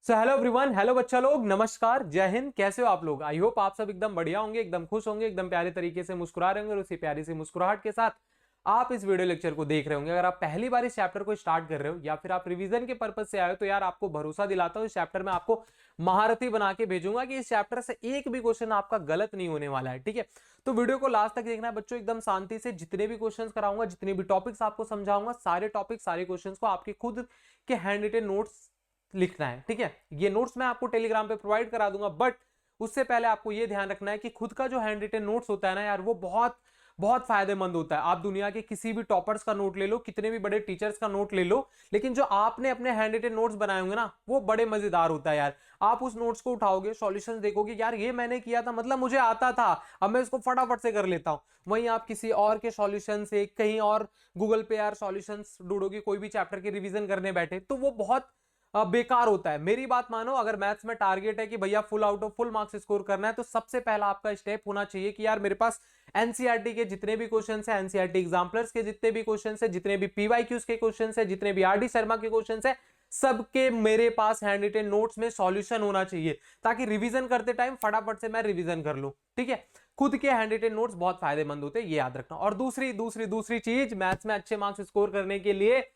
So hello everyone, hello बच्चा लोग, नमस्कार, जय हिंद। कैसे हो आप लोग? आई होप आप सब एकदम बढ़िया होंगे, एकदम खुश होंगे, एकदम प्यारे तरीके से मुस्कुरा रहे होंगे और उसी प्यारी सी मुस्कुराहट के साथ आप इस वीडियो लेक्चर को देख रहे होंगे। अगर आप पहली बार इस चैप्टर को स्टार्ट कर रहे हो या फिर आप रिवीजन के पर्पज से आए हो तो यार आपको भरोसा दिलाता हूं, इस चैप्टर में आपको महारथी बना के भेजूंगा कि इस चैप्टर से एक भी क्वेश्चन आपका गलत नहीं होने वाला है। ठीक है, तो वीडियो को लास्ट तक देखना है बच्चों, एकदम शांति से। जितने भी क्वेश्चंस कराऊंगा, जितने भी टॉपिक्स आपको समझाऊंगा, सारे टॉपिक सारे क्वेश्चंस को आपके खुद के हैंड रिटेन नोट्स लिखना है। ठीक है, ये नोट्स मैं आपको टेलीग्राम पे प्रोवाइड करा दूंगा, बट उससे पहले आपको ये ध्यान रखना है कि खुद का जो हैंड रिटेन नोट्स होता है ना यार, वो बहुत बहुत फायदेमंद होता है। आप दुनिया के किसी भी टॉपर्स का नोट ले लो, कितने भी बड़े टीचर्स का नोट ले लो, लेकिन जो आपने अपने हैंड रिटेन नोट्स बनाए होंगे ना, वो बड़े मजेदार होता है यार। आप उस नोट्स को उठाओगे, सॉल्यूशंस देखोगे, यार ये मैंने किया था, मतलब मुझे आता था, अब मैं इसको फटाफट से कर लेता हूं। वहीं आप किसी और के सॉल्यूशन से कहीं और गूगल पे यार सॉल्यूशंस ढूंढोगे, कोई भी चैप्टर की रिवीजन करने बैठे, तो वो बहुत बेकार होता है। मेरी बात मानो, अगर मैथ्स में टारगेट है कि भैया full out of full marks score करना है, तो सबसे पहला आपका स्टेप होना चाहिए कि यार मेरे पास एनसीईआरटी के जितने भी क्वेश्चन है, एनसीईआरटी एग्जाम्पलर्स के जितने भी क्वेश्चन है, जितने भी पीवाईक्यूज के क्वेश्चन है, जितने भी आरडी शर्मा के क्वेश्चन है, सबके मेरे पास हैंड रिटेन नोट्स में सॉल्यूशन होना चाहिए, ताकि रिवीजन करते टाइम फटाफट से मैं रिवीजन कर लूं। ठीक है, खुद के हैंड रिटेन नोट्स बहुत फायदेमंद होते हैं, ये याद रखना। और दूसरी दूसरी दूसरी चीज, मैथ्स में अच्छे मार्क्स स्कोर करने के लिए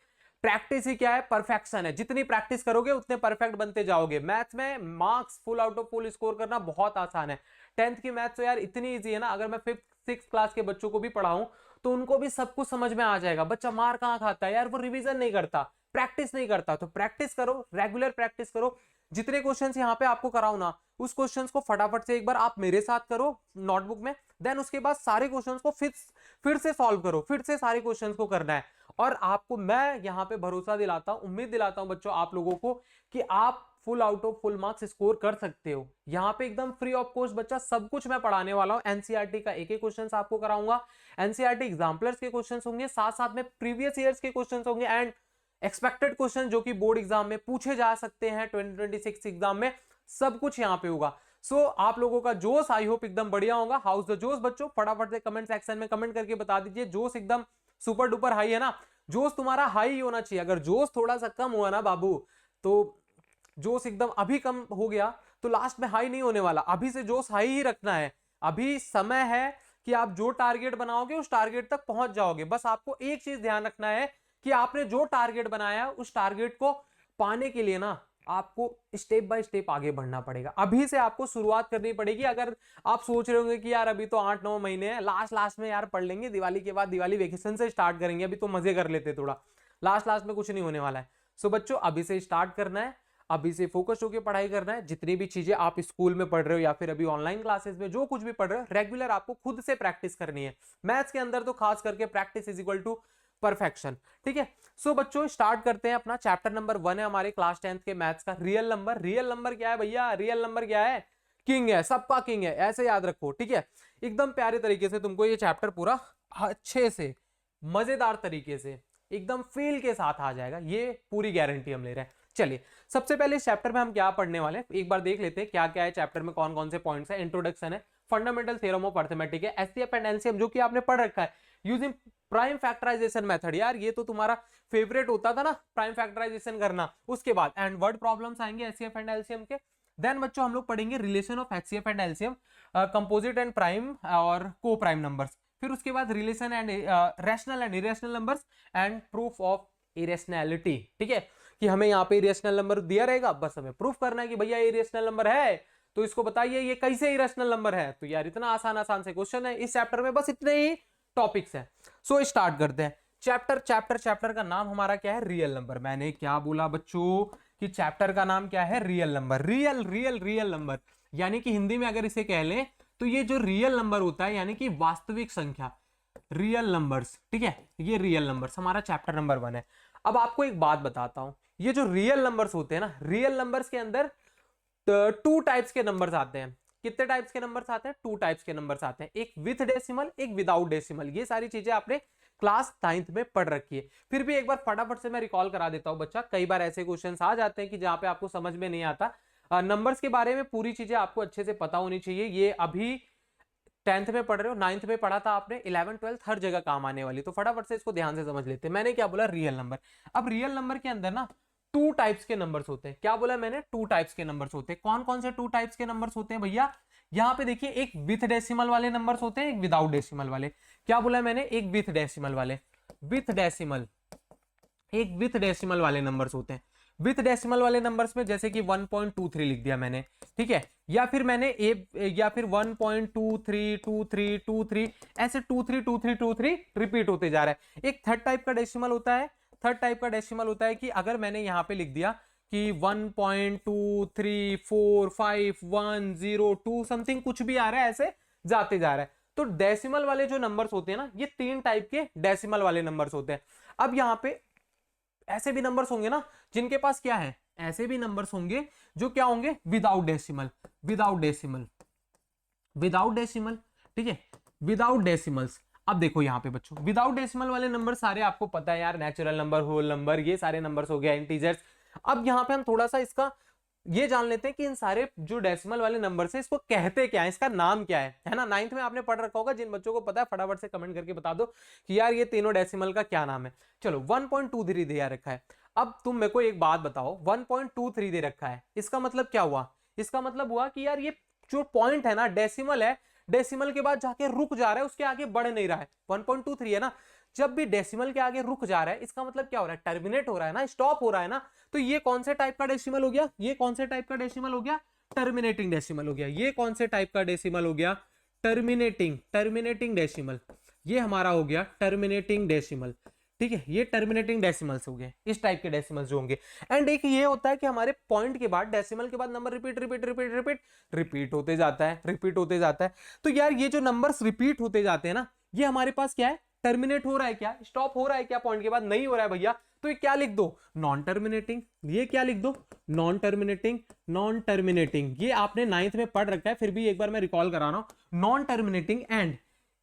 प्रैक्टिस ही क्या है, परफेक्शन है। जितनी प्रैक्टिस करोगे उतने परफेक्ट बनते जाओगे। मैथ्स में marks full out of full score करना बहुत आसान है। 10th की मैथ्स तो यार इतनी इजी है ना, अगर मैं 5th 6th क्लास के बच्चों को भी पढ़ाऊं तो उनको भी सब कुछ समझ में आ जाएगा। बच्चा मार कहां खाता है यार, वो रिवीजन नहीं करता, प्रैक्टिस नहीं करता। तो प्रैक्टिस करो, रेगुलर प्रैक्टिस करो। जितने क्वेश्चंस यहाँ पे आपको कराऊं ना, उस क्वेश्चंस को फटाफट से एक बार आप मेरे साथ करो नोटबुक में, देन उसके बाद सारे क्वेश्चंस को फिर से सॉल्व करो, फिर से सारे क्वेश्चंस को करना है। और आपको मैं यहाँ पे भरोसा दिलाता हूं, उम्मीद दिलाता हूं बच्चों आप लोगों को कि आप full out of full marks score कर सकते हो। यहाँ पे एकदम फ्री ऑफ कॉस्ट बच्चा सब कुछ मैं पढ़ाने वाला हूं। एनसीईआरटी का एक एक क्वेश्चन आपको कराऊंगा, एनसीईआरटी एग्जाम्पलर्स के क्वेश्चन होंगे, साथ साथ में प्रीवियस ईयर्स के क्वेश्चन होंगे, एंड एक्सपेक्टेड क्वेश्चन जो कि बोर्ड एग्जाम में पूछे जा सकते हैं 2026 एग्जाम में, सब कुछ यहाँ पे होगा। सो आप लोगों का जोश आई होप एकदम बढ़िया होगा। हाउस द जोश बच्चों, फटाफट से कमेंट सेक्शन में कमेंट करके बता दीजिए जोश एकदम सुपर डुपर हाई है ना। जोश तुम्हारा हाई होना चाहिए। अगर जोश थोड़ा सा कम हुआ ना बाबू, तो जोश एकदम अभी कम हो गया तो लास्ट में हाई नहीं होने वाला। अभी से जोश हाई ही रखना है। अभी समय है कि आप जो टारगेट बनाओगे उस टारगेट तक पहुंच जाओगे। बस आपको एक चीज ध्यान रखना है कि आपने जो टारगेट बनाया उस टारगेट को पाने के लिए ना आपको स्टेप बाय स्टेप आगे बढ़ना पड़ेगा। अभी से आपको शुरुआत करनी पड़ेगी। अगर आप सोच रहे होंगे कि यार अभी तो 8-9 महीने हैं, लास्ट लास्ट में यार पढ़ लेंगे, दिवाली के बाद दिवाली वेकेशन से स्टार्ट करेंगे, अभी तो मजे कर लेते थोड़ा, लास्ट लास्ट में कुछ नहीं होने वाला है। सो बच्चों अभी से स्टार्ट करना है, अभी से फोकस होकर पढ़ाई करना है। जितनी भी चीजें आप स्कूल में पढ़ रहे हो या फिर अभी ऑनलाइन क्लासेस में जो कुछ भी पढ़ रहे हो, रेगुलर आपको खुद से प्रैक्टिस करनी है। मैथ्स के अंदर तो खास करके practice is equal to perfection. ठीक है, सो बच्चों स्टार्ट करते हैं। अपना चैप्टर नंबर 1 है हमारे क्लास 10th के मैथ्स का, रियल नंबर। रियल नंबर क्या है भैया? रियल नंबर क्या है? किंग है, सबका किंग है, ऐसे याद रखो। ठीक है, एकदम प्यारे तरीके से तुमको ये चैप्टर पूरा अच्छे से मजेदार तरीके से एकदम फील के साथ आ जाएगा, ये पूरी गारंटी हम ले रहे हैं। चलिए सबसे पहले इस चैप्टर में हम क्या पढ़ने वाले हैं एक बार देख लेते हैं। क्या क्या है चैप्टर में, कौन कौन से पॉइंट्स है। इंट्रोडक्शन है, फंडामेंटल थ्योरम ऑफ अरिथमेटिक है, एचसीएफ एंड एलसीएम जो कि आपने पढ़ रखा है, यूजिंग प्राइम फैक्टराइजेशन मेथड। यार ये तो तुम्हारा फेवरेट होता था ना, प्राइम फैक्टराइजेशन करना। उसके बाद एंड वर्ड प्रॉब्लम्स आएंगे एचसीएफ एंड एलसीएम के। देन बच्चों हम लोग पढ़ेंगे relation of HCF and LCM, composite and prime और को प्राइम नंबर्स। फिर उसके बाद relation and rational and irrational numbers and proof of irrationality. ठीक है, कि हमें यहाँ पे इरेशनल नंबर दिया रहेगा, बस हमें प्रूफ करना है कि भैया इरेशनल नंबर है, तो इसको बताइए ये कैसे इरेशनल नंबर है। तो यार इतना आसान आसान से क्वेश्चन है इस चैप्टर में, बस इतने ही टॉपिक्स हैं। सो स्टार्ट करते हैं। चैप्टर का नाम हमारा क्या है? Real number. मैंने क्या बोला बच्चों कि चैप्टर का नाम क्या है? Real number. रियल नंबर, यानी कि हिंदी में अगर इसे कह लें तो ये जो रियल नंबर होता है यानी कि वास्तविक संख्या, रियल नंबर्स। ठीक है, ये रियल नंबर्स हमारा चैप्टर नंबर 1 है। अब आपको एक बात बताता हूं, ये जो रियल नंबर्स होते हैं ना, रियल नंबर्स के अंदर 2 टाइप्स के नंबर्स आते हैं। कितने टाइप्स के नंबर्स आते हैं? 2 टाइप्स के नंबर्स आते हैं, एक विथ डेसिमल, एक विदाउट डेसिमल। ये सारी चीजें आपने क्लास 9th में पढ़ रखी है। फिर भी एक बार फटाफट से मैं रिकॉल करा देता हूं बच्चा, कई बार ऐसे क्वेश्चंस आ जाते हैं कि जहां पे आपको समझ में नहीं आता। नंबर्स के बारे में पूरी चीजें आपको अच्छे से पता होनी चाहिए। ये अभी 10th में पढ़ रहे हो, 9th में पढ़ा था आपने, 11th 12th हर जगह काम आने वाली। तो फटाफट से इसको ध्यान से समझ लेते हैं। मैंने क्या बोला? Real number. अब रियल नंबर के अंदर ना टू टाइप्स के नंबर्स होते हैं। क्या बोला मैंने? टू टाइप्स के नंबर्स होते हैं। कौन कौन से टू टाइप्स के नंबर्स होते हैं भैया? यहाँ पे देखिए, एक विथ डेसिमल वाले नंबर्स होते हैं, एक विदाउट डेसिमल वाले। क्या बोला मैंने? एक विथ डेसिमल वाले, विथ डेसिमल, एक विथ डेसिमल वाले नंबर्स होते हैं। विथ डेसिमल वाले नंबर्स में जैसे कि 1.23 लिख दिया मैंने, ठीक है, या फिर मैंने या फिर 1.232323 ऐसे 232323 रिपीट होते जा रहा है। एक थर्ड टाइप का डेसिमल होता है, थर्ड टाइप का डेसिमल होता है कि अगर मैंने यहाँ पे लिख दिया कि 1.2345102 समथिंग कुछ भी आ रहा है, ऐसे जाते जा रहा है। तो डेसिमल वाले जो नंबर्स होते हैं ना, ये तीन टाइप के डेसिमल वाले नंबर्स होते हैं। अब यहाँ पे ऐसे भी नंबर्स होंगे ना जिनके पास क्या है, ऐसे भी नंबर्स होंगे जो क्या होंगे, without decimal, without decimal, without decimal, ठीक है, विदाउट डेसिमल्स। अब देखो यहाँ पे बच्चों, विदाउट डेसिमल वाले नंबर सारे आपको पता है यार, नेचुरल नंबर, होल नंबर, ये सारे नंबर्स हो गया, इंटीजर्स। अब यहाँ पे हम थोड़ा सा इसका ये जान लेते हैं कि इन सारे जो डेसिमल वाले नंबर से इसको कहते क्या है, इसका नाम क्या है ना। 9th में आपने पढ़ रखा होगा, जिन बच्चों को पता है फटाफट से कमेंट करके बता दो कि यार ये तीनों डेसिमल का क्या नाम है। चलो 1.23 दिया रखा है। अब तुम मेरे को एक बात बताओ, 1.23 दे रखा है, इसका मतलब क्या हुआ? इसका मतलब हुआ कि यार ये जो पॉइंट है ना, डेसिमल है, डेसिमल के बाद जाके रुक जा रहा है, उसके आगे बढ़ नहीं रहा है। 1.23 है ना, जब भी डेसिमल के आगे रुक जा रहा है, इसका मतलब क्या हो रहा है, टर्मिनेट हो रहा है ना, स्टॉप हो रहा है ना। तो ये कौन से टाइप का डेसिमल हो गया? ये कौन से टाइप का डेसिमल हो गया? टर्मिनेटिंग डेसिमल हो गया। ये कौन से टाइप का डेसिमल हो गया? Terminating, terminating decimal. ये हमारा हो गया टर्मिनेटिंग डेसिमल, ठीक है, ये टर्मिनेटिंग डेसिमल्स हो गए, इस टाइप के डेसिमल्स जो होंगे। एंड एक ये होता है कि हमारे पॉइंट के बाद, डेसिमल के बाद number repeat repeat repeat repeat repeat होते जाता है, रिपीट होते जाता है। तो यार ये जो नंबर्स रिपीट होते जाते हैं ना, ये हमारे पास क्या है, टर्मिनेट हो रहा है क्या, स्टॉप हो रहा है क्या पॉइंट के बाद? नहीं हो रहा है भैया। तो ये क्या लिख दो? Non terminating. ये क्या लिख दो? Non terminating, non terminating. ये आपने 9th में पढ़ रखा है, फिर भी एक बार मैं रिकॉल करा रहा हूं। नॉन टर्मिनेटिंग एंड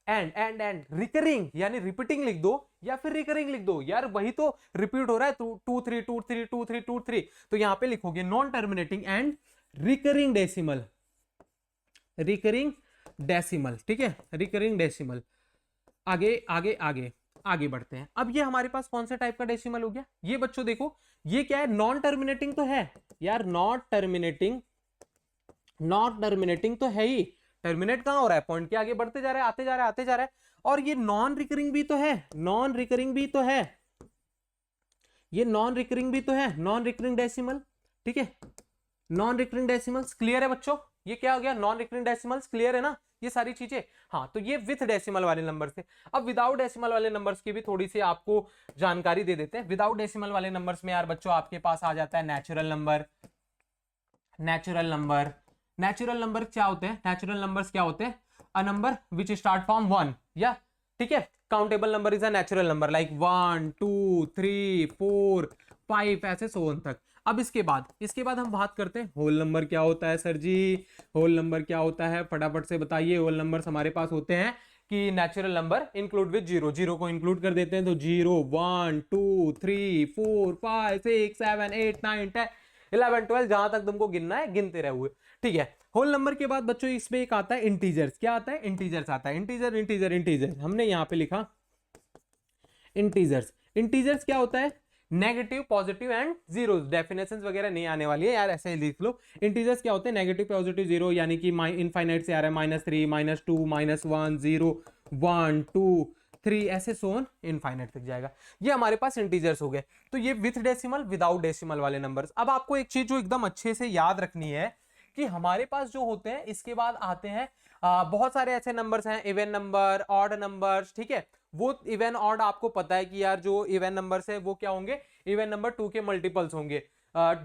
रिकरिंग, यानी रिपीटिंग लिख दो या फिर रिकरिंग लिख दो, यार वही तो रिपीट हो रहा है, 2 3 तो यहां पे लिखोगे non terminating and recurring decimal, recurring decimal, ठीक है, रिकरिंग डेसिमल। आगे आगे आगे आगे बढ़ते हैं। अब ये हमारे पास कौन से टाइप का डेसिमल हो गया? ये बच्चों देखो, ये क्या है, नॉन टर्मिनेटिंग तो है यार, नॉट टर्मिनेटिंग, नॉट टर्मिनेटिंग तो है ही, टर्मिनेट कहां हो रहा है, पॉइंट के आगे बढ़ते जा रहा है, आते जा रहा है, आते जा रहा है। और ये नॉन रिकरिंग भी तो है, नॉन रिकरिंग भी तो है, ये नॉन रिकरिंग भी तो है, नॉन रिकरिंग डेसिमल, ठीक है, नॉन रिकरिंग डेसिमल्स। क्लियर है बच्चों? ये क्या हो गया, नॉन रिकरिंग डेसिमल्स। क्लियर है ना ये सारी चीजें? हाँ, तो ये विथ डेसिमल वाले नंबर थे। अब विदाउट डेसिमल वाले नंबर्स की भी थोड़ी सी आपको जानकारी दे देते हैं। विदाउट डेसिमल वाले नंबर्स में यार बच्चों आपके पास आ जाता है natural number, natural number. Natural number क्या होते हैं? नेचुरल नंबर्स क्या होते हैं? A number which start from 1, या ठीक है, countable number is a natural number, like 1 2 3 4 5 ऐसे सो ऑन तक। अब इसके बाद हम बात करते हैं होल नंबर क्या होता है। सर जी होल नंबर क्या होता है, फटाफट से बताइए। होल नंबर्स हमारे पास होते हैं कि natural number include with zero, zero को इंक्लूड कर देते हैं, तो 0 1 2 3 4 5 6 7 8 9 10 11 12 जहां तक तुमको गिनना है गिनते रहे हुए, ठीक है। होल नंबर के बाद बच्चों इसमें एक आता है इंटीजर्स। क्या आता है? इंटीजर्स आता है। इंटीजर इंटीजर इंटीजर हमने यहां पे लिखा इंटीजर्स। इंटीजर्स क्या होता है? Negative, positive and zero. Definitions वगैरह नहीं आने वाली है यार, ऐसे ही लिख लो। इंटीजर्स क्या होते हैं? नेगेटिव, पॉजिटिव, जीरो, यानी कि इनफाइनाइट से आ रहा है, -3 -2 -1 0 1 2 3 ऐसे सोन इनफाइनाइट तक जाएगा। ये हमारे पास इंटीजर्स हो गए। तो ये विथ डेसिमल, विदाउट डेसिमल वाले नंबर्स। अब आपको एक चीज जो एकदम अच्छे से याद रखनी है कि हमारे पास जो होते हैं इसके बाद आते हैं बहुत सारे ऐसे नंबर्स हैं, इवन नंबर, ऑड नंबर्स, ठीक है। वो इवन ऑड आपको पता है कि यार जो इवन नंबर्स है वो क्या होंगे, इवन नंबर 2 के मल्टीपल्स होंगे।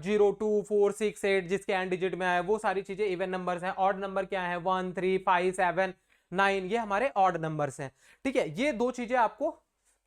0 2 4 6 8 जिसके एंड डिजिट में आए वो सारी चीजें इवन नंबर्स हैं। ऑड नंबर क्या है? 1 3 5 7 9, ये हमारे ऑड नंबर्स हैं, ठीक है। ये दो चीजें आपको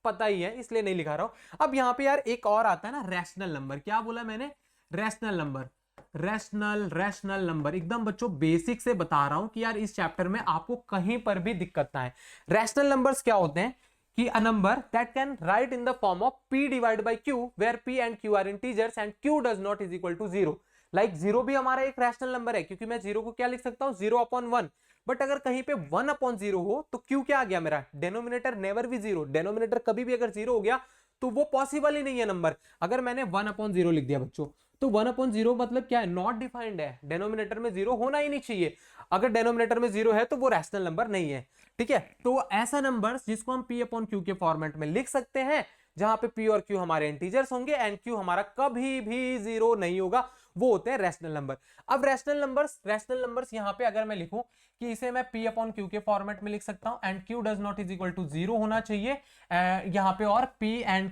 पता ही है इसलिए नहीं लिखा रहा हूं। अब यहाँ पे यार एक और आता है ना, रैशनल नंबर। क्या बोला मैंने? Rational number, rational number. एकदम बच्चों बेसिक से बता रहा हूं कि यार इस चैप्टर में आपको कहीं पर भी दिक्कत ना है। रैशनल नंबर्स क्या होते हैं कि a number that can write in the form of p divide by q where p and q are integers and q does not is equal to 0। Like 0 भी हमारा एक रैशनल नंबर है, क्योंकि मैं 0 को क्या लिख सकता हूं, 0/1। बट अगर कहीं पे 1/0 हो तो q क्या आ गया मेरा? डेनोमिनेटर नेवर भी 0। डेनोमिनेटर कभी भी अगर 0 हो गया तो वो पॉसिबल ही नहीं है नंबर। अगर मैंने 1/0 लिख दिया बच्चों, तो 1/0 मतलब क्या है, नॉट डिफाइंड है, डेनोमिनेटर में 0 होना ही नहीं चाहिए। अगर डेनोमिनेटर में 0 है तो वो रैशनल नंबर नहीं है, ठीक है। तो ऐसा नंबर जिसको हम P/Q के फॉर्मेट में लिख सकते हैं, जहां पे P और Q हमारे इंटीजर्स होंगे एंड Q हमारा कभी भी 0 नहीं होगा, वो होते हैं रैशनल नंबर। अब रैशनल नंबर्स यहां पे अगर मैं लिखूं कि इसे मैं P/Q के फॉर्मेट में लिख सकता हूं and Q does not is equal to 0 होना चाहिए यहां पे, और P and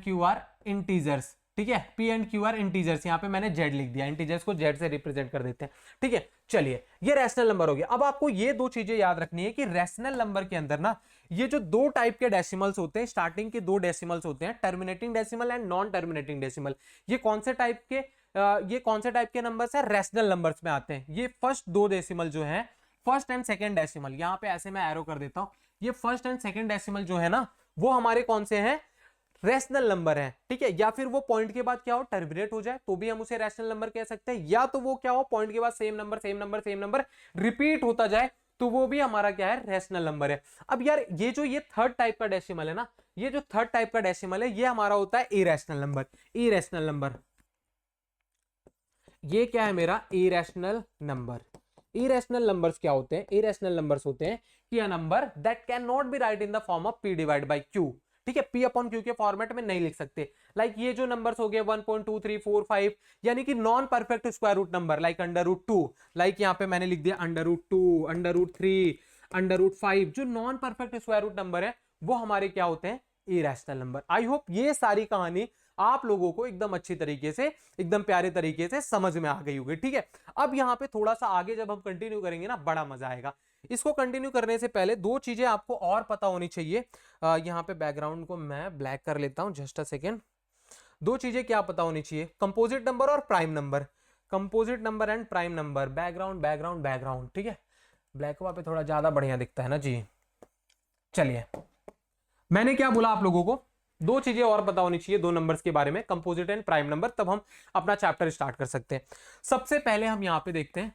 Q are integers, ठीक है। P and Q are integers, यहां पे मैंने Z लिख दिया, इंटीजर्स को Z से रिप्रेजेंट कर देते हैं, ठीक है। चलिए ये रैशनल नंबर हो गया। अब आपको ये दो चीजें याद रखनी है कि रैशनल नंबर के अंदर ना ये जो दो टाइप के डेसिमल्स होते हैं, स्टार्टिंग के दो डेसिमल्स होते हैं, terminating decimal and non terminating decimal. ये कौन से टाइप के नंबर्स है, रैशनल नंबर्स में आते हैं। ये फर्स्ट दो डेसिमल जो है, फर्स्ट एंड सेकंड डेसिमल, यहां पे ऐसे मैं एरो कर देता हूं, ये फर्स्ट एंड सेकंड डेसिमल जो है ना, वो हमारे कौन से हैं, रैशनल नंबर है, ठीक है। या फिर वो पॉइंट के बाद क्या हो, टर्मिनेट हो जाए तो भी हम उसे रैशनल नंबर कह सकते हैं, या तो वो क्या हो, पॉइंट के बाद सेम नंबर रिपीट होता जाए तो वो भी हमारा क्या है, रैशनल नंबर है। अब यार ये थर्ड टाइप का डेसिमल है ना, ये जो थर्ड टाइप का डेसिमल है, ये हमारा होता है इरेशनल नंबर। ये क्या है मेरा, इरेशनल नंबर। इरेशनल नंबर्स क्या होते हैं, इरेशनल नंबर्स होते हैं कि a number that can not be right in the form of P divide by Q, ठीक है। P/Q के फॉर्मेट में नहीं लिख सकते। लाइक ये जो नंबर्स हो गए 1.2345, यानी कि non perfect square root number, like √2, like यहाँ पे मैंने लिख दिया √2, √3, √5, जो non perfect square root number है वो हमारे क्या होते हैं, इरेशनल नंबर। आई होप ये सारी कहानी आप लोगों को एकदम अच्छी तरीके से, एकदम प्यारे तरीके से समझ में आ गई होगी, ठीक है। अब यहाँ पे थोड़ा सा आगे जब हम कंटिन्यू करेंगे ना, बड़ा मजा आएगा। इसको कंटिन्यू करने से पहले दो चीजें आपको और पता होनी चाहिए। यहाँ पे बैकग्राउंड को मैं ब्लैक कर लेता हूं, जस्ट अ सेकेंड। दो चीजें क्या पता होनी चाहिए, कंपोजिट नंबर और prime number, composite number and prime number. Background, ठीक है। ब्लैक वहां पे थोड़ा ज्यादा बढ़िया दिखता है ना जी। चलिए, मैंने क्या बोला आप लोगों को, दो चीजें और पता होनी चाहिए दो नंबर्स के बारे में, कंपोजिट एंड प्राइम नंबर, तब हम अपना चैप्टर स्टार्ट कर सकते हैं। सबसे पहले हम यहाँ पे देखते हैं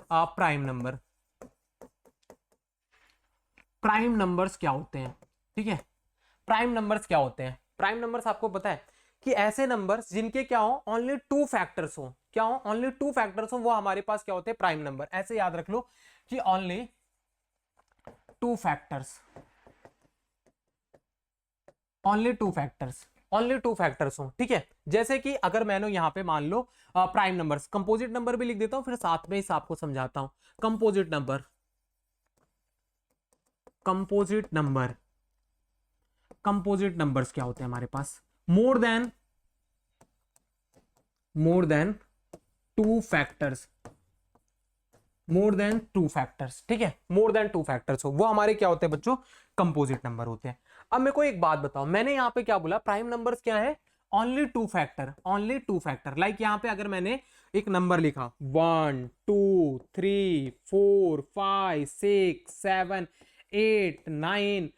प्राइम नंबर। प्राइम नंबर्स क्या होते हैं, ठीक है। प्राइम नंबर्स क्या होते हैं, प्राइम नंबर्स आपको पता है कि ऐसे नंबर्स जिनके क्या हो, ओनली टू फैक्टर्स हो, क्या हो, ओनली टू फैक्टर्स हो, वो हमारे पास क्या होते हैं, प्राइम नंबर। ऐसे याद रख लो कि ओनली टू फैक्टर्स हो, ठीक है। जैसे कि अगर मैंने यहां पे मान लो प्राइम नंबर्स, कंपोजिट नंबर भी लिख देता हूं, फिर साथ में इस आपको समझाता हूं। कंपोजिट नंबर्स क्या होते हैं हमारे पास, मोर देन टू फैक्टर्स, ठीक है। मोर देन टू फैक्टर्स हो, वो हमारे क्या होते हैं बच्चों, कंपोजिट नंबर होते हैं। अब मेरे को एक बात बताओ, मैंने यहां पे क्या बोला, प्राइम नंबर्स क्या है, ओनली टू फैक्टर। लाइक यहां पे अगर मैंने एक नंबर लिखा 1 2 3 4 5 6 7 8 9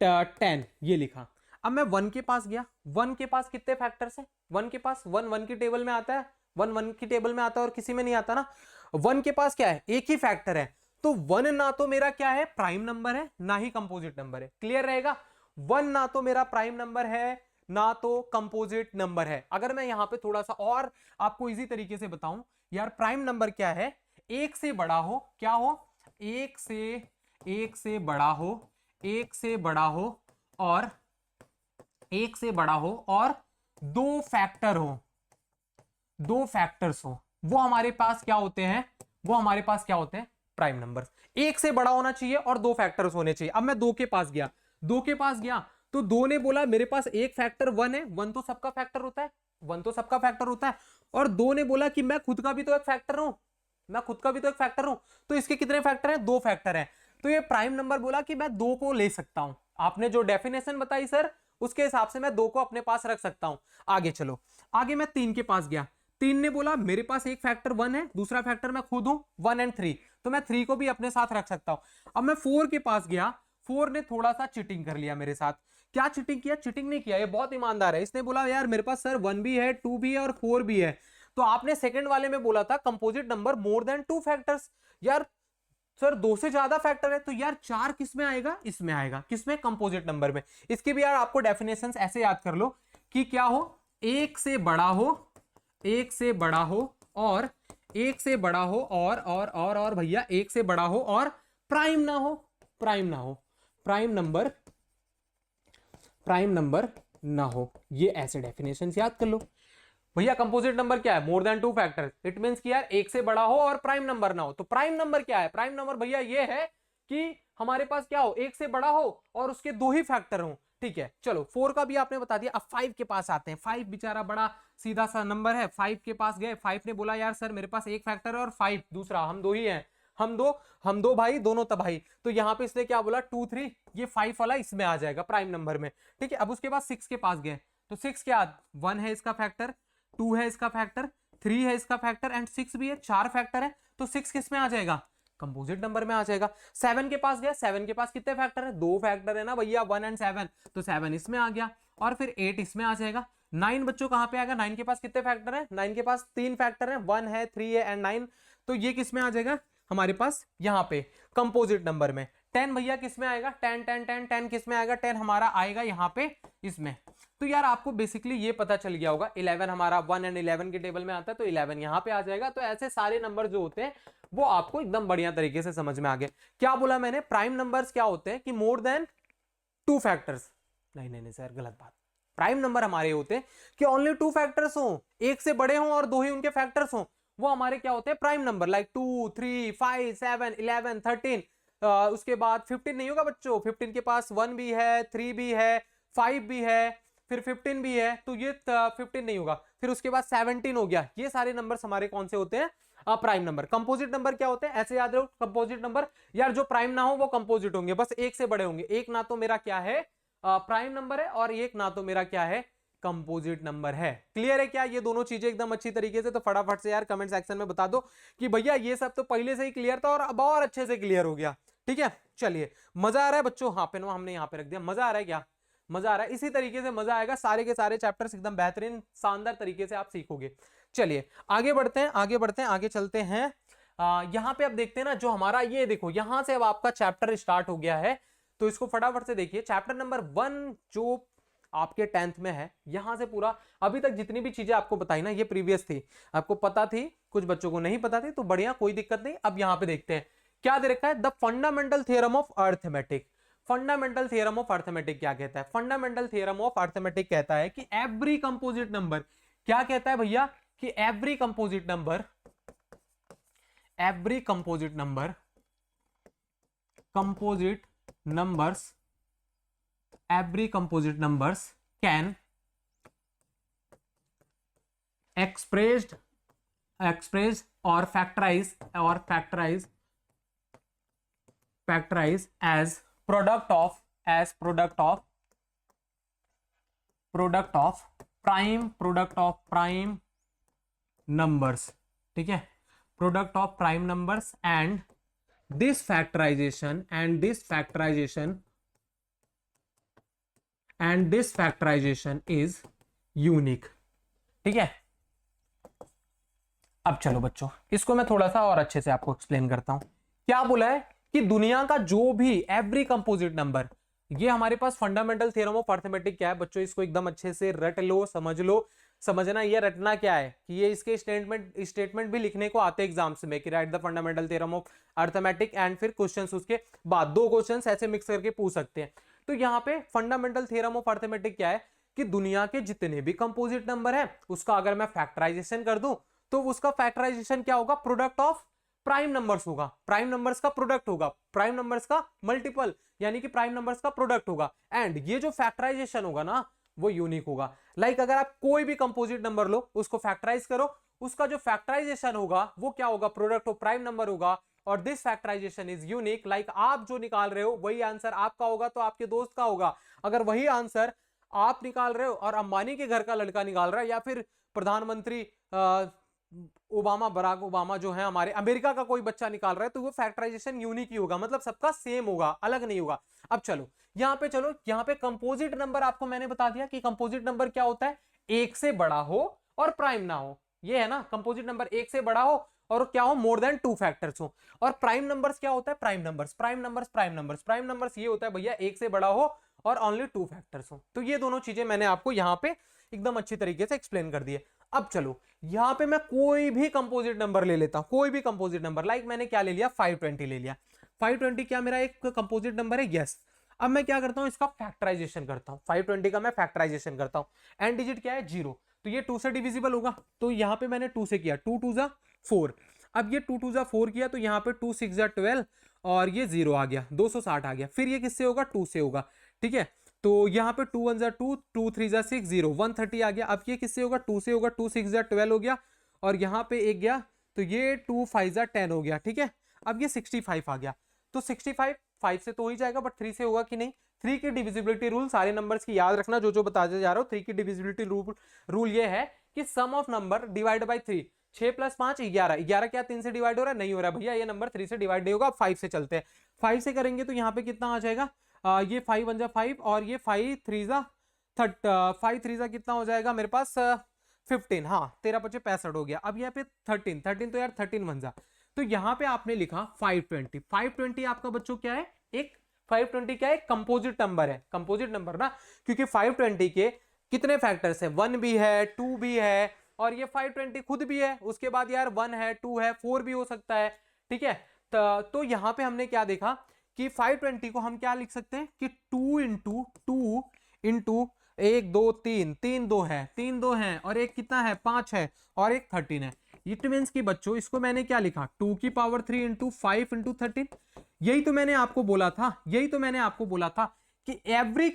10, ये लिखा। अब मैं 1 के पास गया, 1 के पास कितने फैक्टर्स हैं, 1 के पास 1 की टेबल में आता है, 1 की टेबल में आता है और किसी में नहीं आता ना। 1 के पास क्या है, एक ही फैक्टर है, तो 1 ना तो मेरा क्या है, प्राइम नंबर है, ना ही कंपोजिट नंबर है। क्लियर रहेगा, 1 ना तो मेरा प्राइम नंबर है, ना तो कंपोजिट नंबर है। अगर मैं यहां पे थोड़ा सा और आपको इजी तरीके से बताऊं, यार प्राइम नंबर क्या है, एक से बड़ा हो, क्या हो, एक से बड़ा हो और दो फैक्टर्स हो, वो हमारे पास क्या होते हैं, प्राइम नंबर्स। एक से बड़ा होना चाहिए और दो फैक्टर्स होने चाहिए। अब मैं 2 के पास गया तो 2 ने बोला मेरे पास एक फैक्टर 1 है, 1 तो सबका फैक्टर होता है, और 2 ने बोला कि मैं खुद का भी तो एक फैक्टर हूं, तो इसके कितने फैक्टर हैं, 2 फैक्टर हैं। तो ये प्राइम नंबर बोला कि मैं 2 को ले सकता हूं। आपने जो डेफिनेशन बताई सर, उसके हिसाब से मैं 2 को अपने पास रख सकता हूं। आगे चलो, आगे मैं 3 के पास गया, 3 ने बोला मेरे पास एक फैक्टर 1 है, दूसरा फैक्टर मैं खुद हूं, 1 और 3, तो मैं 3 को भी अपने साथ रख सकता हूं। अब मैं 4 के पास गया, 4 ने थोड़ा सा चीटिंग कर लिया मेरे साथ। क्या चीटिंग किया, चीटिंग नहीं किया, ये बहुत ईमानदार है। इसने बोला यार मेरे पास सर 1 भी है, 2 भी है और 4 भी है। तो आपने सेकंड वाले में बोला था composite number more than 2 factors. यार सर 2 से ज्यादा फैक्टर है, तो यार 4 किस में आएगा, इसमें आएगा, किसमें, कंपोजिट नंबर में। इसकी भी यार आपको डेफिनेशंस ऐसे याद कर लो कि क्या हो, 1 से बड़ा हो, 1 से बड़ा हो और 1 से बड़ा हो और भैया 1 से बड़ा हो और प्राइम ना हो, प्राइम ना हो, प्राइम नंबर ना हो। ये ऐसे डेफिनेशंस याद कर लो भैया। कंपोजिट नंबर क्या है, more than 2 factors, it means कि यार 1 से बड़ा हो और प्राइम नंबर ना हो। तो प्राइम नंबर क्या है, प्राइम नंबर भैया ये है कि हमारे पास क्या हो, 1 से बड़ा हो और उसके 2 ही फैक्टर हो। ठीक है, चलो 4 का भी आपने बता दिया। अब 5 के पास आते हैं। 5 बेचारा बड़ा सीधा सा नंबर है। 5 के पास गए, 5 ने बोला यार सर मेरे पास एक फैक्टर है और 5 दूसरा, हम 2 ही हैं, हम दो भाई, दोनों तबाही। तो यहां पे इसने क्या बोला, 2 3, ये 5 वाला इसमें आ जाएगा प्राइम नंबर में। ठीक है, अब उसके बाद 6 के पास गए, तो 6 क्या, 1 है इसका फैक्टर, 2 है इसका फैक्टर, 3 है इसका फैक्टर एंड 6 भी है, 4 फैक्टर है। तो 6 किस में आ जाएगा, कंपोजिट नंबर में आ जाएगा। 7 के पास गया, 7 के पास कितने फैक्टर है, 2 फैक्टर है ना भैया, 1 एंड 7, तो 7 इसमें आ गया और फिर 8 इसमें आ जाएगा। 9 बच्चों कहां पे आएगा, 9 के पास कितने फैक्टर है, 9 के पास 3 फैक्टर है, 1 है, 3 है एंड 9, तो ये किस में आ जाएगा हमारे पास यहाँ पे कंपोजिट नंबर में। 10 भैया किस में आएगा, 10 10 10 10 किस में आएगा, 10 हमारा आएगा यहाँ पे इसमें। तो यार आपको बेसिकली ये पता चल गया होगा, 11 हमारा 1 एंड 11 के टेबल में आता है, तो 11 यहाँ पे आ जाएगा। तो ऐसे सारे नंबर जो होते हैं वो आपको एकदम बढ़िया तरीके से समझ में आ गए। क्या बोला मैंने, प्राइम नंबर्स क्या होते हैं कि मोर देन 2 फैक्टर्स, नहीं सर गलत बात। प्राइम नंबर हमारे होते हैं कि ओनली 2 फैक्टर्स हो, 1 से बड़े हों और 2 ही उनके फैक्टर्स हों, वो हमारे क्या होते हैं प्राइम नंबर। लाइक 2 3 5 7 11 13, उसके बाद 15 नहीं होगा बच्चों, 15 के पास 1 भी है, 3 भी है, 5 भी है, फिर 15 भी है, तो ये 15 नहीं होगा। फिर उसके बाद 17 हो गया। ये सारे नंबर्स हमारे कौन से होते हैं, प्राइम नंबर। कंपोजिट नंबर क्या होते हैं, ऐसे याद रखो, कंपोजिट नंबर यार जो प्राइम ना हो वो कंपोजिट होंगे, बस 1 से बड़े होंगे। एक ना तो मेरा क्या है प्राइम नंबर है और एक ना तो मेरा क्या है कंपोजिट नंबर है। क्लियर है क्या ये दोनों चीजें एकदम अच्छी तरीके से? तो फटाफट से यार कमेंट सेक्शन में बता दो कि भैया ये सब तो पहले से ही क्लियर था और अब और अच्छे से क्लियर हो गया। ठीक है, चलिए मजा आ रहा है बच्चों, हाँ पेन हमने यहाँ पे रख दिया, मजा आ रहा है क्या, मजा आ रहा है, इसी तरीके से मजा आएगा, सारे के सारे चैप्टर्स एकदम बेहतरीन शानदार तरीके से आप सीखोगे। चलिए आगे बढ़ते हैं, आगे चलते हैं। यहाँ पे अब देखते हैं ना, जो हमारा ये देखो यहाँ से अब आपका चैप्टर स्टार्ट हो गया है, तो इसको फटाफट से देखिए। चैप्टर नंबर 1 जो आपके 10th में है, यहां से पूरा अभी तक जितनी भी चीजें आपको बताई ना, ये प्रीवियस थी, आपको पता थी, कुछ बच्चों को नहीं पता थी, तो बढ़िया, कोई दिक्कत नहीं। अब यहां पे देखते हैं क्या दे रखा है, the fundamental theorem of arithmetic. Fundamental theorem of arithmetic क्या कहता है, फंडामेंटल थ्योरम ऑफ अर्थमेटिक कहता है कि एवरी कंपोजिट नंबर, क्या कहता है भैया कि every composite number every composite numbers can expressed or factorize as product of prime numbers। ठीक है, product of prime numbers, and this factorization is unique। ठीक है, अब चलो बच्चों इसको मैं थोड़ा सा और अच्छे से आपको एक्सप्लेन करता हूं। क्या बोला है कि दुनिया का जो भी एवरी कंपोजिट नंबर, ये हमारे पास फंडामेंटल थ्योरम ऑफ अर्थमेटिक क्या है बच्चों, इसको एकदम अच्छे से रट लो, समझ लो। समझना ये रटना क्या है कि ये इसके स्टेटमेंट भी लिखने को आते हैं एग्जाम्स में कि right the fundamental theorem of arithmetic, and फिर क्वेश्चंस उसके बाद 2 क्वेश्चंस ऐसे मिक्स करके पूछ सकते हैं। तो यहाँ पे फंडामेंटल थ्योरम ऑफ अर्थमेटिक क्या है कि दुनिया के जितने भी कंपोजिट नंबर है उसका अगर मैं फैक्टराइजेशन कर दूं तो उसका फैक्टराइजेशन क्या होगा, प्रोडक्ट ऑफ प्राइम नंबर्स होगा, प्राइम नंबर्स का प्रोडक्ट होगा, प्राइम नंबर्स का मल्टीपल यानी कि प्राइम नंबर्स का प्रोडक्ट होगा। एंड ये जो फैक्टराइजेशन होगा ना वो यूनिक होगा। लाइक अगर आप कोई भी कंपोजिट नंबर लो, उसको फैक्टराइज करो, उसका जो फैक्टराइजेशन होगा वो क्या होगा, प्रोडक्ट ऑफ प्राइम नंबर होगा, और this factorisation is unique. Like आप जो निकाल रहे हो वही आंसर आपका होगा तो आपके दोस्त का होगा। अगर वही आंसर आप निकाल रहे हो और अंबानी के घर का लड़का निकाल रहा है, या फिर प्रधानमंत्री बराक ओबामा जो है हमारे अमेरिका का कोई बच्चा निकाल रहा है, तो वो फैक्टराइजेशन यूनिक ही होगा, मतलब सबका सेम होगा, अलग नहीं होगा। अब चलो यहाँ पे कंपोजिट नंबर आपको मैंने बता दिया कि कंपोजिट नंबर क्या होता है, 1 से बड़ा हो और प्राइम ना हो। ये है ना, कंपोजिट नंबर 1 से बड़ा हो और क्या हो, मोर देन 2 फैक्टर्स हो। और प्राइम नंबर्स क्या होता है, प्राइम नंबर्स ये होता है भैया एक से बड़ा हो और ओनली 2 फैक्टर्स हो। तो ये दोनों चीजें मैंने आपको यहाँ पे एकदम अच्छी तरीके से एक्सप्लेन कर दिए। अब चलो यहाँ पे मैं कोई भी कंपोजिट नंबर ले लेता हूं, कोई भी कंपोजिट नंबर, लाइक मैंने क्या ले लिया, 520 ले लिया। 520 क्या मेरा एक कंपोजिट नंबर है, यस। अब मैं क्या करता हूं, इसका फैक्टराइजेशन करता हूं, 520 का मैं फैक्टराइजेशन करता हूं। एंड डिजिट क्या है, 0, तो ये 2 से डिविजिबल होगा, तो यहाँ पे मैंने 2 से किया, 2 2 जा 4। अब ये 2 2 जा 4 किया, तो यहाँ पे 2 6 जा 12 और ये 0 आ गया, 260 आ गया। फिर ये किससे होगा, 2 से होगा, ठीक है। तो यहाँ पे 2 1 जा 2, 2 3 जा 6, 0, 130 आ गया। अब ये किससे होगा, 2 से होगा, 2 6 जा 12 हो गया, और यहाँ पे एक गया, तो ये 2 5 जा 10 हो गया, ठीक है। अब ये 65 आ गया, तो 65 5 से तो हो ही जाएगा, बट 3 से होगा कि नहीं। 3 की डिविजिबिलिटी रूल, सारे नंबर्स की याद रखना जो बताते जा रहा हूँ। 3 की डिविजिबिलिटी रूल ये है कि सम ऑफ नंबर डिवाइड बाई 3, 6 + 5 11, 11 क्या 3 से डिवाइड हो रहा है, नहीं हो रहा है भैया, ये नंबर 3 से डिवाइड नहीं होगा। 5 से चलते हैं, 5 से करेंगे तो यहाँ पे कितना आ जाएगा, ये 5 1 जा 5 और ये 5 3 जा कितना हो जाएगा मेरे पास, 15, हाँ 13 5 65 हो गया। अब यहाँ पे 13 तो यार 13 1 जा, तो यहाँ पे आपने लिखा 520। 520 आपका बच्चों क्या है, एक 520 क्या है, कंपोजिट नंबर है, कंपोजिट नंबर ना, क्योंकि 520 के कितने फैक्टर्स है, 1 भी है, 2 भी है, और ये 520 खुद भी है। उसके बाद यार 1 है, 2 है, 4 भी हो सकता है, ठीक है। तो यहाँ पे हमने क्या देखा कि 520 को हम क्या लिख सकते हैं कि 2 इंटू 2 इंटू 1 2 3, 3 2 है, 3 2 है, और एक कितना है, 5 है, और एक 13 है। इट मींस कि बच्चों इसको मैंने क्या लिखा, 2 की पावर 3 इंटू 5 इंटू 13। यही तो मैंने आपको बोला था, कि every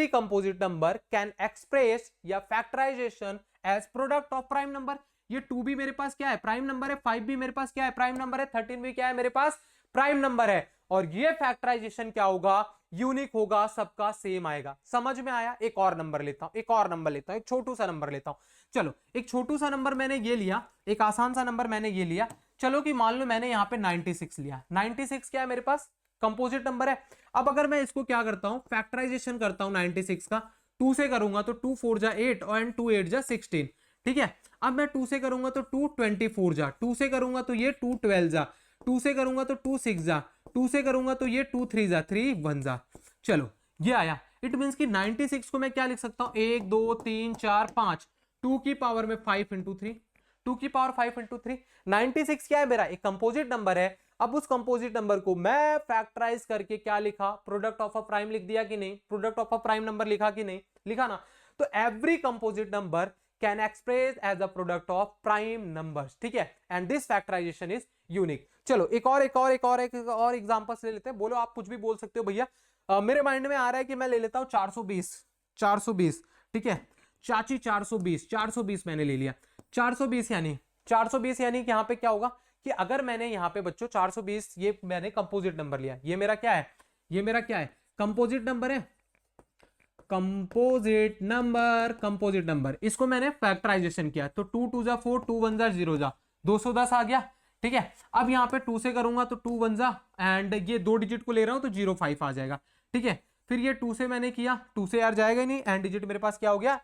composite number can express या factorisation as product of prime number. ये 2 भी मेरे पास क्या है, प्राइम नंबर है, 5 भी मेरे पास क्या है, प्राइम नंबर है, 13 भी क्या है मेरे पास, प्राइम नंबर है। और ये फैक्टराइजेशन क्या होगा, यूनिक होगा, सबका सेम आएगा। समझ में आया। एक और नंबर लेता हूं, एक छोटू सा नंबर लेता हूं। चलो एक छोटू सा नंबर मैंने ये लिया, एक आसान सा नंबर मैंने ये लिया। चलो कि मान लो मैंने यहाँ पे 96 लिया। 96 क्या है मेरे पास, कंपोजिट नंबर है। अब अगर मैं इसको क्या करता हूं, फैक्टराइजेशन करता हूं 96 का, 2 से करूंगा तो 2 4 जा 8 और 2 8 जा 16, ठीक है। अब मैं 2 से करूंगा तो 2 24 जा, 2 से करूंगा तो ये 2 12 जा, 2 से करूंगा तो 2 6 जा, 2 से करूंगा तो ये 2 3 जा 3 1 जा। चलो ये आया। इट मींस कि 96 को मैं क्या लिख सकता हूं, 1 2 3 4 5, 2 की पावर में 5 इंटू 3, 2 की पावर 5 इंटू 3। 96 क्या है मेरा, एक कंपोजिट नंबर है। अब उस कंपोजिट नंबर को मैं फैक्टराइज करके क्या लिखा, प्रोडक्ट ऑफ अ प्राइम लिख दिया कि नहीं, product of a prime number लिखा कि नहीं, लिखा ना। तो every composite number can express as a product of prime numbers, ठीक है। And this factorisation is unique. चलो एक और एग्जांपल्स ले लेते हैं। बोलो, आप कुछ भी बोल सकते हो भैया। मेरे माइंड में आ रहा है कि मैं ले लेता हूं 420, ठीक है। चाची 420 मैंने ले लिया। 420 यानी कि यहाँ पे क्या होगा कि अगर मैंने यहाँ पे बच्चों 420, ये मैंने कंपोजिट नंबर लिया, ये मेरा क्या है, कंपोजिट नंबर है, कंपोजिट नंबर। इसको मैंने फैक्टराइजेशन किया तो 2 2 जा 4, 2 1 जा 0 जा 210 आ गया, ठीक है। अब यहाँ पे 2 से करूंगा तो 2 1 जा, एंड ये 2 डिजिट को ले रहा हूं तो 05 आ जाएगा, ठीक है। फिर ये 2 से मैंने किया, 2 से यार जाएगा ही नहीं, एंड डिजिट मेरे पास क्या हो गया,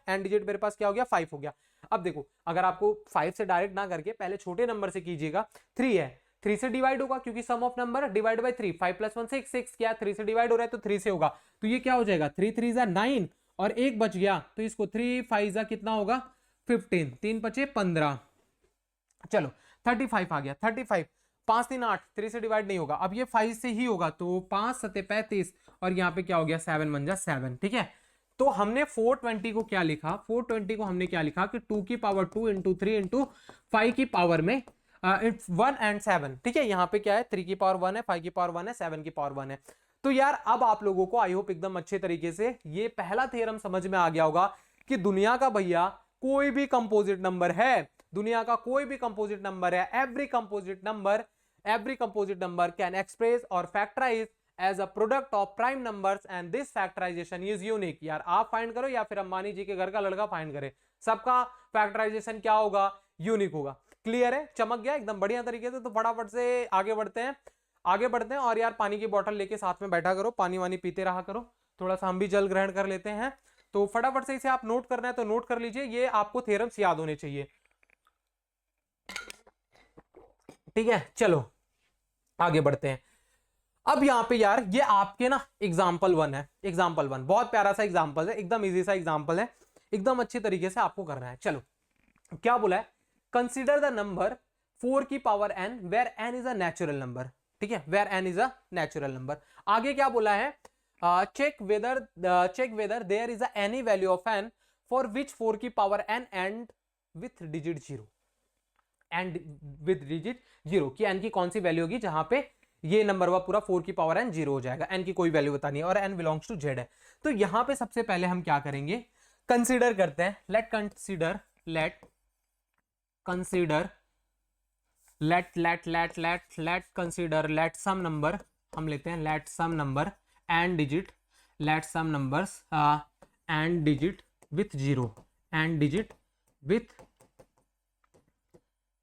5 हो गया। अब देखो, अगर आपको 5 से डायरेक्ट ना करके पहले छोटे नंबर से कीजिएगा, 3 है, 3 से डिवाइड होगा क्योंकि सम ऑफ नंबर डिवाइड बाय 3, 5 + 1 6, 6 क्या 3 से डिवाइड हो रहा है तो 3 से होगा, तो ये क्या हो जाएगा, 3 3 जा 9 और एक बच गया, तो इसको 3 5 जा कितना होगा 15, 3 5 15, चलो 35 आ गया। 35 5 3 8, 3 से डिवाइड नहीं होगा, अब ये 5 से ही होगा, तो 5 7 35 और यहाँ पे क्या हो गया 7 1 जा 7, ठीक है। तो हमने 420 को क्या लिखा, 420 को हमने क्या लिखा कि 2 की पावर 2 इंटू 3 इंटू 5 की पावर में 1 एंड 7, ठीक है। यहाँ पे क्या है, 3 की पावर 1 है, 5 की पावर 1 है, 7 की पावर 1 है। तो यार अब आप लोगों को आई होप एकदम अच्छे तरीके से ये पहला थ्योरम समझ में आ गया होगा कि दुनिया का भैया कोई भी कंपोजिट नंबर है, every composite number can express और factorise as a product of prime numbers and this factorisation is unique. यार आप फाइंड करो या फिर अंबानी जी के घर का लड़का फाइंड करे, सबका फैक्टराइजेशन क्या होगा, यूनिक होगा। क्लियर है, चमक गया एकदम बढ़िया तरीके से। तो फटाफट से आगे बढ़ते हैं और यार पानी की बोतल लेके साथ में बैठा करो, पानी वानी पीते रहा करो, थोड़ा सा हम भी जल ग्रहण कर लेते हैं। तो फटाफट से इसे आप नोट करना है तो नोट कर लीजिए, ये आपको थ्योरम्स याद होने चाहिए। ठीक है, चलो आगे बढ़ते हैं। अब यहाँ पे यार ये आपके ना एग्जाम्पल 1 है, एग्जाम्पल 1 बहुत प्यारा सा एग्जाम्पल है, एकदम इजी सा एग्जाम्पल है, एकदम अच्छी तरीके से आपको करना है। चलो क्या बोला है, कंसिडर द नंबर 4 की power n where n is a natural number. ठीक है, where n is a natural number. आगे क्या बोला है, check whether there is any value of n for which 4 की power n end with digit 0, end with digit 0 कि n की कौन सी वैल्यू होगी जहां पे ये नंबर हुआ पूरा 4 की पावर n 0 हो जाएगा, n की कोई वैल्यू बतानी है और n बिलोंग्स टू z है। तो यहां पे सबसे पहले हम क्या करेंगे, कंसीडर करते हैं, let consider let some number, हम लेते हैं let some number and digit, let some numbers end digit with 0, end digit with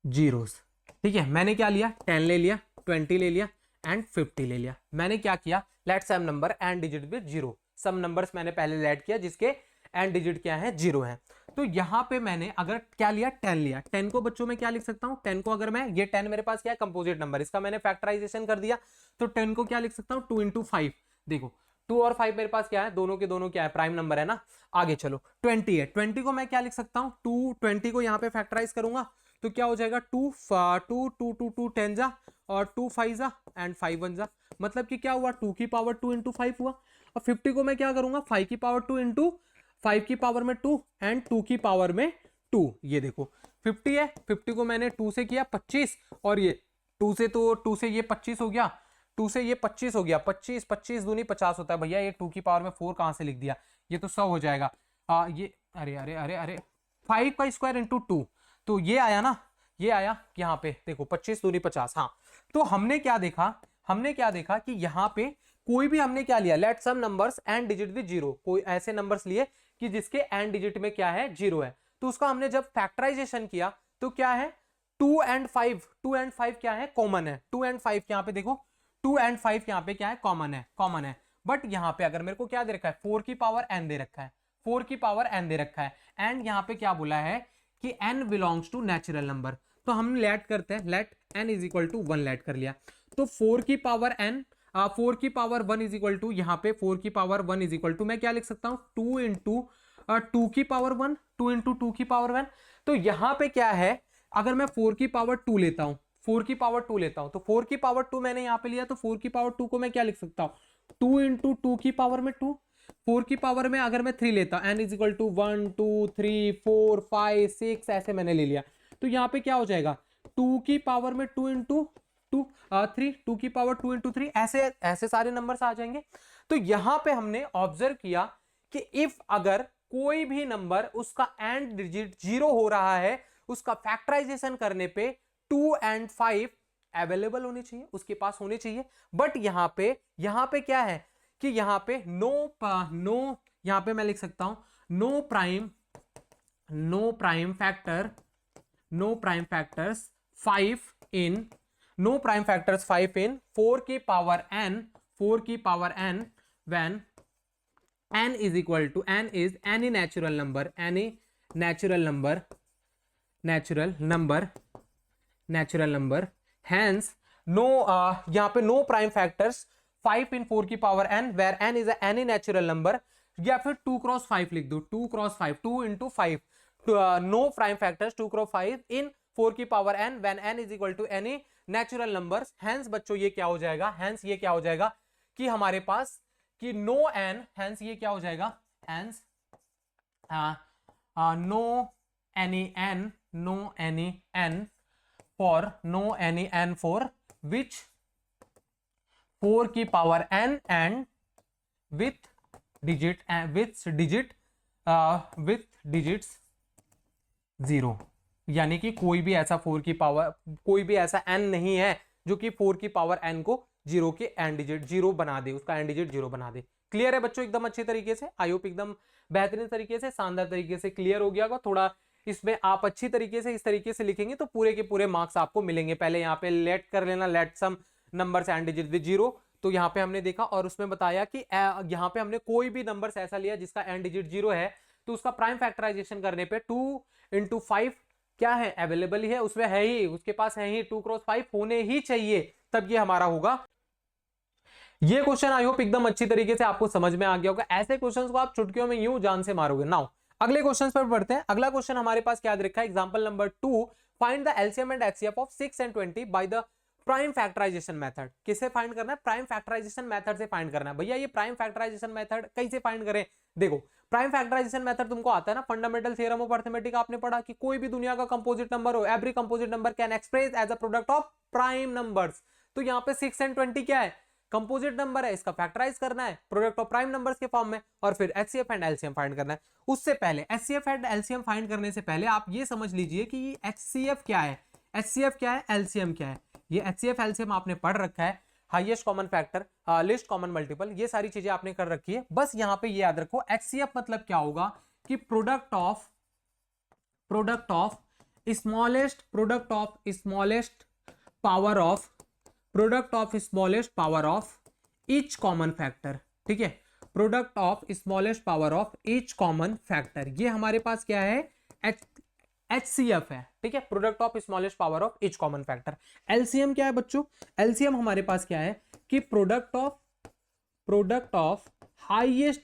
zeros. ठीक है, मैंने क्या लिया, 10 ले लिया, 20 ले लिया एंड 50 ले लिया। मैंने क्या किया, let some number and digit with 0, some numbers मैंने पहले लेट किया जिसके एंड डिजिट क्या है, 0 है। तो यहां पे मैंने अगर क्या लिया, 10 लिया, 10 को बच्चों में क्या लिख सकता हूं, 10 को अगर मैं, ये 10 मेरे पास क्या है, कंपोजिट नंबर, इसका मैंने फैक्टराइजेशन कर दिया, तो 10 को क्या लिख सकता हूं, 2 इंटू 5। देखो 2 और 5 मेरे पास क्या है, दोनों के दोनों क्या है, प्राइम नंबर है ना। आगे चलो 20 है, 20 को मैं क्या लिख सकता हूं, 20 को यहां पे फैक्टराइज करूंगा तो क्या हो जाएगा, 2 10 जा और 2 5 जा एंड 5 1 जा, मतलब कि क्या हुआ, 2 की पावर 2 इंटू 5 हुआ। और 50 को मैं क्या करूंगा, 5 की पावर 2 इंटू 5 की पावर में 2 एंड 2 की पावर में 2। ये देखो 50 है, 50 को मैंने 2 से किया 25 और ये 2 से, तो 2 से ये 25 हो गया, 2 से ये 25 हो गया, 25 25 दूनी 50 होता है भैया, ये 2 की पावर में 4 कहां से लिख दिया, ये तो 100 हो जाएगा। ये अरे अरे अरे अरे 5 का स्क्वायर इंटू 2, तो ये आया ना, ये आया यहाँ पे देखो 25 दूनी 50। हाँ, तो हमने क्या देखा कि यहाँ पे कोई भी हमने क्या लिया, let some numbers end digit with 0, कोई ऐसे नंबर्स लिए कि जिसके एंड डिजिट में क्या है, 0 है। तो उसका हमने जब फैक्टराइजेशन किया तो क्या है, 2 एंड 5 क्या है, कॉमन है, 2 एंड 5 यहाँ पे देखो, 2 एंड 5 यहाँ पे क्या है, कॉमन है। बट यहाँ पे अगर मेरे को क्या दे रखा है, 4 की पावर n दे रखा है, 4 की पावर n दे रखा है, एंड यहाँ पे क्या बोला है कि n belongs to natural number. तो हम लेट करते हैं, let n is equal to 1 let कर लिया, तो 4 की पावर n 4 की पावर 1 इज इक्वल टू, यहाँ पे 4 की पावर 1 इज इक्वल टू मैं क्या लिख सकता हूँ, 2 इंटू 2 की पावर 1, 2 इंटू 2 की पावर 1। तो यहाँ पे क्या है, अगर मैं 4 की पावर 2 लेता हूँ, 4 की पावर 2 लेता हूँ, तो 4 की पावर 2 मैंने यहाँ पे लिया, तो 4 की पावर 2 को मैं क्या लिख सकता हूँ, 2 इंटू 2 की पावर में 2, 4 की पावर में अगर मैं 3 लेता हूँ, n इज इक्वल टू 1 2 3 4 5 6 ऐसे मैंने ले लिया, तो यहाँ पे क्या हो जाएगा, 2 की पावर में 2 इंटू 2 3, 2 की पावर 2 इंटू 3, ऐसे सारे नंबर्स आ जाएंगे। तो यहां पे हमने ऑब्जर्व किया कि इफ अगर कोई भी नंबर उसका एंड डिजिट 0 हो रहा है, उसका फैक्टराइजेशन करने पे 2 एंड 5 अवेलेबल होने चाहिए, उसके पास होने चाहिए। बट यहां पे क्या है कि यहां पे नो यहां पे मैं लिख सकता हूं नो प्राइम फैक्टर्स 5 इन 4 की power n when n is equal to n is any natural number hence no यहाँ पे no prime factors 5 in 4 की power n where n is any natural number, या फिर 2 क्रॉस 5 लिख दो, 2 cross 5 2 into 5, no prime factors 2 cross 5 in 4 की power n when n is equal to any natural numbers. Hence बच्चों ये क्या हो जाएगा, कि हमारे पास कि नो n, हैंस ये क्या हो जाएगा, hence no any n for which 4 की power n end with digits 0, यानी कि कोई भी ऐसा 4 की पावर, कोई भी ऐसा n नहीं है जो कि 4 की पावर n को 0 के एंड डिजिट 0 बना दे, उसका एंड डिजिट 0 बना दे। क्लियर है बच्चों, एकदम अच्छे तरीके से, आई होप एकदम बेहतरीन तरीके से, शानदार तरीके से क्लियर हो गया होगा। थोड़ा इसमें आप अच्छी तरीके से इस तरीके से लिखेंगे तो पूरे के पूरे मार्क्स आपको मिलेंगे। पहले यहाँ पे लेट कर लेना, let some numbers end digit with 0, तो यहाँ पे हमने देखा और उसमें बताया कि यहाँ पे हमने कोई भी नंबर ऐसा लिया जिसका एंड डिजिट 0 है, तो उसका प्राइम फैक्टराइजेशन करने पे 2 इंटू 5 क्या है, अवेलेबल ही है, उसमें है ही, उसके पास है ही, 2x5 होने ही चाहिए, तब ये हमारा होगा। ये क्वेश्चन आई होप एकदम अच्छी तरीके से आपको समझ में आ गया होगा। ऐसे क्वेश्चंस को आप चुटकियों में यूं जान से मारोगे। नाउ अगले क्वेश्चन पर बढ़ते हैं। अगला क्वेश्चन हमारे पास क्या रखा है, example number 2, find the LCM and HCF of 6 and 20 by the prime factorization method. किससे फाइंड करना है, प्राइम फैक्टराइजेशन मेथड से फाइंड करना है। भैया ये प्राइम फैक्टराइजेशन मेथड कैसे फाइंड करें, देखो प्राइम फैक्टराइजेशन मेथड तुमको आता है ना, फंडामेंटल थ्योरम ऑफ अरिथमेटिक आपने पढ़ा कि कोई भी दुनिया का कंपोजिट नंबर हो, every composite number can express as a product of prime numbers. तो यहाँ पे 6 and 20 क्या है, कंपोजिट नंबर है, इसका फैक्टराइज करना है प्रोडक्ट ऑफ प्राइम नंबर्स के फॉर्म में, और फिर एचसीएफ एंड एलसीएम फाइंड करना है। उससे पहले एचसीएफ एंड एलसीएम फाइंड करने से पहले आप ये समझ लीजिए कि एचसीएफ क्या है, एचसीएफ क्या है, एलसीएम क्या है। ये एचसीएफ एलसीएम आपने पढ़ रखा है, highest common factor, list common multiple, ये सारी चीजें आपने कर रखी है। बस यहाँ पे ये याद रखो एचसीएफ मतलब क्या होगा कि product of smallest power of each common factor. ठीक है, product of smallest power of each common factor, ये हमारे पास क्या है, HCF है। ठीक है, product of smallest power of each common factor. LCM क्या है बच्चों, एलसीएम हमारे पास क्या है कि product of highest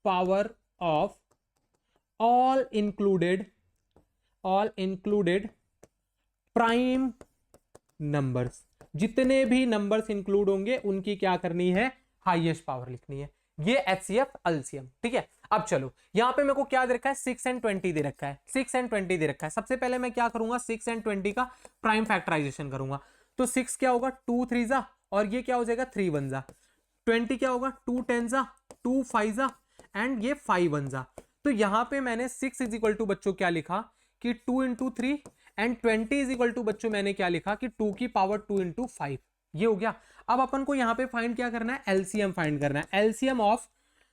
power of all included prime numbers. जितने भी नंबर्स इंक्लूड होंगे उनकी क्या करनी है, हाईएस्ट पावर लिखनी है। ये एचसीएफ एलसीएम। ठीक है, अब चलो यहां पे मेरे को क्या दे रखा है, 6 and 20 दे रखा है, 6 and 20 दे रखा है। सबसे पहले मैं क्या करूंगा, 6 and 20 का प्राइम फैक्टराइजेशन करूंगा। तो 6 क्या होगा, 2 3 जा, और ये क्या हो जाएगा 3 1 जा। 20 क्या होगा, 2 10 जा, 2 5 जा, एंड ये 5 1 जा। तो यहां पे मैंने 6 इज इक्वल टू बच्चों क्या लिखा कि 2 into 3, and 20 is equal to बच्चों मैंने क्या लिखा कि 2 की पावर 2 into 5। ये हो गया। अब अपन को यहां पे फाइंड क्या करना है, एलसीएम फाइंड करना है। एलसीएम ऑफ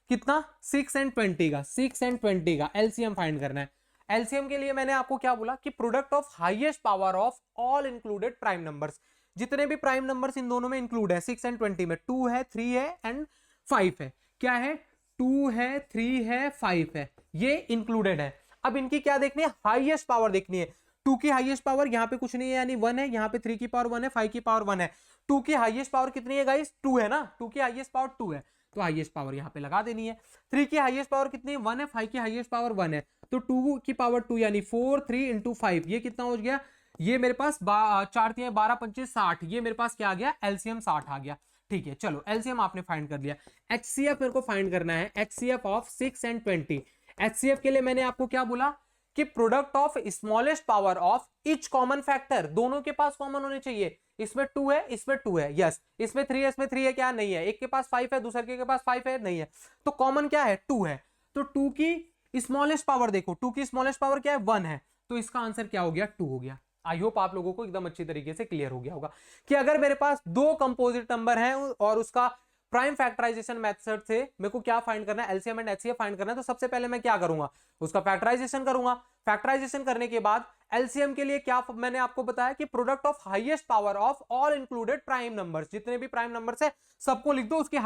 कितना, 6 and 20 का, 6 and 20 का एलसीएम फाइंड करना है। एलसीएम के लिए मैंने आपको क्या बोला कि product of highest power of all included prime numbers. जितने भी प्राइम नंबर्स इन दोनों में इंक्लूड है, 6 and 20 में, 2 है, 3 है एंड 5 है। क्या है, 2 है, 3 है, 5 है, ये इंक्लूडेड है। अब इनकी क्या देखनी है, हाईएस्ट पावर देखनी है। 2 की हाईएस्ट पावर यहाँ पे कुछ नहीं है, यानी 1 है, यहाँ पे 3 की पावर 1 है, 5 की पावर 1 है। 2 की हाईएस्ट पावर कितनी है गाइस, 2 है ना, 2 की हाईएस्ट पावर 2 है, तो हाईएस्ट पावर यहाँ पे लगा देनी है। 3 की हाईएस्ट पावर कितनी है, 1 है, 5 की हाईएस्ट पावर 1 है, तो 2 की पावर 2 यानी 4, 3 into 5, ये कितना हो गया, ये मेरे पास 4 3 12 25 60, ये मेरे पास क्या आ गया, एलसीएम 60 आ गया। ठीक है, चलो एलसीएम आपने फाइंड कर लिया। एचसीएफ मेरे को फाइंड करना है, एचसीएफ ऑफ 6 and 20। एचसीएफ के लिए मैंने आपको क्या बोला कि product of smallest power of each common factor, दोनों के पास कॉमन होने चाहिए। इसमें 2 है, इसमें 2 है, यस, इसमें 3 है, इसमें 3 है, क्या नहीं है, एक के पास 5 है, दूसरे के पास 5 है, नहीं है, तो कॉमन क्या है, 2 है। तो 2 की स्मॉलेस्ट पावर देखो, 2 की स्मॉलेस्ट पावर क्या है, 1 है, तो इसका आंसर क्या हो गया, 2 हो गया। आई होप आप लोगों को एकदम अच्छी तरीके से क्लियर हो गया होगा कि अगर मेरे पास दो कंपोजिट नंबर है और उसका प्राइम फैक्टराइजेशन मेथड से मेरे को क्या फाइंड करना है, एलसीएम एंड एचसीएफ फाइंड करना है, तो सबसे पहले मैं क्या करूंगा, उसका फैक्टराइजेशन करूंगा। फैक्टराइजेशन करने के बाद एलसीएम के लिए क्या मैंने आपको बताया कि product of highest power of all included prime numbers, जितने भी प्राइम नंबर्स है सबको लिख दो, उसकी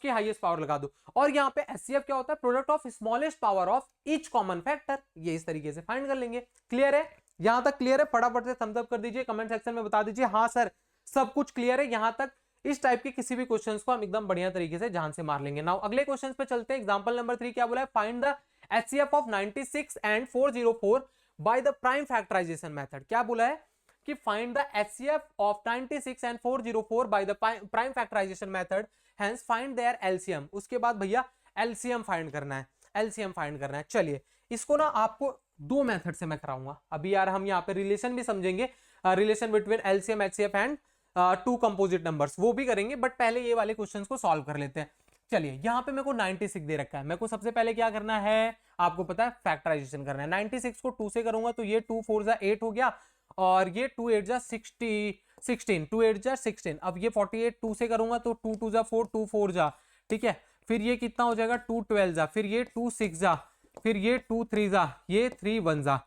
हाईएस्ट पावर लगा दो। और यहाँ पे एचसीएफ क्या होता है, product of smallest power of each common factor, ये इस तरीके से फाइंड कर लेंगे। क्लियर है, यहां तक क्लियर है, फटाफट से थम्स अप कर दीजिए, कमेंट सेक्शन में बता दीजिए हाँ सर सब कुछ क्लियर है। यहां तक इस टाइप के किसी भी क्वेश्चंस को हम एकदम बढ़िया तरीके से जान से मार लेंगे। नाउ अगले क्वेश्चन पे चलते हैं। एग्जांपल नंबर 3 क्या बोला है, find the HCF of 96 and 404 by the prime factorization method. क्या बोला है कि find the HCF of 96 and 404 by the prime factorization method, hence find their LCM. उसके बाद भैया एलसीएम फाइंड करना है, एलसीएम फाइंड करना है। चलिए इसको ना आपको दो मेथड से मैं कराऊंगा अभी यार, हम यहाँ पे रिलेशन भी समझेंगे, relation between LCM HCF and two composite numbers, वो भी करेंगे, बट पहले ये वाले क्वेश्चंस को सॉल्व कर लेते हैं। चलिए यहाँ पे मेरे को 96 दे रखा है, मेरे को सबसे पहले क्या करना है, आपको पता है फैक्टराइजेशन करना है। 96 को 2 से करूंगा तो ये 2 4 जा 8 हो गया, और ये 2 8 जा 16, 2 8 जा 16। अब ये 48 2 से करूंगा तो 2 2 जा 4, 2 4 जा, ठीक है। फिर ये कितना हो जाएगा 2 12 जा, फिर ये 2 6 जा, फिर ये 2 3 जा, ये 3 1 जा,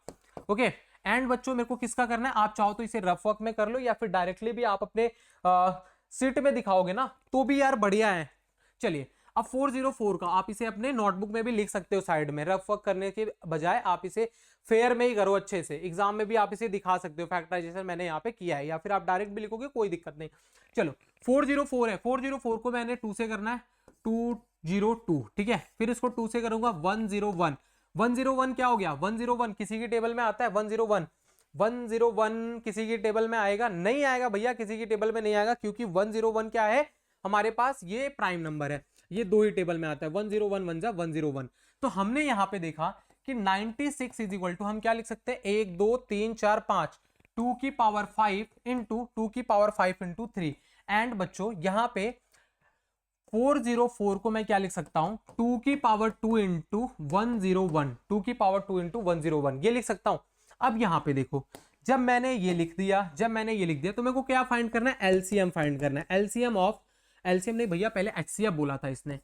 ओके। एंड बच्चों मेरे को किसका करना है, आप चाहो तो इसे रफ वर्क में कर लो या फिर डायरेक्टली भी आप अपने सीट में दिखाओगे ना तो भी यार बढ़िया है। चलिए अब 404 का आप इसे अपने नोटबुक में भी लिख सकते हो, साइड में रफ वर्क करने के बजाय आप इसे फेयर में ही करो अच्छे से, एग्जाम में भी आप इसे दिखा सकते हो, फैक्टराइजेशन मैंने यहाँ पे किया है, या फिर आप डायरेक्ट भी लिखोगे कोई दिक्कत नहीं। चलो 404 है, 404 को मैंने 2 से करना है, 202, ठीक है, फिर इसको 2 से करूंगा 101, 101 क्या हो गया, 101 किसी की टेबल में आता है, 101 101 किसी की टेबल में आएगा, नहीं आएगा भैया, किसी की टेबल में नहीं आएगा, क्योंकि 101 क्या है हमारे पास, ये प्राइम नंबर है, ये दो ही टेबल में आता है, 101 1 जा 101। तो हमने यहां पे देखा कि 96 इज इक्वल टू, हम क्या लिख सकते हैं, 1 2 3 4 5, 2 की पावर 5 इंटू 2 की पावर 5 इंटू 3। एंड बच्चों यहां पे 404 को मैं क्या लिख सकता हूं, 2 की पावर 2 इंटू 101, 2 की पावर 2 इंटू 101, ये लिख सकता हूं। अब यहां पे देखो, जब मैंने ये लिख दिया, तो मेरे को क्या फाइंड करना है, एलसीएम फाइंड करना है, एलसीएम ऑफ, एलसीएम नहीं भैया, पहले एचसीएफ बोला था इसने,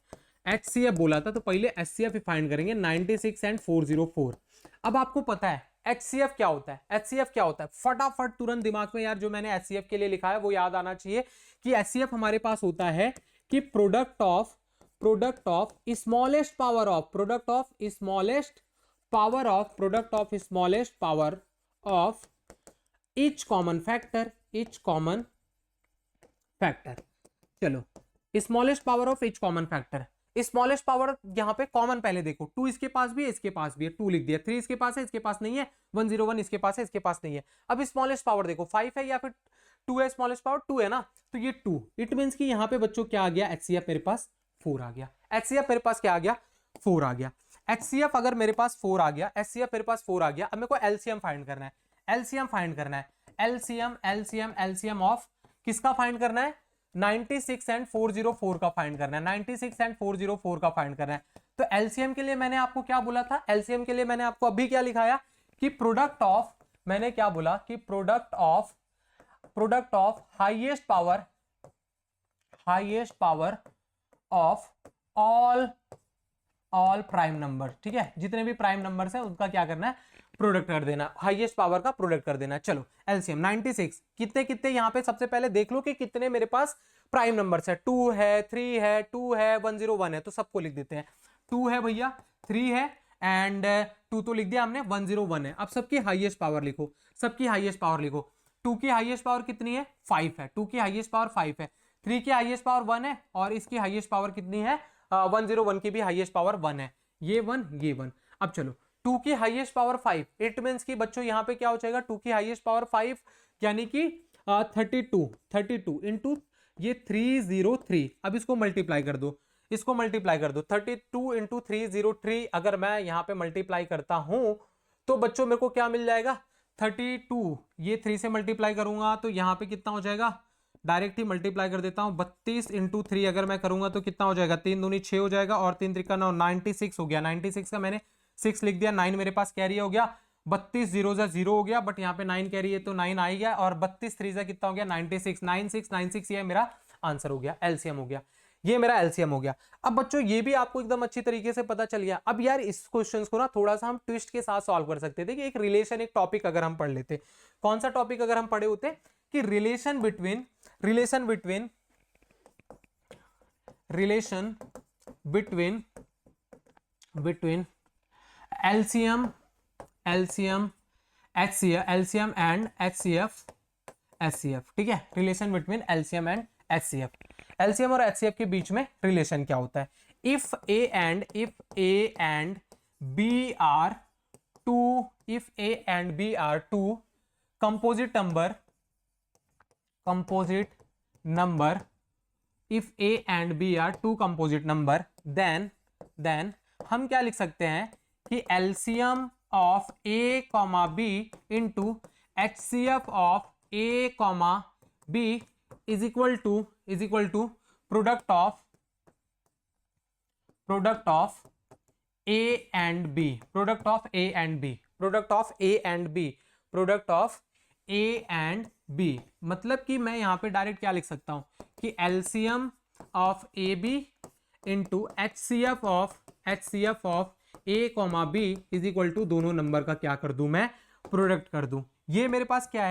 एचसीएफ बोला था, तो पहले एचसीएफ ही फाइंड करेंगे, 96 एंड 404। अब आपको पता है एचसीएफ क्या होता है, एचसीएफ क्या होता है, फटाफट तुरंत दिमाग में यार जो मैंने एचसीएफ के लिए लिखा है वो याद आना चाहिए, कि एचसीएफ हमारे पास होता है कि product of smallest power of, product of smallest power of each common factor, चलो smallest power of each common factor, smallest power यहां पे कॉमन पहले देखो, 2 इसके पास भी है, इसके पास भी है, 2 लिख दिया, 3 इसके पास है, इसके पास नहीं है, 101 इसके पास है, इसके पास नहीं है। अब स्मॉलेस्ट पावर देखो 5 है या फिर 2 है, स्मॉलेस्ट पावर 2 है ना, तो ये 2, इट मींस कि यहां पे बच्चों क्या आ गया, एचसीएफ मेरे पास 4 आ गया, एचसीएफ मेरे पास क्या आ गया, 4 आ गया। एचसीएफ अगर मेरे पास 4 आ गया, एचसीएफ मेरे पास 4 आ गया, अब मेरे को एलसीएम फाइंड करना है, एलसीएम फाइंड करना है, एलसीएम ऑफ किसका फाइंड करना है, 96 एंड 404 का फाइंड करना है, 96 एंड 404 का फाइंड करना है। तो एलसीएम के लिए मैंने आपको क्या बोला था, एलसीएम के लिए मैंने आपको अभी क्या लिखाया कि प्रोडक्ट ऑफ, मैंने क्या बोला कि product of highest power of all prime number, ठीक है, जितने भी प्राइम नंबर्स हैं उनका क्या करना है, प्रोडक्ट कर देना, हाईएस्ट पावर का प्रोडक्ट कर देना। चलो एलसीएम 96, कितने यहां पे सबसे पहले देख लो कि कितने मेरे पास प्राइम नंबर्स है, 2 है, 3 है, 2 है, 101 है, तो सबको लिख देते हैं, 2 है भैया, 3 है एंड 2 तो लिख दिया हमने, 101 है। अब सबकी हाईएस्ट पावर लिखो, 2 की हाईएस्ट पावर कितनी है, 5 है, 2 की हाईएस्ट पावर 5 है, 3 की हाईएस्ट पावर 1 है और इसकी हाईएस्ट पावर कितनी है, 101 की भी हाईएस्ट पावर 1 है, ये 1। अब चलो 2 की हाईएस्ट पावर 5, इट मींस कि बच्चों यहां पे क्या हो जाएगा, 2 की हाईएस्ट पावर 5 यानी कि 32 इंटू ये 303, अब इसको मल्टीप्लाई कर दो, 32 इंटू 303 अगर मैं यहां पे मल्टीप्लाई करता हूं तो बच्चों मेरे को क्या मिल जाएगा, 32, ये 3 से मल्टीप्लाई करूंगा तो यहां पे कितना हो जाएगा, डायरेक्ट ही मल्टीप्लाई कर देता हूं, 32 इंटू 3 अगर मैं करूंगा तो कितना हो जाएगा, 3 दूनी 6 हो जाएगा और 3 त्रिका 9, 96 हो गया, 96 का मैंने 6 लिख दिया, 9 मेरे पास कैरी हो गया, 32 0 हो गया, बट यहाँ पे 9 कैरी है तो 9 आ ही गया, और 32 3 कितना हो गया, 96, ये मेरा आंसर हो गया, एलसीएम हो गया, ये मेरा एलसीएम हो गया। अब बच्चों ये भी आपको एकदम अच्छी तरीके से पता चल गया। अब यार इस क्वेश्चंस को ना थोड़ा सा हम ट्विस्ट के साथ सॉल्व कर सकते थे कि एक रिलेशन, एक टॉपिक अगर हम पढ़ लेते, कौन सा टॉपिक अगर हम पढ़े होते कि relation between LCM and HCF, ठीक है, relation between LCM and HCF, LCM और HCF के बीच में रिलेशन क्या होता है, if A and B are two composite number, if A and B are two composite number, then हम क्या लिख सकते हैं कि LCM of A, B into HCF of A, B is equal to product of A and B, product of A and B, मतलब कि मैं यहां पे डायरेक्ट क्या लिख सकता हूं कि LCM of AB into HCF of A, B is equal to दोनों नंबर का क्या कर दूं मैं, प्रोडक्ट कर दूं। ये मेरे पास क्या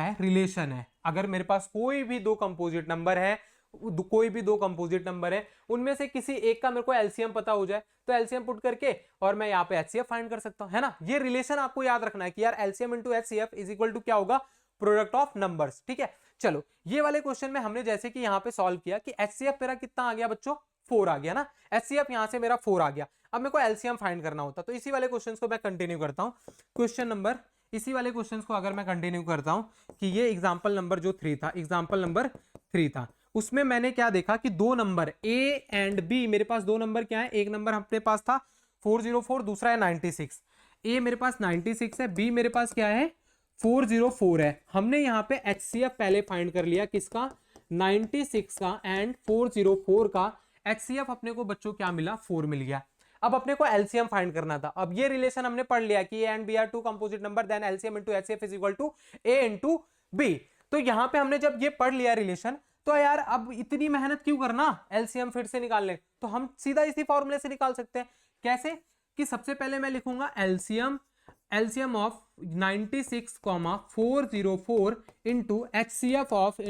है, रिलेशन है। अगर मेरे पास कोई भी दो कंपोजिट नंबर है कोई भी दो कंपोजिट नंबर है, उनमें से किसी एक का मेरे को एलसीएम पता हो जाए तो एलसीएम पुट करके और मैं यहाँ पे एचसीएफ फाइंड कर सकता हूँ, है ना। ये रिलेशन आपको याद रखना है कि यार LCM into HCF is equal to क्या होगा, प्रोडक्ट ऑफ नंबर्स। ठीक है, चलो ये वाले क्वेश्चन में हमने जैसे कि यहाँ पे सॉल्व किया कि एचसीएफ मेरा कितना आ गया बच्चों, 4 आ गया ना, एचसीएफ यहां से मेरा 4 आ गया। अब मेरे को एलसीएम फाइंड करना होता, तो इसी वाले क्वेश्चंस को मैं कंटिन्यू करता हूं। क्वेश्चन नंबर, इसी वाले क्वेश्चंस को अगर मैं कंटिन्यू करता हूं कि ये एग्जांपल नंबर जो 3 था, एग्जांपल नंबर 3 था, उसमें मैंने क्या देखा कि दो नंबर ए एंड बी, मेरे पास दो नंबर क्या है, एक नंबर अपने पास था 404, दूसरा है 96। ए मेरे पास 96 है, बी मेरे पास क्या है 404 है। हमने यहाँ पे एचसीएफ पहले फाइंड कर लिया, किसका, 96 का एंड 404 का। एचसीएफ अपने को बच्चों क्या मिला, 4 मिल गया। अब अपने को एलसीएम फाइंड करना था। अब ये रिलेशन हमने पढ़ लिया कि A and B are two composite number, then LCM into HCF is equal to A into B. तो यहां पे हमने जब ये पढ़ लिया रिलेशन, तो यार अब इतनी मेहनत क्यों करना एलसीएम फिर से निकालने, तो हम सीधा इसी फॉर्मूले से निकाल सकते हैं। कैसे कि सबसे पहले मैं लिखूंगा LCM of 96, 404 into HCF of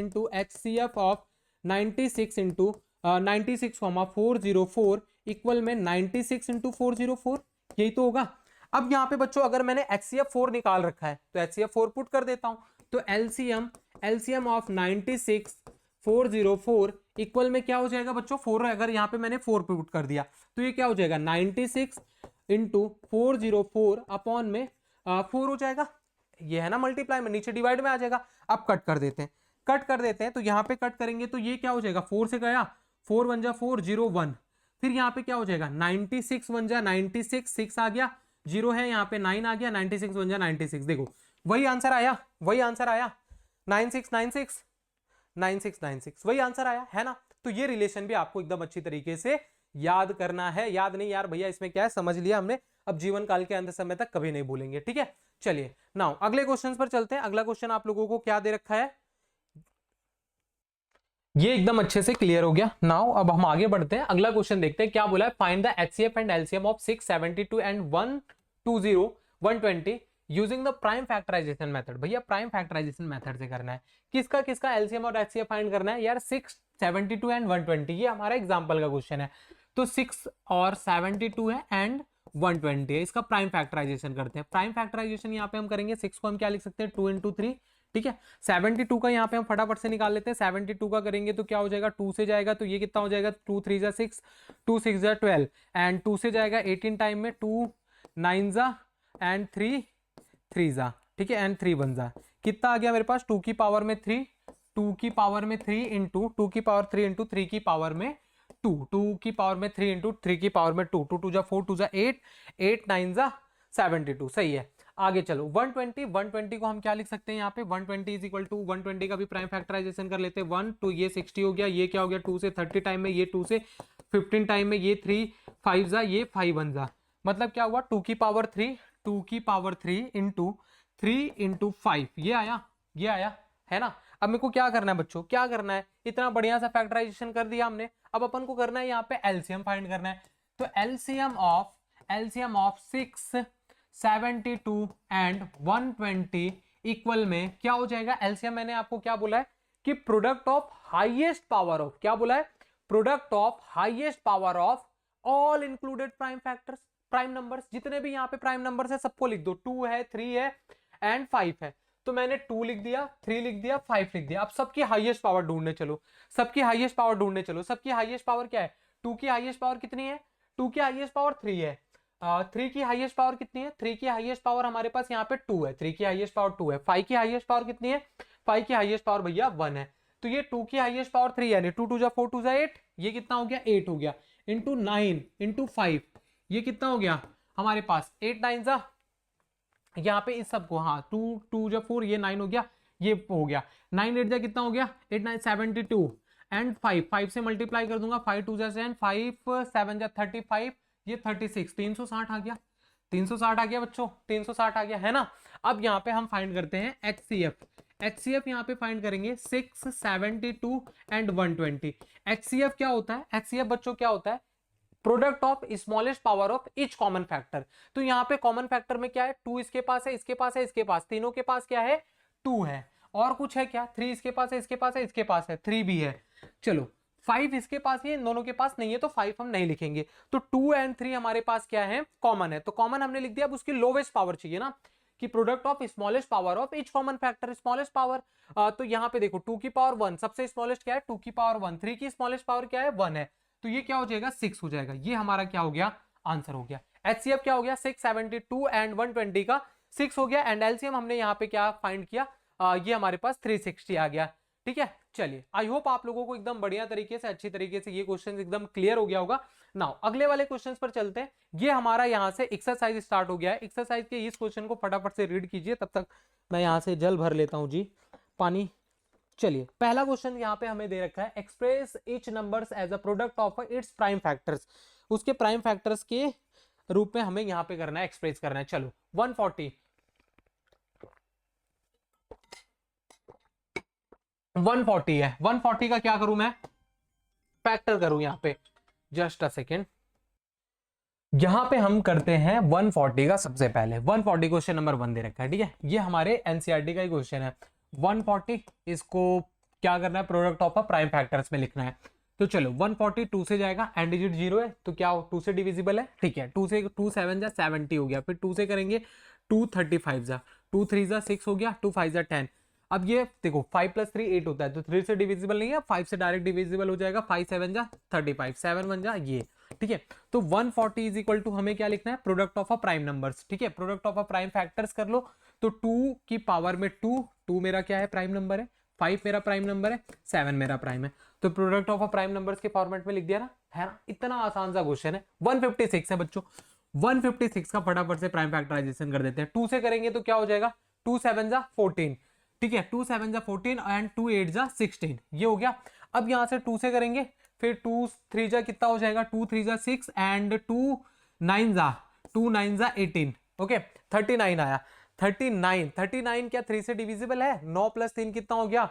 96 into 96, 404 equal में 96 इंटू 404, यही तो होगा। अब यहाँ पे बच्चों अगर मैंने HCF 4 निकाल रखा है तो HCF 4 पुट कर देता हूं, तो LCM ऑफ 96 404 इक्वल में क्या हो जाएगा बच्चों, 4, अगर यहाँ पे मैंने 4 पुट कर दिया तो ये क्या हो जाएगा 96 इंटू 404 अपॉन में 4 हो जाएगा, ये है ना मल्टीप्लाई में, नीचे डिवाइड में आ जाएगा। अब कट कर देते हैं, तो यहाँ पे कट करेंगे तो ये क्या हो जाएगा, 4 से गया 4 1 जा 4 0 1, फिर यहाँ पे क्या हो जाएगा 96 1 जा 96 6 आ गया, 0 है यहाँ पे 9 आ गया, 96 1 जा 96, देखो वही आंसर आया 9696 9696 वही आंसर आया, है ना। तो ये रिलेशन भी आपको एकदम अच्छी तरीके से याद करना है। याद नहीं यार भैया इसमें क्या है, समझ लिया हमने, अब जीवन काल के अंत समय तक कभी नहीं भूलेंगे, ठीक है। चलिए नाउ अगले क्वेश्चन पर चलते हैं। अगला क्वेश्चन आप लोगों को क्या दे रखा है, ये एकदम अच्छे से क्लियर हो गया। नाउ अब हम आगे बढ़ते हैं, अगला क्वेश्चन देखते हैं क्या बोला है। Find the HCF and LCM of 672 and 120 120 using the prime factorization method. भैया प्राइम फैक्टराइजेशन मेथड से करना है, किसका किसका एलसीएम और एचसीएफ फाइंड करना है यार, 672 एंड 120, ये हमारा एग्जांपल का क्वेश्चन है। तो 6 और 72 है एंड 120 है, इसका प्राइम फैक्टराइजेशन करते हैं। प्राइम फैक्टराइजेशन यहाँ पे हम करेंगे, 6 को हम क्या लिख सकते हैं 2 इंटू 3, ठीक है। 72 का यहाँ पे हम फटाफट से निकाल लेते हैं, 72 का करेंगे तो क्या हो जाएगा 2 से जाएगा तो ये कितना हो जाएगा 2 3 जा 6, 2 6 जा 12 एंड 2 से जाएगा 18 टाइम में, 2 9 जा एंड 3 3 जा, ठीक है, एंड 3 1 जा, कितना आ गया मेरे पास 2 की पावर में 3, 2 की पावर में 3 इंटू 2 की पावर 3 इंटू 3 की पावर में 2, 2 की पावर में 3 इंटू 3 की पावर में 2, 2 2 जा 4, 2 जा 8, 8 9 जा 72, सही है। आगे चलो 120 को हम क्या लिख सकते हैं यहाँ पे, 120 इज इक्वल टू 120 का भी प्राइम फैक्टराइजेशन कर लेते हैं। 1 तो ये 60 हो गया, ये क्या हो गया 2 से 30 टाइम में, ये 2 से 15 टाइम में, ये 3 5 जा, ये 5 1 जा, मतलब क्या हुआ 2 की पावर 3 इंटू 3 इंटू 5, ये आया है ना। अब मेरे को क्या करना है बच्चों, क्या करना है, इतना बढ़िया सा फैक्टराइजेशन कर दिया हमने, अब अपन को करना है यहाँ पे एलसीएम फाइंड करना है। तो एलसीएम ऑफ 6 72 एंड 120 इक्वल में क्या हो जाएगा, एलसीएम मैंने आपको क्या बोला है कि product of highest power of, क्या बोला है, product of highest power of all included prime factors, prime numbers, जितने भी यहाँ पे प्राइम नंबर्स है सबको लिख दो, 2 है 3 है एंड 5 है। तो मैंने 2 लिख दिया, 3 लिख दिया, 5 लिख दिया। अब सबकी हाईएस्ट पावर ढूंढने चलो, सबकी हाईएस्ट पावर क्या है, 2 की हाईएस्ट पावर कितनी है, 2 की हाईएस्ट पावर 3 है, 3 की हाईएस्ट पावर कितनी है, 3 की हाईएस्ट पावर हमारे पास यहाँ पे 2 है, 3 की हाईएस्ट पावर 2 है, 5 की हाईएस्ट पावर कितनी है, 5 की हाईएस्ट पावर भैया 1 है। तो ये 2 की हाईएस्ट पावर 3 यानी 2 2 जा 4 2 जा 8, ये कितना हो गया 8 हो गया, इंटू 9 इंटू 5, ये कितना हो गया हमारे पास 8 9 जा, यहाँ पे इस सबको, हाँ 2 2 जा 4, ये 9 हो गया, ये हो गया 9 8 जा कितना हो गया 8 9 72 एंड 5 से मल्टीप्लाई कर दूंगा, 5 2 जा 10, 5 7 जा 35, ये 36, 360 आ गया, 360 आ गया बच्चों, 360 आ गया, है ना। अब यहाँ पे हम फाइंड करते हैं एचसीएफ यहाँ पे फाइंड करेंगे 6 72 एंड 120। एचसीएफ क्या होता है, एचसीएफ बच्चों क्या होता है, product of smallest power of each common factor. तो यहाँ पे कॉमन फैक्टर में क्या है, 2 इसके पास है, इसके पास है, इसके पास, तीनों के पास क्या है 2 है, और कुछ है क्या, 3 इसके पास है, इसके पास है, इसके पास है, 3 भी है, चलो 5 इसके पास है, इन दोनों के पास नहीं है, तो 5 हम नहीं लिखेंगे। तो 2 एंड 3 हमारे पास क्या है, कॉमन है, तो कॉमन हमने लिख दिया। अब उसकी लोवेस्ट पावर चाहिए ना, कि product of smallest power of each common factor, smallest power. तो यहाँ पे देखो 2 की पावर 1 सबसे स्मॉलेस्ट क्या है, 2 की पावर 1, 3 की स्मॉलेस्ट पावर क्या है, 1 है, तो ये क्या हो जाएगा, 6 हो जाएगा। ये हमारा क्या हो गया, आंसर हो गया। HCF क्या हो गया, 672 एंड 120 का 6 हो गया, एंड एलसीएम हमने यहाँ पे क्या फाइंड किया, ये हमारे पास 360 आ गया। ठीक है, चलिए आई होप आप लोगों को एकदम बढ़िया तरीके से, अच्छी तरीके से ये क्वेश्चन एकदम क्लियर हो गया होगा। नाउ अगले वाले क्वेश्चंस पर चलते हैं। ये हमारा यहाँ से एक्सरसाइज स्टार्ट हो गया है। एक्सरसाइज के इस क्वेश्चन को फटाफट से रीड कीजिए, तब तक मैं यहाँ से जल भर लेता हूँ जी, पानी। चलिए पहला क्वेश्चन यहाँ पे हमें दे रखा है, express each numbers as a product of its prime factors. उसके प्राइम फैक्टर्स के रूप में हमें यहाँ पे करना है, एक्सप्रेस करना है। चलो 140 है, 140 का क्या करूं मैं, फैक्टर करूं यहाँ पे, जस्ट अ सेकेंड। यहां पे हम करते हैं 140 का सबसे पहले, 140 क्वेश्चन नंबर 1 दे रखा है, ठीक है, ये हमारे एनसीईआरटी का ही क्वेश्चन है। 140 इसको क्या करना है, product of a prime factors में लिखना है। तो चलो 140 2 से जाएगा, एंड डिजिट 0 है, तो क्या 2 से डिविजिबल है, ठीक है, 2 से 2 7 जा 70 हो गया, फिर 2 से करेंगे 2 35 जा, 2 3 जा 6 हो गया, 2 5 जा 10। अब ये देखो 5 + 3 8 होता है, तो 3 से डिविजिबल नहीं है, 5 से डायरेक्ट डिविजिबल हो जाएगा, 5 7 जा 35, 7 1 जा ये, ठीक है। तो 140 इज इक्वल टू हमें क्या लिखना है, product of a prime numbers, ठीक है, product of a prime factors कर लो। तो 2 की पावर में 2 मेरा क्या है, प्राइम नंबर है, 5 मेरा प्राइम नंबर है, 7 मेरा प्राइम है, तो product of a prime numbers के फॉर्मेट में लिख दिया ना, है ना, इतना आसान सा क्वेश्चन है। 156 है बच्चों, 156 का फटाफट से प्राइम फैक्टराइजेशन कर देते हैं। 2 से करेंगे तो क्या हो जाएगा, 2 7 जा 14, ठीक है, 2 7 जा 14 एंड 2 8 जा 16, ये हो गया। अब यहां से 2 से करेंगे, फिर 2 3 जा कितना हो जाएगा, 2 3 जा 6 एंड 2 9 जा 18, ओके 39 आया। 39 क्या 3 से डिविजिबल है, 9 + 3 कितना हो गया,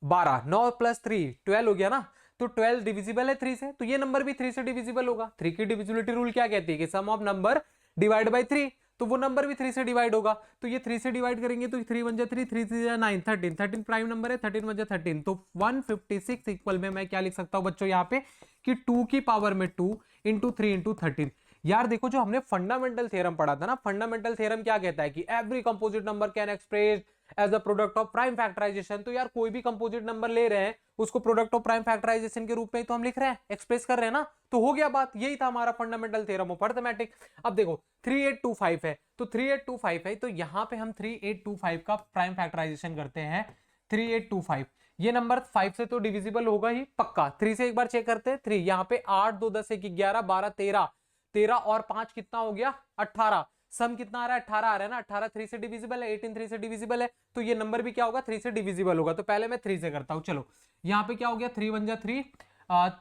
12, 9 + 3 12 हो गया ना, तो 12 डिविजिबल है 3 से, तो ये नंबर भी 3 से डिविजिबल होगा। 3 की डिविजिबिलिटी रूल क्या कहती है कि सम ऑफ नंबर डिवाइड बाय 3, तो वो नंबर भी 3 से डिवाइड होगा, तो ये 3 से डिवाइड करेंगे तो 3 1 जा 3, 3 3 जा 9, 13, 13 प्राइम नंबर है, 13 1 जा 13, तो 156 इक्वल में मैं क्या लिख सकता हूं बच्चों यहाँ पे, कि 2 की पावर में 2 इंटू 3 इंटू 13। यार देखो जो हमने फंडामेंटल थ्योरम पढ़ा था ना, फंडामेंटल थ्योरम क्या कहता है कि every composite number can express as a product of prime factorization. तो यार कोई भी कंपोजिट नंबर ले रहे हैं, उसको प्रोडक्ट ऑफ प्राइम फैक्टराइजेशन के रूप में तो हम लिख रहे हैं, एक्सप्रेस कर रहे हैं ना, तो हो गया बात, यही था हमारा फंडामेंटल थ्योरम ऑफ अरिथमेटिक। अब देखो 3825 है, तो 3825 है, तो यहां पे हम 3825 का प्राइम फैक्टराइजेशन करते हैं। 3825 ये नंबर 5 से तो डिविजिबल होगा ही पक्का, 3 से एक बार चेक करते हैं। 3 यहाँ पे 8 2 10 1 11 12 13, 13 और 5 कितना हो गया 18, सम कितना आ रहा है 18 आ रहा है ना, 18 3 से डिविजिबल है, 18 3 से डिविजिबल है, तो ये नंबर भी क्या होगा 3 से डिविजिबल होगा। तो पहले मैं 3 से करता हूं, चलो यहाँ पे क्या हो गया 3 1 जा 3,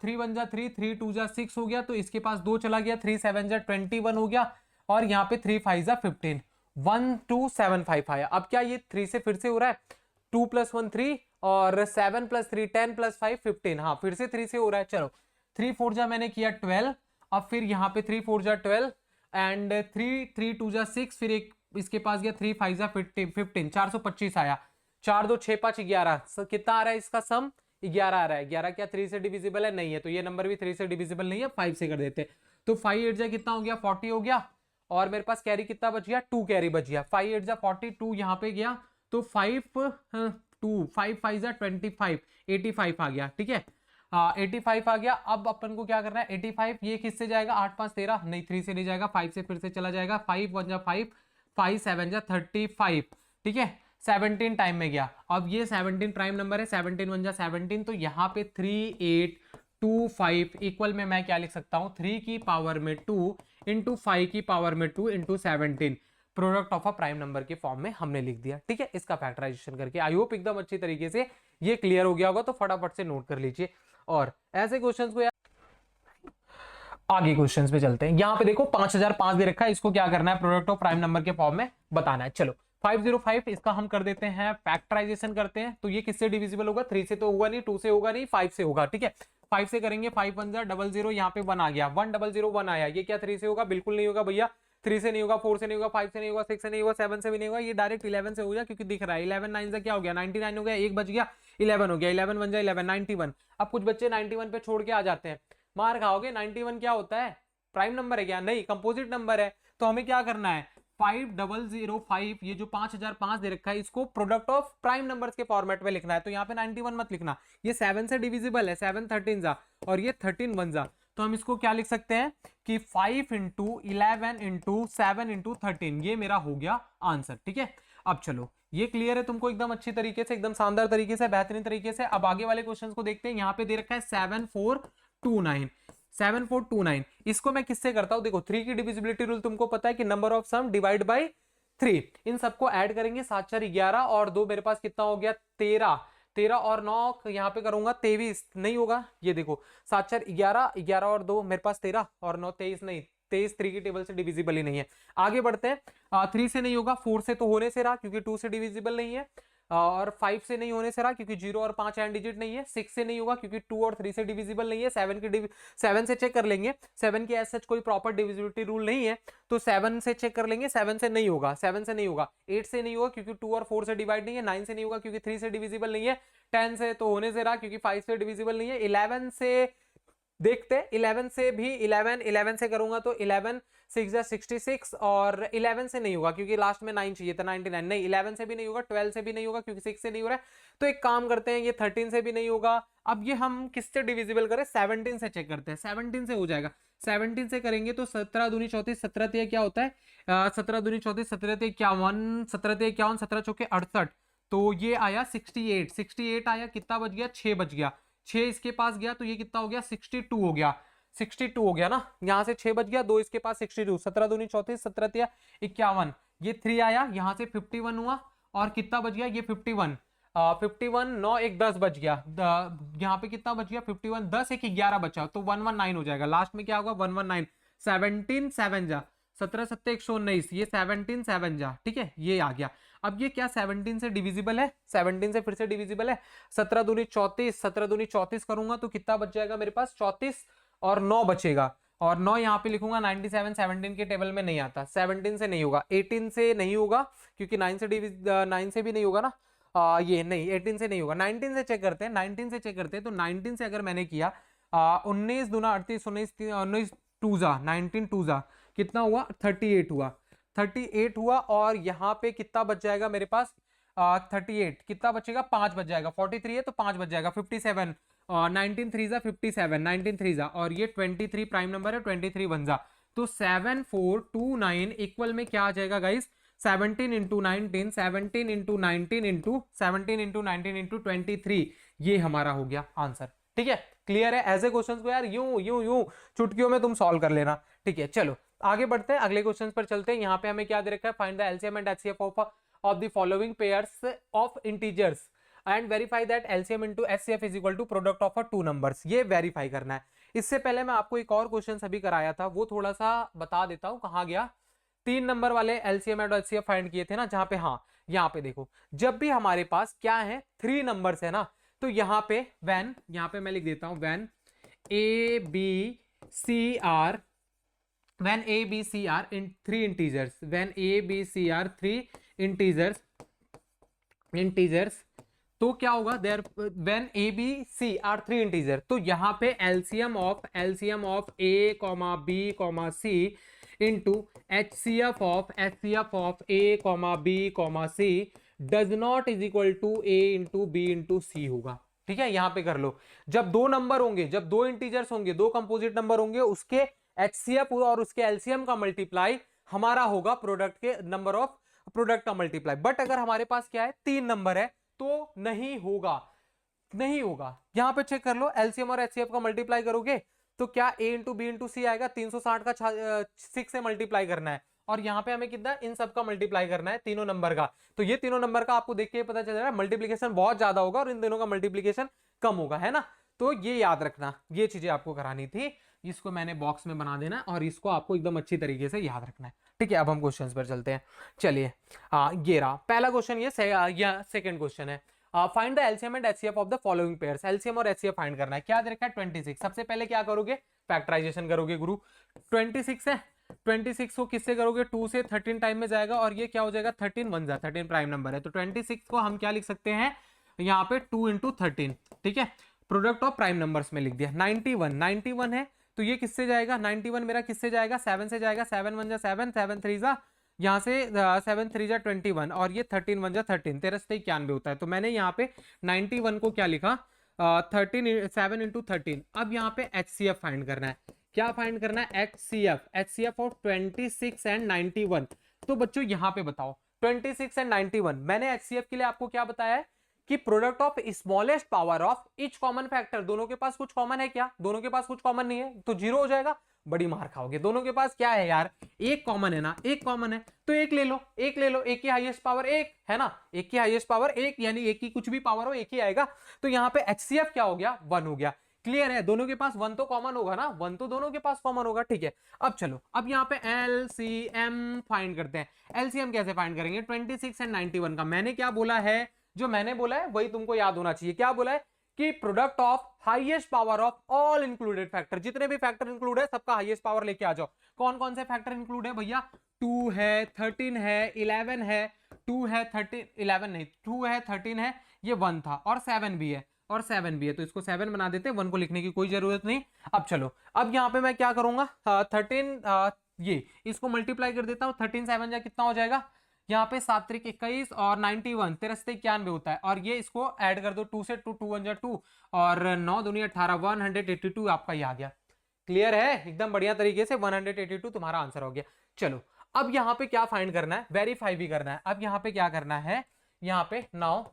3 1 जा 3, 3 2 जा 6 हो गया, तो इसके पास 2 चला गया, 3 7 जा 21 हो गया, और यहाँ पे 3 5 जा 15, 1275 आया। अब क्या ये 3 से फिर से हो रहा है, 2 + 1 3 और 7 + 3 10 + 5 15, हाँ फिर से 3 से हो रहा है। चलो 3 4 जा मैंने किया 12, अब फिर यहाँ पे 3 4 जा 12 एंड 3 3 2 जा 6, फिर एक इसके पास गया 3 5 जा 15 425 आया, 4 2 6 5 11, कितना आ रहा है इसका सम 11 आ रहा है। 11 क्या 3 से डिविजिबल है, नहीं है, तो ये नंबर भी 3 से डिविजिबल नहीं है, 5 से कर देते। तो 5 8 जा कितना हो गया 40 हो गया, और मेरे पास कैरी कितना बच गया 2 कैरी बच गया, 5 8 जा 42 यहाँ पे गया, तो 5 2 5 5 जा 25 85 आ गया, ठीक है 85 आ गया। अब अपन को क्या करना है 85 ये किससे जाएगा 8 5 13, नहीं 3 से नहीं जाएगा, 5 से फिर से चला जाएगा, 5 1 जा 5, 5 7 जा 35, ठीक है 17 टाइम में गया। अब ये 17 प्राइम नंबर है, 17 1 जा 17, तो यहाँ पे 3 8 2 5 इक्वल में मैं क्या लिख सकता हूँ 3 की पावर में 2 इंटू 5 की पावर में 2 into 17, product of a prime number के फॉर्म में हमने लिख दिया, ठीक है, इसका फैक्टराइजेशन करके। आई होप एकदम अच्छी तरीके से ये क्लियर हो गया होगा, तो फटाफट से नोट कर लीजिए। और ऐसे क्वेश्चंस को आगे क्वेश्चंस पे चलते हैं। यहाँ पे देखो 5005 दे रखा है, इसको क्या करना है प्रोडक्ट ऑफ प्राइम नंबर के फॉर्म में बताना है। चलो 505 इसका हम कर देते हैं फैक्टराइजेशन करते हैं, तो ये किससे डिविजिबल होगा 3 से तो होगा नहीं, 2 से होगा नहीं, 5 से होगा, ठीक है 5 से करेंगे, 5 1 जा 00, यहाँ पे 1 आ गया, 1001 आया, ये क्या 3 से होगा, बिल्कुल नहीं होगा भैया, 3 से नहीं होगा, 4 से नहीं होगा, 5 से नहीं होगा, 6 से नहीं होगा, 7 से भी नहीं होगा, ये डायरेक्ट 11 से हो गया, क्योंकि दिख रहा है 11 9 से क्या हो गया 99 हो गया, एक बच गया, 11 हो गया, 11 वन जा 11, 91। अब कुछ बच्चे 91 पे छोड़ के आ जाते हैं, मार खाओगे। 91 क्या होता है, प्राइम नंबर है क्या? नहीं, कंपोजिट नंबर है। तो हमें क्या करना है, 5005, ये जो 5005 दे रखा है, इसको प्रोडक्ट ऑफ प्राइम नंबर्स के फॉर्मेट में लिखना है। तो यहाँ पे 91 मत लिखना, ये 7 से डिविजिबल है, 7 13 जा और ये 13 1 जा। तो हम इसको क्या लिख सकते हैं कि 5 इंटू 11 इंटू 7 इंटू 13, ये मेरा हो गया आंसर। ठीक है, अब चलो ये क्लियर है तुमको एकदम अच्छी तरीके से, एकदम शानदार तरीके से, बेहतरीन तरीके से। अब आगे वाले क्वेश्चंस को देखते हैं। यहाँ पे दे रखा है 7429, 7429। इसको मैं किससे करता हूं, देखो 3 की डिविजिबिलिटी रूल तुमको पता है कि number of sum divide by 3। इन सबको ऐड करेंगे, 7 4 11 और 2 मेरे पास कितना हो गया 13, 13 और 9 यहाँ पे करूंगा 23, नहीं होगा। ये देखो 7 4 11, 11 और 2 मेरे पास 13 और 9 23, नहीं 23 3 की टेबल से डिविजिबल ही नहीं है। आगे बढ़ते हैं, 3 से नहीं होगा, 4 से तो होने से रहा क्योंकि 2 से डिविजिबल नहीं है, और 5 से नहीं होने से रहा क्योंकि 0 और 5 एंड डिजिट नहीं है। 6 से नहीं होगा क्योंकि 2 और 3 से डिविजिबल नहीं है। 7 से चेक कर लेंगे, 7 की ऐसा कोई प्रॉपर डिविजिबिलिटी रूल नहीं है, तो 7 से चेक कर लेंगे, 7 से नहीं होगा, 7 से नहीं होगा। 8 से नहीं होगा क्योंकि 2 और 4 से डिवाइड नहीं है। 9 से नहीं होगा क्योंकि 3 से डिविजिबल नहीं है। 10 से तो होने से रहा क्योंकि 5 से डिविजिबल नहीं है। 11 से देखते हैं, 11 से भी 11 से करूंगा तो 11 6 जा 66, और 11 से नहीं होगा क्योंकि लास्ट में 9 चाहिए था, 99 नहीं। 11 से भी नहीं होगा, 12 से भी नहीं होगा क्योंकि 6 से नहीं हो रहा है। तो एक काम करते हैं, ये 13 से भी नहीं होगा। अब ये हम किससे डिविजिबल करें, 17 से चेक करते हैं। 17 से हो जाएगा, 17 से करेंगे तो 17 दूनी 34, 17 ते क्या होता है, 17 दूनी 34, 17 ते 51, 17 ते 51, 17 चौके 68, तो ये आया 68, 68 आया, कितना बच गया 6 बच गया, 6 इसके पास गया तो ये कितना हो गया 62 हो गया, 62 हो गया ना, यहां से 6 बच गया, 2 इसके पास 62, 17 दूनी 34, 17 तिया 51, ये 3 आया, यहां से 51 हुआ और कितना बच गया ये 51, 51 9 1 10 बच गया, यहाँ पे कितना बच गया 51 10 1 11 बचा, तो 119 हो जाएगा। लास्ट में क्या होगा 119, 17 7 जा 17 7 119, ये 17 7 जा, ठीक है, ये आ गया। अब ये क्या 17 से डिविजिबल है, 17 से फिर से डिविजिबल है, 17 दूनी 34, 17 दूनी 34 करूंगा तो कितना बच जाएगा मेरे पास 34 और 9 बचेगा, और 9 यहाँ पे लिखूंगा 97, 17 के टेबल में नहीं आता, 17 से नहीं होगा, 18 से नहीं होगा क्योंकि 9 से भी नहीं होगा ना, ये नहीं 18 से नहीं होगा, 19 से चेक करते हैं, 19 से चेक करते हैं, तो 19 से अगर मैंने किया 19 दूना 38, 19 टू जा 19 टू जा कितना हुआ 38 हुआ, 38 हुआ, और यहाँ पे कितना बच जाएगा मेरे पास 38, कितना बचेगा 5 बच जाएगा, 43 है तो 5 बच जाएगा 57, 19 3 जा 57, 19 3 जा, और ये 23 प्राइम नंबर है, 23 1 जा, तो 7429 इक्वल में क्या आ जाएगा guys 17 into 19, 17 into 19 into 17 into 19 into 23, ये हमारा हो गया आंसर। ठीक है, क्लियर है। ऐसे क्वेश्चंस को यार यूं यूं यूं चुटकियों में तुम सॉल्व कर लेना। ठीक है, चलो आगे बढ़ते हैं, अगले क्वेश्चन पर चलते हैं। यहाँ पे हमें क्या दे रखा है, find the LCM and HCF of the following pairs of integers and verify that LCM into HCF is equal to product of two numbers. ये वेरीफाई करना है। इससे पहले मैं आपको एक और क्वेश्चन अभी कराया था, वो थोड़ा सा बता देता हूं, कहाँ गया, 3 नंबर वाले एलसीएम एंड एचसीएफ फाइंड किए थे ना, जहां पे, हाँ यहाँ पे देखो, जब भी हमारे पास क्या है 3 नंबर्स है ना, तो यहाँ पे व्हेन, यहाँ पे मैं लिख देता हूं when A B C are, when a b c are in 3 integers, when a b c are 3 integers, तो क्या होगा there, when a b c are 3 integer, तो यहाँ पे LCM of a comma b comma c into HCF of a comma b comma c does not is equal to a into b into c होगा। ठीक है, यहां पे कर लो, जब 2 नंबर होंगे, जब 2 इंटीजर्स होंगे, 2 कंपोजिट नंबर होंगे, उसके एचसीएफ और उसके एलसीएम का मल्टीप्लाई हमारा होगा प्रोडक्ट के नंबर ऑफ प्रोडक्ट का मल्टीप्लाई। बट अगर हमारे पास क्या है 3 नंबर है तो नहीं होगा, नहीं होगा। यहां पे चेक कर लो, एलसीएम और एचसीएफ का मल्टीप्लाई करोगे तो क्या a इंटू बी इंटू सी आएगा, 360 का 6 से मल्टीप्लाई करना है, और यहाँ पे हमें कितना इन सब का मल्टीप्लाई करना है, तीनों नंबर का। तो ये तीनों नंबर का आपको देख के पता चल रहा है मल्टीप्लीकेशन बहुत ज्यादा होगा और इन दोनों का मल्टीप्लीकेशन कम होगा, है ना। तो ये याद रखना, ये चीजें आपको करानी थी, इसको मैंने बॉक्स में बना देना और इसको आपको एकदम अच्छी तरीके से याद रखना है। ठीक है, अब हम क्वेश्चंस पर चलते हैं। चलिए ये रहा पहला क्वेश्चन, ये सेकंड क्वेश्चन है, find the LCM and HCF of the following pairs. LCM और एचसीएफ फाइंड करना है। क्या दे रखा है 26। सबसे पहले क्या करोगे, फैक्टराइजेशन करोगे गुरु। 26 है, 26 को किससे करोगे, 2 से 13 टाइम में जाएगा, और ये क्या हो जाएगा 13 1 जा, 13 प्राइम नंबर है, तो 26 को हम क्या लिख सकते हैं यहाँ पे 2 इंटू 13, ठीक है। प्रोडक्ट ऑफ प्राइम नंबर्स में लिख दिया। 91 है तो ये किससे जाएगा, 91 मेरा किससे जाएगा, 7 से जाएगा। 7 1 जा 7, 7 3 जा, यहाँ से 7 3 जा 21, और ये 13 1 जा 13, 13 से 91 होता है। तो मैंने यहाँ पे 91 को क्या लिखा, 7 इंटू 13। अब यहाँ पे HCF फाइंड करना है। क्या फाइंड करना है, HCF ऑफ 26 एंड 91। तो बच्चों यहाँ पे बताओ 26 एंड 91, मैंने HCF के लिए आपको क्या बताया है कि product of smallest power of each common factor. दोनों के पास कुछ कॉमन है क्या, दोनों के पास कुछ कॉमन नहीं है तो जीरो हो जाएगा, बड़ी मार खाओगे। दोनों के पास क्या है यार, एक कॉमन है ना, एक कॉमन है तो एक ले लो, एक ले लो, एक की हाईएस्ट पावर एक है ना, एक की हाईएस्ट पावर एक, यानी एक की कुछ भी पावर हो एक ही आएगा। तो यहाँ पे HCF क्या हो गया, 1 हो गया। क्लियर है, दोनों के पास 1 तो कॉमन होगा ना, 1 तो दोनों के पास कॉमन होगा, ठीक है। अब चलो, अब यहाँ पे LCM फाइंड करते हैं। LCM कैसे फाइंड करेंगे, 26 एंड 91 का। मैंने क्या बोला है, जो मैंने बोला है वही तुमको याद होना चाहिए। क्या बोला है कि product of highest power of all included factor, जितने भी फैक्टर इंक्लूड है सबका हाईएस्ट पावर लेके आ जाओ। कौन कौन से फैक्टर इंक्लूड है भैया, 2 है, 13 है, 11 है, 2 है, 13, 11 नहीं, 2 है, 13 है, ये 1 था, और 7 भी है, और 7 भी है, तो इसको 7 बना देते हैं, 1 को लिखने की कोई जरूरत नहीं। अब चलो, अब यहाँ पे मैं क्या करूंगा, 13 ये इसको मल्टीप्लाई कर देता हूँ। 13 7 जा कितना हो जाएगा, यहाँ पे 7 3 21 और 91 13 से 91 होता है, और ये इसको ऐड कर दो, 2 से 2, 2 1 जा 2 और 9 दूनी 18, 182 आपका ये आ गया। क्लियर है, एकदम बढ़िया तरीके से 182 तुम्हारा आंसर हो गया। चलो, अब यहाँ पे क्या फाइंड करना है, वेरीफाई भी करना है। अब यहाँ पे क्या करना है, यहाँ पे नाउ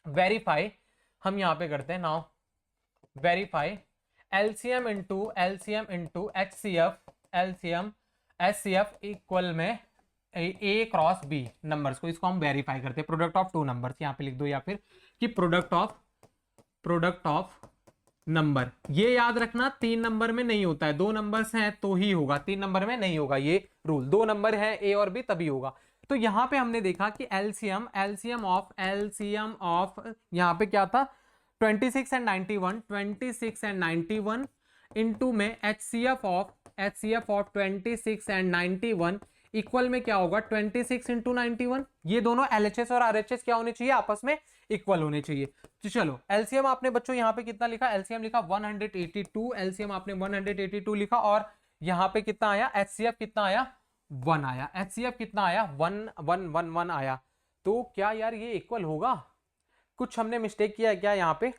वेरीफाई हम यहाँ पे करते हैं, now verify LCM into HCF equal में A क्रॉस B नंबर्स को, इसको हम वेरीफाई करते हैं। प्रोडक्ट ऑफ 2 नंबर्स यहाँ पे लिख दो, या फिर कि प्रोडक्ट ऑफ नंबर। ये याद रखना 3 नंबर में नहीं होता है, 2 नंबर्स हैं तो ही होगा, 3 नंबर में नहीं होगा, ये रूल। 2 नंबर है A और B तभी होगा। तो यहाँ पे हमने देखा कि LCM ऑफ यहाँ पे क्या था, 26 एंड 91 इंटू में HCF ऑफ 26 एंड 91 इक्वल में क्या होगा, 26 इंटू 91। ये दोनों LHS और RHS क्या होने चाहिए, आपस में इक्वल होने चाहिए। तो चलो, LCM आपने बच्चों यहाँ पे कितना लिखा, LCM लिखा 182, LCM आपने 182 लिखा, और यहाँ पे कितना आया, HCF कितना आया, 1 आया। HCF कितना आया, 1 आया। तो क्या यार ये इक्वल होगा, कुछ हमने मिस्टेक किया है क्या यहाँ पे।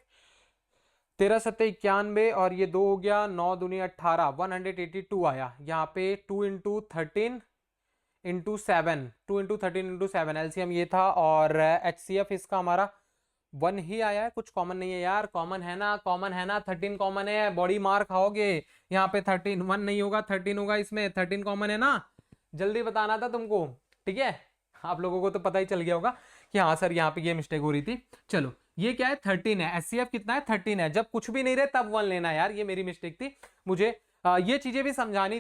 13 7 91 और ये 2 हो गया, 9 दूनी 18, 182 आया। यहाँ पे 2 into 13 into 7, 2 into 13 into 7 LCM ये था, और HCF इसका हमारा 1 ही आया है। कुछ कॉमन नहीं है यार, कॉमन है ना, 13 कॉमन है, बॉडी मार खाओगे। यहाँ पे 13 1 नहीं होगा, 13 होगा, इसमें 13 कॉमन है ना, जल्दी बताना था तुमको, ठीक है। आप लोगों को तो पता ही चल गया होगा कि हाँ सर यहाँ पे ये मिस्टेक हो रही थी। चलो, ये क्या है, 13 है, HCF कितना है, 13 है। जब कुछ भी नहीं रहे तब 1 लेना है यार, ये मेरी मिस्टेक थी। मुझे ये चीजें भी समझानी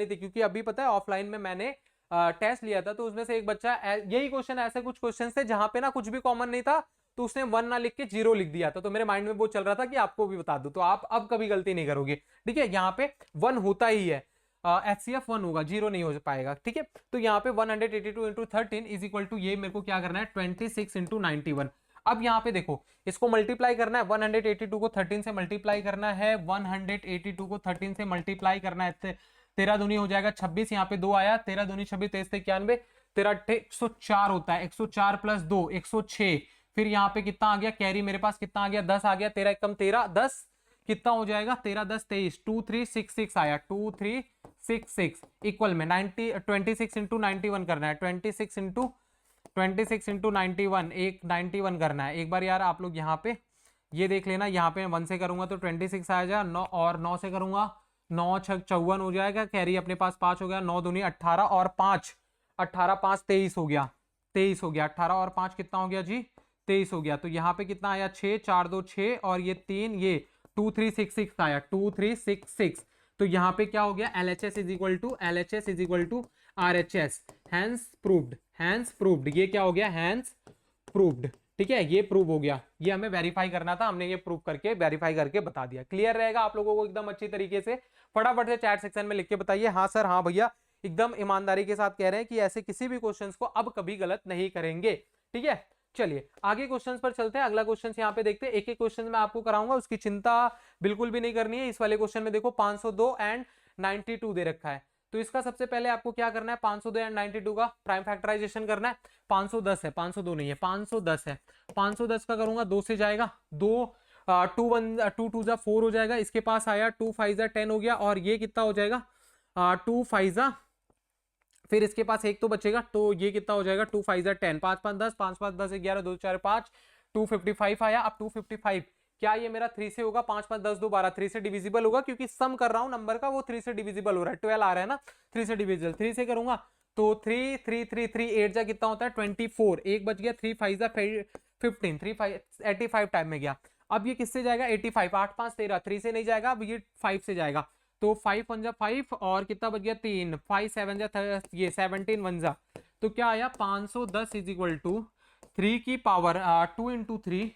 थी, क्योंकि अभी पता है ऑफलाइन में मैंने टेस्ट लिया था, तो उसमें से एक बच्चा यही क्वेश्चन, ऐसे कुछ क्वेश्चन थे जहां पे ना कुछ भी कॉमन नहीं था, तो उसने 1 ना लिख के 0 लिख दिया था। तो मेरे माइंड में वो चल रहा था कि आपको भी बता दूं, तो आप अब कभी गलती नहीं करोगे, ठीक है। यहाँ पे 1 होता ही है, HCF 1 होगा, 0 नहीं हो पाएगा, ठीक है। तो यहाँ पे 182 इंटू 13 इज इक्वल टू, ये मेरे को क्या करना है, 26 इंटू 91। अब यहाँ पे देखो, इसको मल्टीप्लाई करना है, 182 को 13 से मल्टीप्लाई करना है, 182 को 13 से मल्टीप्लाई करना है। 13 दूनी हो जाएगा 26, यहाँ पे 2 आया, 13 दूनी 26, 23 से 91, 13 104 होता है, 104 प्लस 2 106। फिर यहाँ पे कितना आ गया, कैरी मेरे पास कितना आ गया, 10 आ गया, 13 एकम 13, 10 कितना हो जाएगा, 13 10 23, 2366 आया, 2366 इक्वल में 26 इंटू 91 करना है, 26 इंटू 91, एक 91 करना है। एक बार यार आप लोग यहाँ पे ये देख लेना, यहाँ पे 1 से करूंगा तो 26 आ जाएगा, 9 और 9 से करूंगा 9 6 54 हो जाएगा, कैरी अपने पास 5 हो गया, 9 दूनी 18 और 5 18 5 23 हो गया, 23 हो गया, 18 और 5 कितना हो गया जी, 23 हो गया। तो यहाँ पे कितना आया, 6 4 2 6 और ये 3, ये 2366 आया, 2366। तो यहाँ पे क्या हो गया, LHS is equal to RHS, hence proved, ये क्या हो गया, हैंस प्रूव्ड, ठीक है, ये प्रूव हो गया। ये हमें वेरीफाई करना था, हमने ये प्रूव करके वेरीफाई करके बता दिया। क्लियर रहेगा आप लोगों को एकदम अच्छी तरीके से। फटाफट से चैट सेक्शन में लिख के बताइए, हाँ सर, हाँ भैया, एकदम ईमानदारी के साथ कह रहे हैं कि ऐसे किसी भी क्वेश्चंस को अब कभी गलत नहीं करेंगे, ठीक है। चलिए आगे क्वेश्चंस पर चलते हैं। अगला क्वेश्चन यहाँ पे देखते हैं, एक एक क्वेश्चन मैं आपको कराऊंगा, उसकी चिंता बिल्कुल भी नहीं करनी है। इस वाले क्वेश्चन में देखो 502 एंड 92 दे रखा है, तो इसका सबसे पहले आपको क्या करना है, 502 एंड 92 का प्राइम फैक्टराइजेशन करना है। 510 है, 502 नहीं है, 510 है। 510 का करूंगा, 2 से जाएगा, 2 2 2 जा 4 हो जाएगा, इसके पास आया 2 5 जा 10 हो गया, और ये कितना हो जाएगा 2 5 जा, फिर इसके पास एक तो बचेगा, तो ये कितना हो जाएगा 2 5 जा 10, 5 5 10, 5 5 10 11, 2 4 5, 255 आया। अब 255 क्या ये मेरा 3 से होगा, 5 5 10 2 12, 3 से डिविजिबल होगा, क्योंकि सम कर रहा हूं नंबर का, वो 3 से डिविजिबल हो रहा है, 12 आ रहा है ना, 3 से डिविजिबल, 3 से करूंगा तो 3 3 3 3 8 जा कितना होता है 24, एक बच गया, 3 5 जा 15, 3 5 85 टाइम में गया। अब ये किससे जाएगा 85, 8 5 13, 3 से नहीं जाएगा, अब ये 5 से जाएगा, तो 5 1 जा 5, और कितना बच गया 3, 5 7 जा ये 17 1 जा, तो क्या आया 510 इज इक्वल टू 3 की power 2 into 3,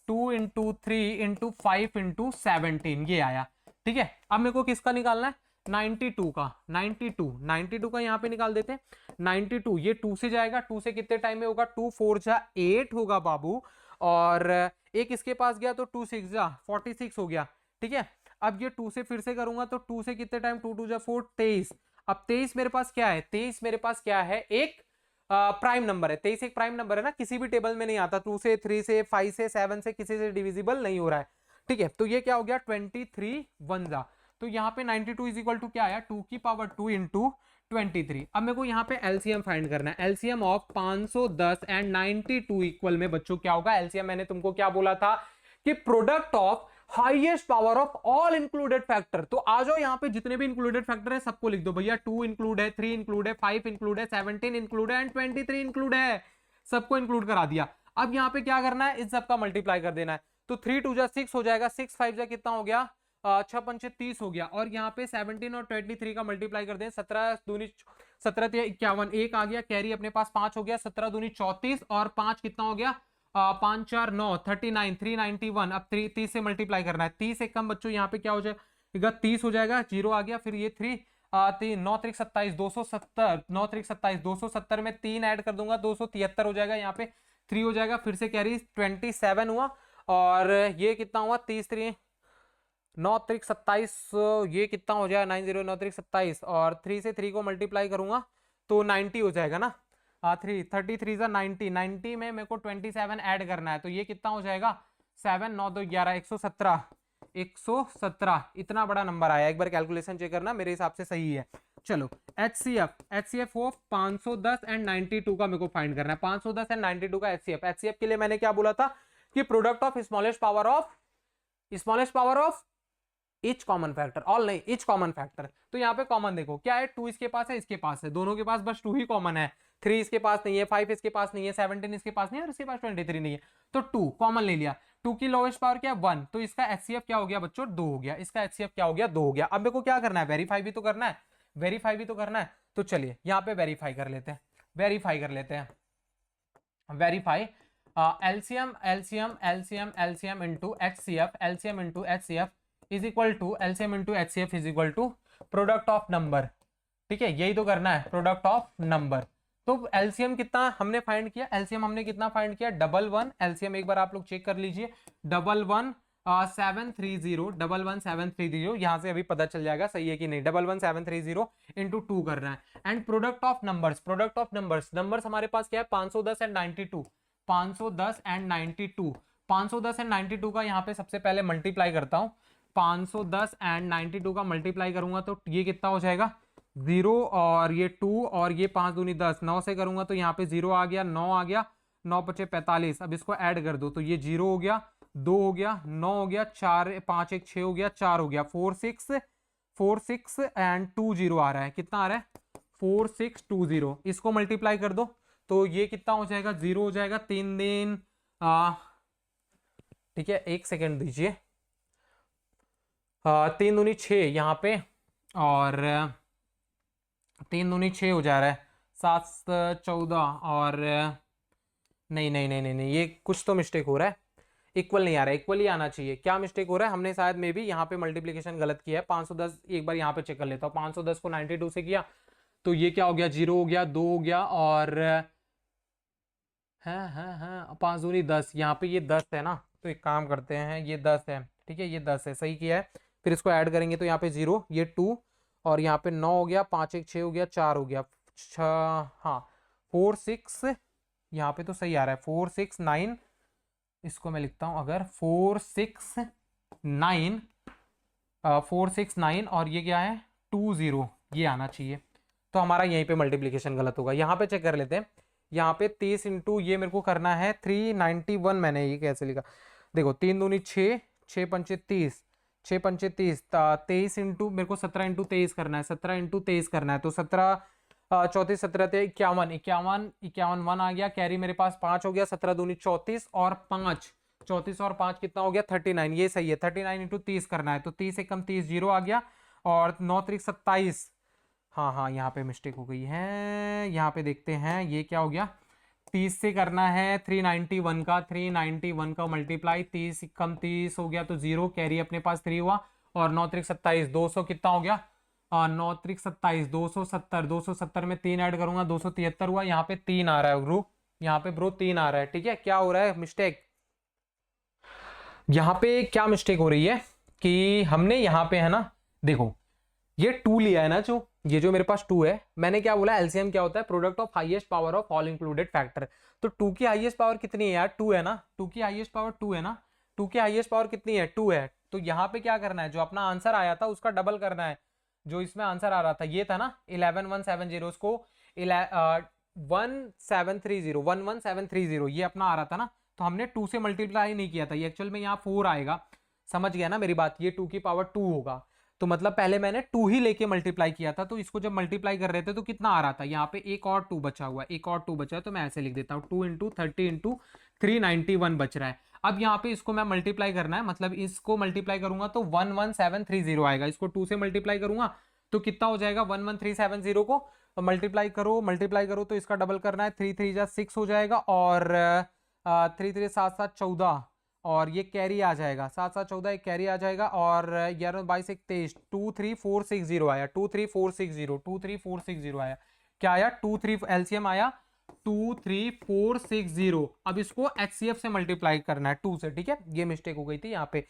2 into 3 into 5 into 17, ये आया। ठीक है, अब मेरे को किसका निकालना है 92 का, 92 का यहाँ पे निकाल देते हैं। 92 ये 2 से जाएगा, 2 से कितने टाइम में होगा, 2 4 जा 8 होगा बाबू, और एक इसके पास गया तो 2 6 जा 46 हो गया। ठीक है, अब ये 2 से फिर से करूंगा, तो 2 से कितने टाइम, 2 2 जा 4 23। अब 23 मेरे पास क्या है, 23 मेरे पास क्या है, एक प्राइम नंबर है, 23 एक प्राइम नंबर है ना, किसी भी टेबल में नहीं आता, 2 से 3 से 5 से 7 से किसी से डिविजिबल नहीं हो रहा है। ठीक है, तो ये क्या हो गया 23 1 जा, तो यहाँ पे 92 इज इक्वल टू क्या आया 2 की पावर 2 इंटू 23। अब मेरे को यहाँ पे एलसीएम फाइंड करना है, एलसीएम ऑफ 510 एंड 92 इक्वल में बच्चों क्या होगा, एलसीएम मैंने तुमको क्या बोला था कि product of highest power of all included factor. तो आ जाओ यहाँ पे जितने भी इंक्लूडेड फैक्टर है सबको लिख दो भैया, 2 इंक्लूड है, 3 इंक्लूड है, 5 इंक्लूड है, 17 इंक्लूड है एंड 23 इंक्लूड है, सबको इंक्लूड करा दिया। अब यहाँ पे क्या करना है, इस सब का मल्टीप्लाई कर देना है, तो 3 2 जा 6 हो जाएगा, 6 5 जा कितना हो गया 6 5 30 हो गया, और यहाँ पे 17 और 23 का मल्टीप्लाई कर दें, 17 दूनी 17 51, एक आ गया कैरी अपने पास 5 हो गया, 17 दूनी 34 और 5 कितना हो गया 5 4 9 39 391। अब 30 से मल्टीप्लाई करना है, 30 से कम बच्चों यहाँ पे क्या हो जाएगा 30 हो जाएगा, 0 आ गया, फिर ये 3 3 9 3 27 270, 9 3 27 270 में 3 ऐड कर दूंगा 273 हो जाएगा, यहाँ पे 3 हो जाएगा, फिर से कैरी 27 हुआ, और ये कितना हुआ 30 3 9 3 27, ये कितना हो जाएगा 90 9 3 27, और 3 से 3 को मल्टीप्लाई करूंगा तो 90 हो जाएगा ना, 3 33 जा 90, 90 में मेरे को 27 ऐड करना है, तो ये कितना हो जाएगा 7 9 2 11 117, 117 इतना बड़ा नंबर आया। एक बार कैलकुलेशन चेक करना, मेरे हिसाब से सही है। चलो एचसीएफ ऑफ 510 एंड 92 का मेरे को फाइंड करना है, 510 एंड 92 का एचसीएफ के लिए मैंने क्या बोला था कि product of smallest power of each common factor, all नहीं इच कॉमन फैक्टर। तो यहाँ पे कॉमन देखो क्या है, 2 इसके पास है, इसके पास है, दोनों के पास बस 2 ही कॉमन है, 3 इसके पास नहीं है, 5 इसके पास नहीं है, 17 इसके पास नहीं है, और इसके पास 23 नहीं है, तो 2 कॉमन ले लिया। 2 की लोएस्ट पावर क्या 1, तो इसका एचसीएफ क्या हो गया बच्चों 2 हो गया, इसका एचसीएफ क्या हो गया 2 हो गया। अब मेरे को क्या करना है, वेरीफाई भी तो करना है, तो चलिए यहाँ पे वेरीफाई कर लेते हैं, verify LCM into HCF is equal to LCM into HCF is equal to product of number. ठीक है, यही तो करना है, प्रोडक्ट ऑफ नंबर। तो एलसीएम कितना हमने फाइंड किया, एलसीएम हमने कितना फाइंड किया 11, एलसीएम एक बार आप लोग चेक कर लीजिए 11,730 यहाँ से अभी पता चल जाएगा सही है कि नहीं, 11,730 इंटू 2 करना है। And product of numbers numbers हमारे पास क्या है 510 एंड 92, 510 एंड 92, 510 एंड 92 का यहाँ पे सबसे पहले मल्टीप्लाई करता हूँ, 510 एंड 92 का मल्टीप्लाई करूंगा तो ये कितना हो जाएगा 0, और ये 2 और ये 5 दूनी 10, 9 से करूंगा तो यहाँ पे 0 आ गया, 9 आ गया, 9 5 45, अब इसको ऐड कर दो तो ये 0 हो गया, 2 हो गया, 9 हो गया, 4 5 1 6 हो गया, 4 हो गया, 4 6 एंड 2 0 आ रहा है, कितना आ रहा है 4620, इसको मल्टीप्लाई कर दो तो ये कितना हो जाएगा 0 हो जाएगा, 3 दिन ठीक है, एक सेकेंड दीजिए, 3 दूनी 6 यहाँ पे, और 3 दूनी 6 हो जा रहा है, 7 14, और नहीं, ये कुछ तो मिस्टेक हो रहा है, इक्वल नहीं आ रहा है, इक्वल ही आना चाहिए, क्या मिस्टेक हो रहा है, हमने शायद में भी यहाँ पे मल्टीप्लिकेशन गलत किया है। 510 एक बार यहाँ पे चेक कर लेता हूँ, 510 को 92 से किया तो ये क्या हो गया 0 हो गया, 2 हो गया, और है 5 दूनी 10, यहाँ पे ये 10 है ना, तो एक काम करते हैं, ये 10 है, ठीक है, ये 10 है, सही किया है। फिर इसको ऐड करेंगे तो यहाँ पे 0, ये 2, और यहाँ पे 9 हो गया, 5 1 6 हो गया, 4 हो गया, 6, हाँ 4 6, यहाँ पे तो सही आ रहा है, 4 6 9, इसको मैं लिखता हूँ अगर 4 6 9, 4 6 9, और ये क्या है 2 0, ये आना चाहिए। तो हमारा यहीं पे मल्टीप्लीकेशन गलत होगा। यहाँ पे चेक कर लेते हैं, यहाँ पे 30 इंटू ये मेरे को करना है 391, मैंने ये कैसे लिखा, देखो 3 दूनी 6, 6 पंचे 30, 6 पंचे 30, 23 इंटू मेरे को 17 इंटू 23 करना है, 17 इंटू 23 करना है, तो 17 34 17 थे 51, 51 51 1 आ गया, कैरी मेरे पास 5 हो गया, 17 दूनी 34 और 5, 34 और 5 कितना हो गया 39, ये सही है। 39 इंटू 30 करना है, तो 30 से कम 30 0 आ गया, और 9 3 27, हाँ हाँ यहाँ पे मिस्टेक हो गई है, यहाँ पे देखते हैं ये क्या हो गया, 30 से करना है 391 का, 391 का मल्टीप्लाई, 30 कम 30 हो गया तो 0, कैरी अपने पास 3 हुआ, और 9 3 27, 200 कितना हो गया, 9 3 27, 270, 270 में 3 ऐड करूंगा 273 हुआ, यहाँ पे 3 आ रहा है ग्रुप, यहाँ पे ब्रो 3 आ रहा है, ठीक है। क्या हो रहा है मिस्टेक, यहाँ पे क्या मिस्टेक हो रही है कि हमने यहाँ पे है ना, देखो ये 2 लिया है ना, जो मेरे पास 2 है, मैंने क्या बोला एलसीएम क्या होता है, product of highest power of all included factor. तो 2 की हाईएस्ट पावर कितनी है यार, 2 है ना, 2 की हाईएस्ट पावर 2 है ना, 2 की हाईएस्ट पावर कितनी है 2 है। तो यहाँ पे क्या करना है, जो अपना आंसर आया था उसका डबल करना है, जो इसमें आंसर आ रहा था ये था ना 11170, उसको 1730 ये अपना आ रहा था ना, तो हमने 2 से मल्टीप्लाई नहीं किया था, ये एक्चुअल में यहाँ 4 आएगा, समझ गया ना मेरी बात, ये 2 की पावर 2 होगा, तो मतलब पहले मैंने 2 ही लेके मल्टीप्लाई किया था, तो इसको जब मल्टीप्लाई कर रहे थे तो कितना आ रहा था, यहाँ पे एक और 2 बचा हुआ है, एक और 2 बचा है, तो मैं ऐसे लिख देता हूँ 2 इंटू 30 इंटू 391 बच रहा है। अब यहाँ पे इसको मैं मल्टीप्लाई करना है, मतलब इसको मल्टीप्लाई करूंगा तो 11730 आएगा, इसको 2 से मल्टीप्लाई करूंगा तो कितना हो जाएगा, 11370 को मल्टीप्लाई करो तो इसका डबल करना है, 3 3 जा 6 हो जाएगा, और 3 3 7 7 14, और ये कैरी आ जाएगा 7 7 14, एक कैरी आ जाएगा, और 11 22 23, 23460 आया, 23460, 23460 आया, क्या आया 23 एलसीएम आया 23460। अब इसको एचसीएफ से मल्टीप्लाई करना है 2 से, ठीक है, ये मिस्टेक हो गई थी यहाँ पे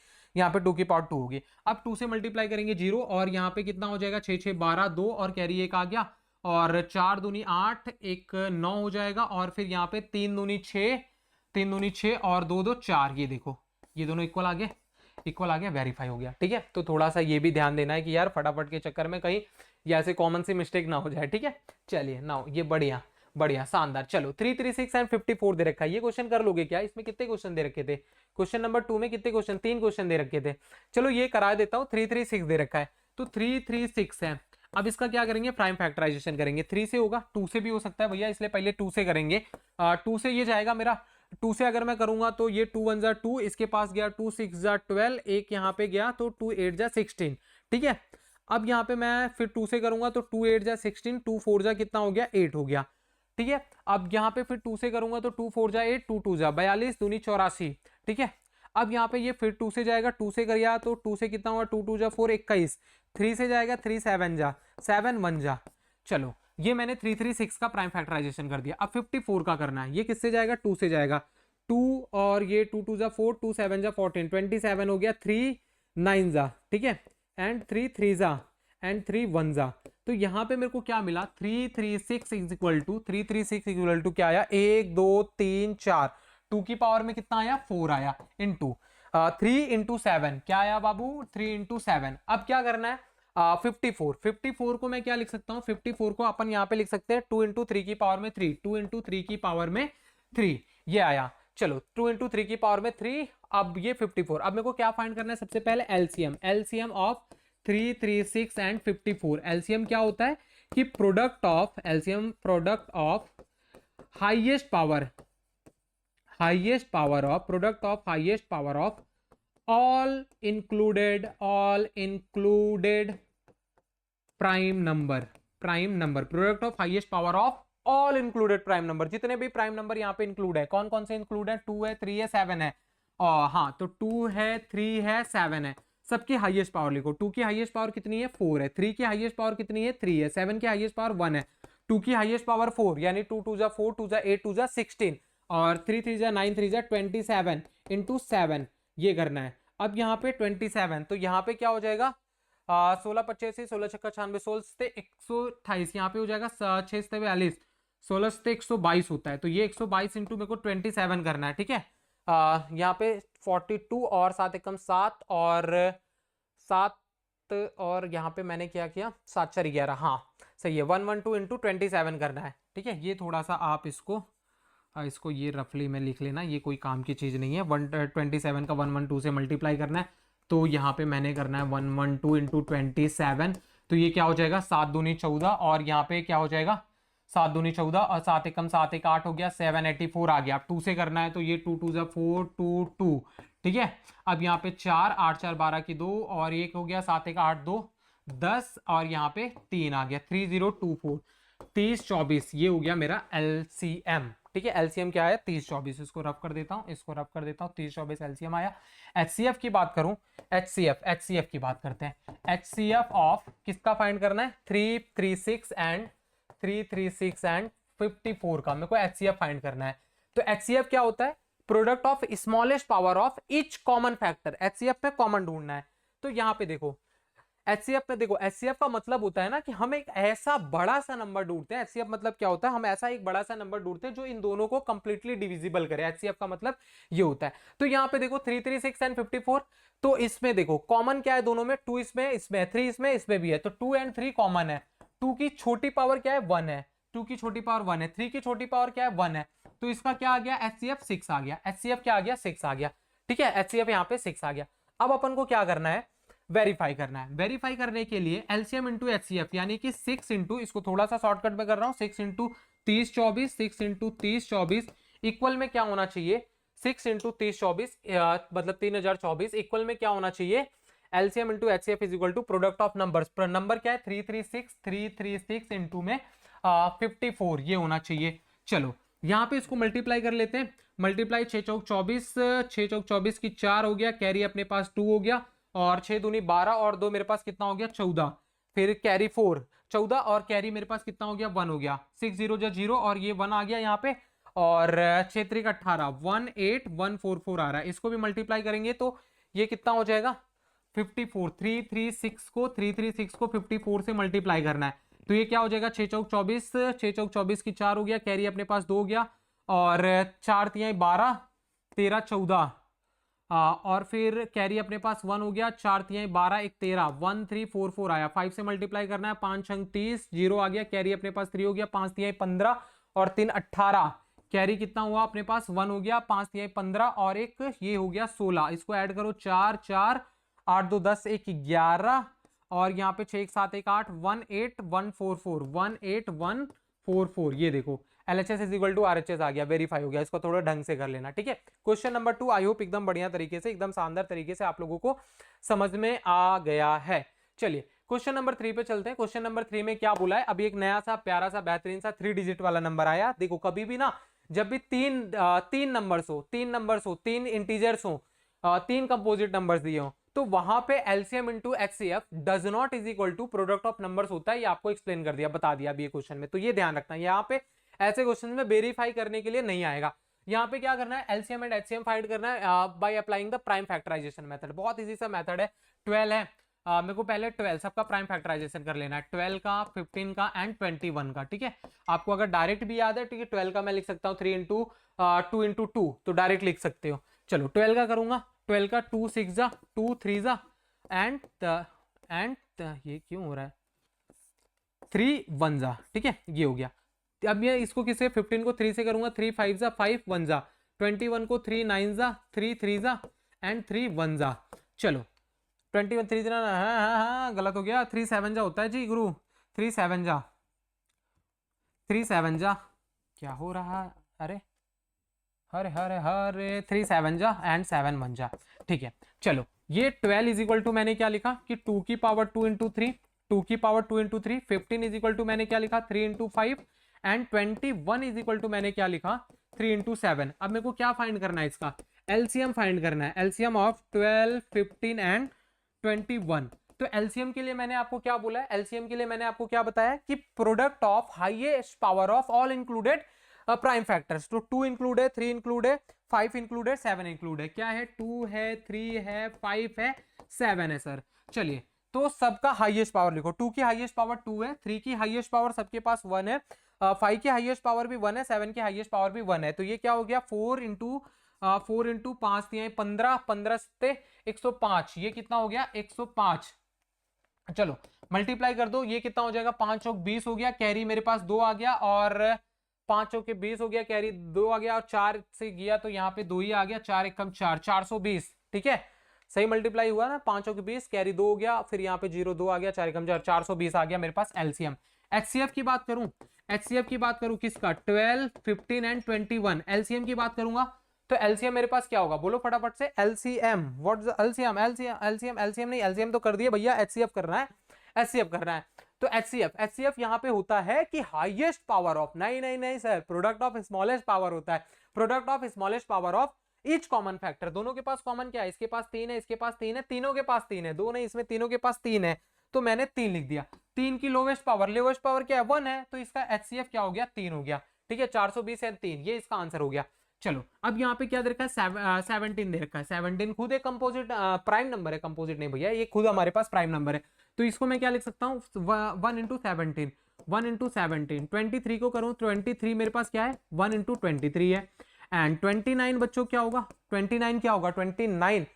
2 की पावर 2 होगी। अब 2 से मल्टीप्लाई करेंगे 0, और यहाँ पे कितना हो जाएगा 6 6 12 2, और कैरी 1 आ गया, और 4 दूनी 8, 1 9 हो जाएगा, और फिर यहाँ पे 3 दूनी 6, 3 दूनी 6 और 2 2 4, ये देखो ये दोनों इक्वल आ गया, वेरीफाई हो गया, ठीक है। तो थोड़ा सा ये भी ध्यान देना है कि यार फटाफट के चक्कर में कहीं ये ऐसे कॉमन सी मिस्टेक ना हो जाए, ठीक है। चलिए नाउ ये बढ़िया शानदार, चलो 336 एंड 54 दे रखा है, ये क्वेश्चन कर लोगे क्या, इसमें कितने क्वेश्चन दे रखे थे, क्वेश्चन नंबर 2 में कितने क्वेश्चन, 3 क्वेश्चन दे रखे थे, चलो ये करा देता हूँ। 336 दे रखा है, तो 336 है, अब इसका क्या करेंगे, प्राइम फैक्टराइजेशन करेंगे, 3 से होगा, 2 से भी हो सकता है भैया, इसलिए पहले 2 से करेंगे, 2 से ये जाएगा मेरा, 2 से अगर मैं करूंगा तो ये 2 1 जा 2, इसके पास गया 2 6 जा 12, एक यहाँ पे गया तो 2 8 जा 16, ठीक है। अब यहाँ पे मैं फिर 2 से करूंगा तो 2 8 जा 16, 2 4 जा कितना हो गया 8 हो गया, ठीक है। अब यहाँ पे फिर 2 से करूंगा तो 2 4 जा 8, 2 2 जा 42, दूनी 84, ठीक है। अब यहाँ पे ये फिर 2 से जाएगा, 2 से करिया तो 2 से कितना हुआ 2 2 जा 4 21, 3 से जाएगा 3 7 जा 7 1 जा, चलो ये मैंने 336 का प्राइम फैक्टराइजेशन कर दिया। अब 54 का करना है, ये किससे जाएगा 2 से जाएगा, 2 और ये 2 2 जा 4, 2 7 जा 14, 27 हो गया, 3 9 जा, ठीक है, एंड 3 3 जा एंड 3 1 जा, तो यहाँ पे मेरे को क्या मिला 336 इक्वल टू क्या आया 1 2 3 4, 2 की पावर में कितना आया 4 आया, इंटू 3 इंटू 7 क्या आया बाबू 3 इंटू 7। अब क्या करना है 54 को मैं क्या लिख सकता हूँ, 54 को अपन यहाँ पे लिख सकते हैं 2 इंटू 3 की पावर में 3, 2 इंटू 3 की पावर में 3, ये आया, चलो 2 इंटू 3 की पावर में 3, अब ये 54। अब मेरे को क्या फाइंड करना है, सबसे पहले एलसीएम ऑफ 336 एंड 54। एलसीएम क्या होता है कि product of highest power of all included prime number, product of highest power of all included prime number, जितने भी प्राइम नंबर यहाँ पे इंक्लूड है, कौन कौन से इंक्लूड है 2 है 3 है 7 है, और हाँ तो 2 है 3 है 7 है, सबकी हाईएस्ट पावर लिखो। 2 की हाईएस्ट पावर कितनी है 4 है, 3 की हाईएस्ट पावर कितनी है 3 है, 7 की हाईएस्ट पावर 1 है, 2 की हाईएस्ट पावर 4 यानी 2 2 जा 4, 2 जा 8, 2 जा 16, और 3 3 जा 9 3 जा 27 इंटू 7 ये करना है। अब यहाँ पे 27 तो यहाँ पे क्या हो जाएगा 16 25 16 छक्का 96 16 से 128 यहाँ पे हो जाएगा 6 से 42 16 से 122 होता है। तो ये 122 इंटू मेरे को 27 करना है। ठीक है यहाँ पे 42 और 7 एकम 7 और 7 और यहाँ पे मैंने क्या किया 7 4 11 हाँ सही है 112 इंटू 27 करना है। ठीक है ये थोड़ा सा आप इसको ये रफली में लिख लेना, ये कोई काम की चीज़ नहीं है। 127 का 112 से मल्टीप्लाई करना है तो यहाँ पे मैंने करना है 112 इंटू 27 तो ये क्या हो जाएगा 7 दूनी 14 और यहाँ पे क्या हो जाएगा 7 दूनी 14 और 7 एकम 7 एक 8 हो गया 784 आ गया। अब 2 से करना है तो ये 2 2 4 2 2 ठीक है। अब यहाँ पे 4 8 4 12 की 2 और 1 हो गया 7 1 8 2 10 और यहाँ पे 3 आ गया 3024 30 24 ये हो गया मेरा LCM। ठीक है एलसीएम क्या है 30 24 इसको रफ कर देता हूँ 30 24 एलसीएम आया। HCF की बात करूं HCF की बात करते हैं। HCF ऑफ किसका फाइंड करना है 336 एंड 54 का मेरे को HCF फाइंड करना है। तो HCF क्या होता है product of smallest power of each common factor. HCF में कॉमन ढूंढना है। तो यहाँ पे देखो HCF में देखो HCF का मतलब होता है ना कि हम एक ऐसा बड़ा सा नंबर ढूंढते हैं। HCF मतलब क्या होता है हम ऐसा एक बड़ा सा नंबर ढूंढते हैं जो इन दोनों को कंप्लीटली डिविजिबल करे। HCF का मतलब ये होता है। तो यहाँ पे देखो 336 एंड 54 तो इसमें देखो कॉमन क्या है दोनों में 2 इसमें 3 इसमें भी है तो 2 एंड 3 कॉमन है। 2 की छोटी पावर क्या है 1 है 2 की छोटी पावर 1 है 3 की छोटी पावर क्या है 1 है तो इसका क्या आ गया HCF 6 आ गया। HCF क्या आ गया 6 आ गया। ठीक है HCF यहाँ पे 6 आ गया। अब अपन को क्या करना है वेरीफाई करना है। वेरीफाई करने के लिए एलसीएम इंटू HCF यानी कि 6 इंटू इसको थोड़ा सा शॉर्टकट में कर रहा हूं 6 इंटू 30 24 6 इंटू 30 24 इक्वल में क्या होना चाहिए 6 इंटू 30 24 मतलब 3024 इक्वल में क्या होना चाहिए LCM into HCF is equal to product of numbers. Number क्या है 336 इंटू में 54 ये होना चाहिए। चलो यहाँ पे इसको मल्टीप्लाई कर लेते हैं। मल्टीप्लाई 6 चौक 24 6 चौक 24 की 4 हो गया कैरी अपने पास 2 हो गया और 6 दूनी 12 और 2 मेरे पास कितना हो गया 14 फिर कैरी 4 14 और कैरी मेरे पास कितना हो गया 1 हो गया 6 0 जा 0 और ये 1 आ गया यहाँ पे और 6 3 का 18 18144 आ रहा है। इसको भी मल्टीप्लाई करेंगे तो ये कितना हो जाएगा 54 336 को 54 से मल्टीप्लाई करना है तो ये क्या हो जाएगा 6 चौक 24 की 4 हो गया कैरी अपने पास 2 हो गया और 4 3 12 13 14 और फिर कैरी अपने पास 1 हो गया 4 3 12 1 13 1344 आया 5 से मल्टीप्लाई करना है 5 अंक 30 0 आ गया कैरी अपने पास 3 हो गया 5 3 15 और 3 18 कैरी कितना हुआ अपने पास 1 हो गया 5 3 15 और एक ये हो गया 16 इसको ऐड करो 4 4 8 2 10 1 11 और यहाँ पे 6 1 7 1 8 18144 ये देखो LHS is equal to RHS आ गया वेरीफाई हो गया। इसको थोड़ा ढंग से कर लेना। ठीक है क्वेश्चन नंबर 2 आई होप एकदम बढ़िया तरीके से एकदम शानदार तरीके से आप लोगों को समझ में आ गया है। चलिए क्वेश्चन नंबर 3 पे चलते हैं। क्वेश्चन नंबर 3 में क्या बोला है अभी एक नया सा प्यारा सा बेहतरीन सा 3 डिजिट वाला नंबर आया। देखो कभी भी ना जब भी तीन नंबर्स हो 3 इंटीजर्स हो 3 कंपोजिट नंबर्स दिए हो तो वहां पे LCM into HCF does not is equal to product of numbers होता है। ये आपको एक्सप्लेन कर दिया बता दिया अभी ये क्वेश्चन में तो ये ध्यान रखना यहाँ पे ऐसे क्वेश्चन में वेरीफाई करने के लिए नहीं आएगा। यहाँ पे क्या करना है एलसीएम एंड HCM फाइंड करना है by applying the prime factorization method. बहुत इजी सा मेथड है 12 है मेरे को पहले 12 सबका प्राइम फैक्टराइजेशन कर लेना है 12 का 15 का एंड 21 का। ठीक है आपको अगर डायरेक्ट भी याद है ठीक है 12 का मैं लिख सकता हूँ 3 इंटू 2 इंटू 2 तो डायरेक्ट लिख सकते हो। चलो 12 का करूंगा 12 का 2 6 जा 2 3 जा एंड ये क्यों हो रहा है 3 1 जा। ठीक है ये हो गया। अब मैं इसको किसे 15 को 3 से करूंगा 3 5 जा 5 1 जा 21 को 3 9 जा 3 3 जा एंड 3 1 जा। चलो 21 3 हाँ गलत हो गया 3 7 जा होता है जी गुरु 3 7 जा क्या हो रहा अरे हरे हरे हरे 3 7 जा एंड 7 1 जा। ठीक है चलो ये 12 इज इक्वल टू मैंने क्या लिखा कि 2 की पावर 2 इंटू 3 2 की power 2 into 3 15 is equal to मैंने क्या लिखा 3 into 5 and 21 is equal to मैंने क्या लिखा 3 इंटू 7। अब मेरे को क्या फाइंड करना है इसका एलसीएम फाइंड करना है एलसीएम ऑफ 12 15 एंड 21। तो एलसीएम के लिए मैंने आपको क्या बोला है एलसीएम के लिए मैंने आपको क्या बताया कि product of highest power of all included prime factors. तो 2 इंक्लूड है, 3 इंक्लूड है, 5 इंक्लूड है, 7 इंक्लूड है। क्या है? 2 है, 3 है, 5 है, 7 है सर। चलिए, तो सबका हाईएस्ट पावर लिखो। 2 की हाईएस्ट पावर 2 है, 3 की हाईएस्ट पावर सबके पास 1 है, 5 की हाईएस्ट पावर भी 1 है, 7 की हाईएस्ट पावर भी 1 है। तो ये क्या हो गया? 4 इंटू 5 दिए 15, 15 से 105, ये कितना हो गया? 105। चलो मल्टीप्लाई कर दो, ये कितना हो जाएगा? 5 चौक 20 हो गया, कैरी मेरे पास 2 आ गया, और 5 चौक 20 हो गया, कैरी 2 आ गया, और 4 से गया तो यहाँ पे 2 ही आ गया, 4 एकम 4, 420। ठीक है, सही मल्टीप्लाई हुआ ना? 5 चौक 20, कैरी 2 हो गया, फिर यहाँ पे 0 2 आ गया, 4 एकम 4, 420 आ गया मेरे पास एलसीएम। एचसीएफ की बात करूं, एचसीएफ की बात करूं किसका? 12, 15 एंड 21। एलसीएम की बात करूंगा तो एलसीएम मेरे पास क्या होगा? बोलो फटाफट से। LCM, what is LCM? LCM नहीं, एलसीएम तो कर दिए भैया, एचसीएफ करना है, एचसीएफ करना है। तो एचसीएफ यहाँ पे होता है कि हाईएस्ट पावर ऑफ, नहीं sir, product of smallest power होता है, product of smallest power of each common factor. दोनों के पास कॉमन क्या है? इसके पास 3 है, इसके पास 3 है, तीनों के पास 3 है, 2 नहीं, इसमें तीनों के पास 3 है, तो मैंने 3 लिख दिया। 3 की लोवेस्ट पावर क्या है? 1 है, तो इसका एचसीएफ क्या हो गया? 3 हो गया। ठीक है, 420 है 3, ये इसका आंसर हो गया। चलो अब यहाँ पे क्या दे रखा है? 17 दे रखा है। 17 खुद एक कंपोजिट प्राइम नंबर है, कंपोजिट नहीं भैया, ये खुद हमारे पास प्राइम नंबर है। तो इसको मैं क्या लिख सकता हूँ? 1 इंटू 17, 1 इंटू 17। 23 को करूँ, 23 मेरे पास क्या है? 1 इंटू 23 है। एंड 29 बच्चों क्या होगा? 29 क्या होगा? 29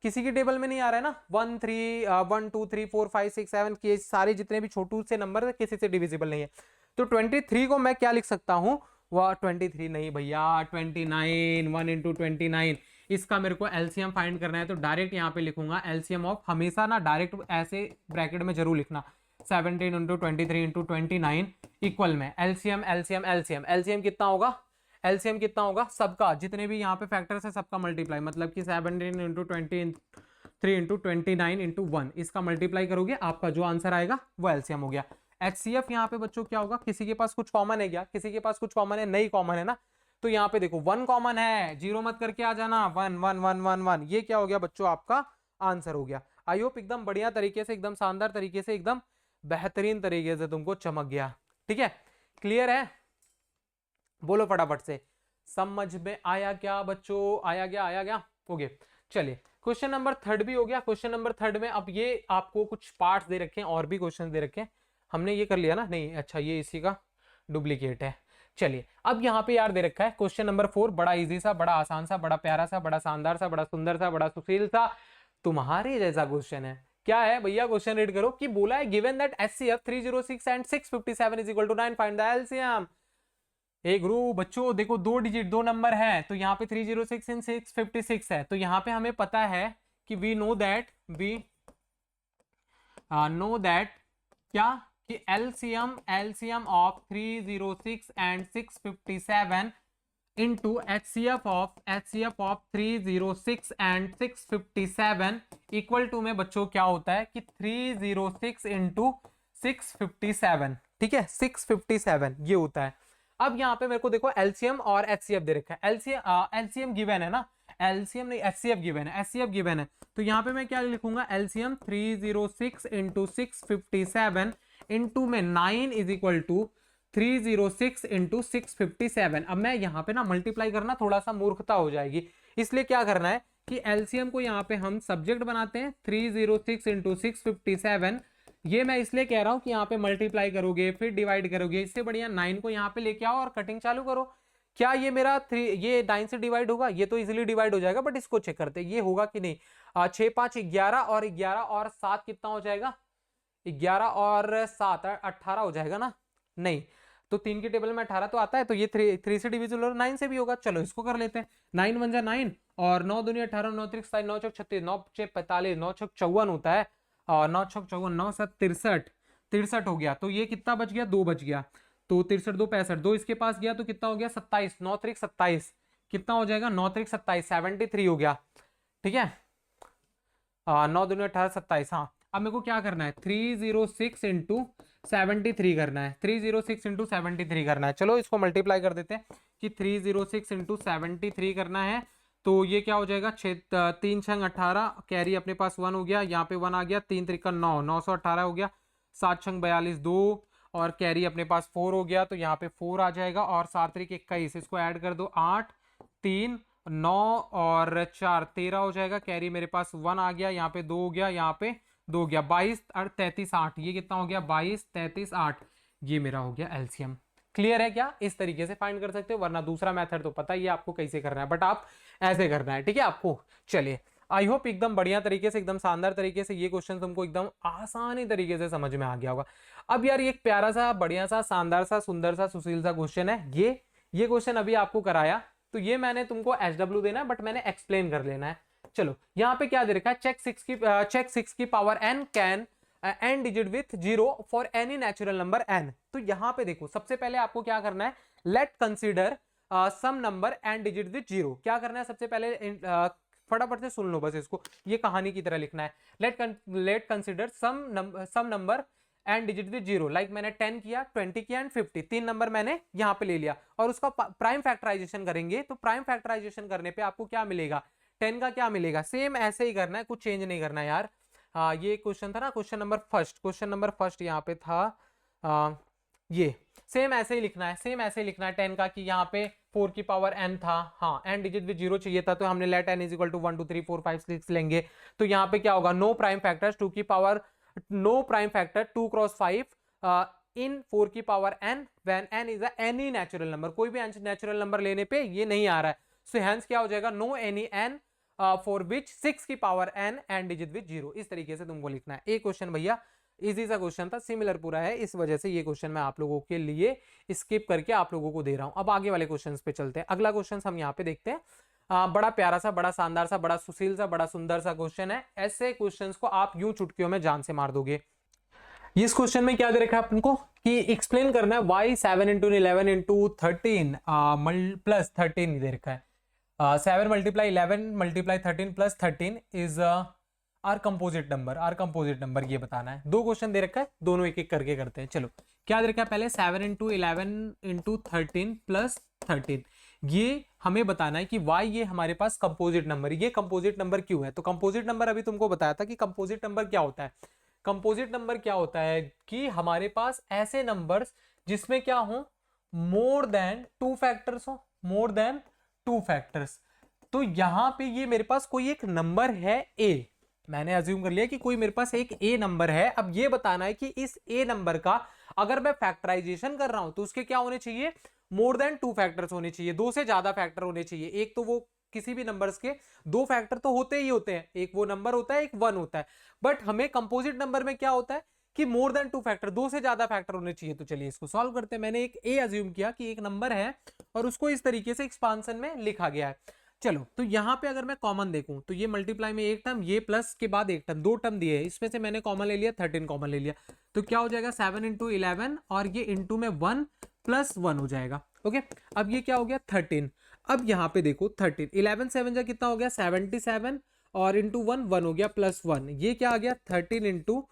किसी की टेबल में नहीं आ रहा है ना? 1 2 3 4 5 6 7 के सारे जितने भी छोटू से नंबर है किसी से डिविजिबल नहीं है। तो 23 को मैं क्या लिख सकता हूँ? वह 23 नहीं भैया, 29, 1 इंटू 29। इसका मेरे को एलसीएम फाइंड करना है, तो डायरेक्ट यहाँ पे लिखूंगा एलसीएम ऑफ, हमेशा ना डायरेक्ट ऐसे ब्रैकेट में जरूर लिखना, 17 इंटू 23 इंटू 29 इक्वल में एलसीएम एलसीएम एलसीएम। एलसीएम कितना होगा? एलसीएम कितना होगा? सबका, जितने भी यहाँ पे फैक्टर्स है सबका मल्टीप्लाई, मतलब कि 17 इंटू 23 इंटू 29 इंटू 1, इसका मल्टीप्लाई करोगे, आपका जो आंसर आएगा वो एलसीएम हो गया। एचसीएफ यहाँ पे बच्चों क्या होगा? किसी के पास कुछ कॉमन है क्या? किसी के पास कुछ कॉमन है? नहीं कॉमन है ना? तो यहाँ पे देखो 1 कॉमन है, 0 मत करके आ जाना, 1 1 1 1 1, ये क्या हो गया बच्चों? आपका आंसर हो गया। आई होप एकदम बढ़िया तरीके से, एकदम शानदार तरीके से, एकदम बेहतरीन तरीके से तुमको चमक गया। ठीक है, क्लियर है? बोलो फटाफट से, समझ में आया क्या बच्चों? आया गया, आया गया? ओके, चलिए क्वेश्चन नंबर 3 भी हो गया। क्वेश्चन नंबर 3 में अब ये आपको कुछ पार्ट्स दे रखे हैं, और भी क्वेश्चन दे रखे हैं, हमने ये कर लिया ना? नहीं, अच्छा ये इसी का डुप्लीकेट है। चलिए अब यहाँ पे यार दे रखा है क्वेश्चन नंबर 4, बड़ा इजी सा, बड़ा आसान सा, बड़ा प्यारा सा, बड़ा शानदार सा, बड़ा सुंदर सा, बड़ा सुशील सा, तुम्हारे जैसा क्वेश्चन है। क्या है भैया? क्वेश्चन रीड करो कि बोला है given that HCF 306 and 657 is equal to 9, find the LCM. एक ग्रुप बच्चों देखो, 2 डिजिट 2 नंबर है, तो यहाँ पे 306 एंड 656 है, तो यहाँ पे हमें पता है कि वी नो दैट क्या कि LCM of 306 and 657 into HCF of 306 and 657 equal to में बच्चों क्या होता है कि 306 इंटू 657। ठीक है, 657 ये होता है। अब यहाँ पे मेरे को देखो एलसीएम और एचसीएफ दे रखा है। एलसीएम गिवन है ना? एलसीएम नहीं, एचसीएफ गिवन है, एचसीएफ गिवन है, तो यहाँ पे मैं क्या लिखूंगा? एलसीएम 306 इंटू 657 इंटू में 9 इज इक्वल टू 306 इंटू 657। अब मैं यहाँ पे ना मल्टीप्लाई करना थोड़ा सा मूर्खता हो जाएगी, इसलिए क्या करना है कि एलसीएम को यहाँ पे हम सब्जेक्ट बनाते हैं, 306 इंटू 657, ये मैं इसलिए कह रहा हूं कि यहाँ पे मल्टीप्लाई करोगे फिर डिवाइड करोगे, इससे बढ़िया 9 को यहाँ पे लेके आओ और कटिंग चालू करो। क्या ये मेरा 9 से डिवाइड होगा? ये तो इजीली डिवाइड हो जाएगा, बट इसको चेक करते ये होगा कि नहीं। 6 5 11 और 11 और 7 कितना हो जाएगा? 11 और 7 18 हो जाएगा ना? नहीं, तो 3 की टेबल में 18 तो आता है, तो ये 3 से डिविजिबल और 9 से भी होगा। चलो इसको कर लेते हैं। 9 1 जा 9 और 9 दूनी 18, 9 3 27, 9 चौक 36, 9 6 45, 9 6 54 होता है, और 9 6 54, 9 7 63, 63 हो गया। तो ये कितना बच गया? 2 बच गया, तो 63 2 65, 2 इसके पास गया तो कितना हो गया? 27, 9 3 27, कितना हो जाएगा? 9 3 27, 73 हो गया। ठीक है, 9 दूनी 18 27। हाँ, अब मेरे को क्या करना है? 306 इंटू 73 करना है, 306 इंटू 73 करना है। चलो इसको मल्टीप्लाई कर देते हैं कि 306 इंटू 73 करना है, तो ये क्या हो जाएगा? 3 6 18, कैरी अपने पास 1 हो गया, यहाँ पे 1 आ गया, 3 3 9, 918 हो गया, 7 6 42 2, और कैरी अपने पास 4 हो गया, तो यहाँ पे 4 आ जाएगा, और 7 3 21, इसको ऐड कर दो, 8 3 9 और 4 13 हो जाएगा। कैरी मेरे पास 1 आ गया, यहाँ पे 2 हो गया, यहाँ पे 2 हो गया, 22 और 33 8, ये कितना हो गया 22 33 8, ये मेरा हो गया एलसीएम। क्लियर है क्या? इस तरीके से फाइंड कर सकते हो, वरना दूसरा मेथड तो पता ही है आपको कैसे करना है, बट आप ऐसे करना है, ठीक है आपको। चलिए, आई होप एकदम बढ़िया तरीके से, एकदम शानदार तरीके से ये क्वेश्चन तुमको एकदम आसानी तरीके से समझ में आ गया होगा। अब यार ये एक प्यारा सा, बढ़िया सा, शानदार सा, सुंदर सा, सुशील सा क्वेश्चन है। ये क्वेश्चन अभी आपको कराया, तो ये मैंने तुमको SW देना है, बट मैंने एक्सप्लेन कर लेना है। चलो, यहाँ पे क्या दे रखा है, चेक 6 की power n can n digit with 0 for any natural number n। तो यहाँ पे देखो, सबसे पहले आपको क्या करना है, let consider some number n digit with 0। क्या करना है सबसे पहले, फटाफट से सुन लो बस इसको, ये कहानी की तरह लिखना है। Let consider some number and digit with 0, like मैंने 10 किया, 20 किया एंड 50, 3 नंबर मैंने यहाँ पे ले लिया, और उसका प्राइम फैक्टराइजेशन करेंगे। तो प्राइम फैक्टराइजेशन करने पे आपको क्या मिलेगा, 10 का क्या मिलेगा, सेम ऐसे ही करना है, कुछ चेंज नहीं करना है यार। ये क्वेश्चन था ना, क्वेश्चन नंबर फर्स्ट यहाँ पे था, ये सेम ऐसे ही लिखना है, सेम ऐसे ही लिखना है 10 का, कि यहाँ पे 4 की पावर n था, हाँ n डिजिट विद 0 चाहिए था, तो हमने let n is equal to 1 2 3 4 5 6 लेंगे। तो यहाँ पे क्या होगा, नो प्राइम फैक्टर्स 2 की power, no prime factor 2 cross 5 in 4 की power n when n is any natural number. कोई भी नेचुरल नंबर लेने पे ये नहीं आ रहा है, सो हेंस क्या हो जाएगा, no any n for which 6 की पावर n डिजिट विद 0। इस तरीके से तुमको लिखना है। एक क्वेश्चन भैया इजी सा क्वेश्चन था, सिमिलर पूरा है, इस वजह से ये क्वेश्चन मैं आप लोगों के लिए स्किप करके आप लोगों को दे रहा हूं। अब आगे वाले क्वेश्चंस पे चलते हैं। अगला क्वेश्चन हम यहाँ पे देखते हैं, बड़ा प्यारा सा, बड़ा शानदार सा, बड़ा सुशील सा, बड़ा सुंदर सा क्वेश्चन है। ऐसे क्वेश्चंस को आप यूं चुटकियों में जान से मार दोगे। इस क्वेश्चन में क्या दे रखा है अपन को, कि एक्सप्लेन करना है वाई 7 इंटू 11 इंटू 13 प्लस 13 दे रखा है, 7 multiply 11 multiply 13 plus 13 is are composite number, ये बताना है। दो क्वेश्चन दे रखा है, दोनों एक एक करके करते हैं। चलो, क्या दे रखा है, पहले 7 इंटू 11 इंटू 13 प्लस 13, ये हमें बताना है कि वाई ये हमारे पास कंपोजिट नंबर, ये कंपोजिट नंबर क्यों है। तो कंपोजिट नंबर अभी तुमको बताया था कि कंपोजिट नंबर क्या होता है। कंपोजिट नंबर क्या होता है कि हमारे पास ऐसे नंबर्स जिसमें क्या हो, मोर देन 2 फैक्टर्स हो, मोर देन 2 फैक्टर्स। तो यहां पे ये मेरे पास कोई एक नंबर है a, मैंने अज्यूम कर लिया कि कोई मेरे पास एक a नंबर है। अब ये बताना है कि इस a नंबर का अगर मैं फैक्टराइजेशन कर रहा हूं तो उसके क्या होने चाहिए, मोर देन 2 फैक्टर्स होने चाहिए, 2 से ज्यादा फैक्टर होने चाहिए। एक तो वो किसी भी नंबर्स के 2 फैक्टर तो होते ही होते हैं, एक वो नंबर होता है, एक 1 होता है, बट हमें कंपोजिट नंबर में क्या होता है कि मोर देन 2 फैक्टर, 2 से ज्यादा फैक्टर होने चाहिए। तो चलिए इसको सॉल्व करते हैं। मैंने एक a अज्यूम किया कि एक नंबर है और उसको इस तरीके से एक्सपांशन में लिखा गया है। चलो, तो यहां पे अगर मैं कॉमन देखूं तो ये मल्टीप्लाई में एक टर्म, ये प्लस के बाद एक टर्म, 2 टर्म दिए हैं, इसमें से मैंने कॉमन ले लिया, 13 कॉमन ले लिया। तो क्या हो जाएगा, 7 इंटू 11 और ये इंटू में 1 प्लस 1 हो जाएगा। ओके, अब ये क्या हो गया 13। अब यहाँ पे देखो 13, 11 7 जा कितना हो गया 77, और इंटू 1 1 हो गया प्लस 1, ये क्या आ गया 13 इंटू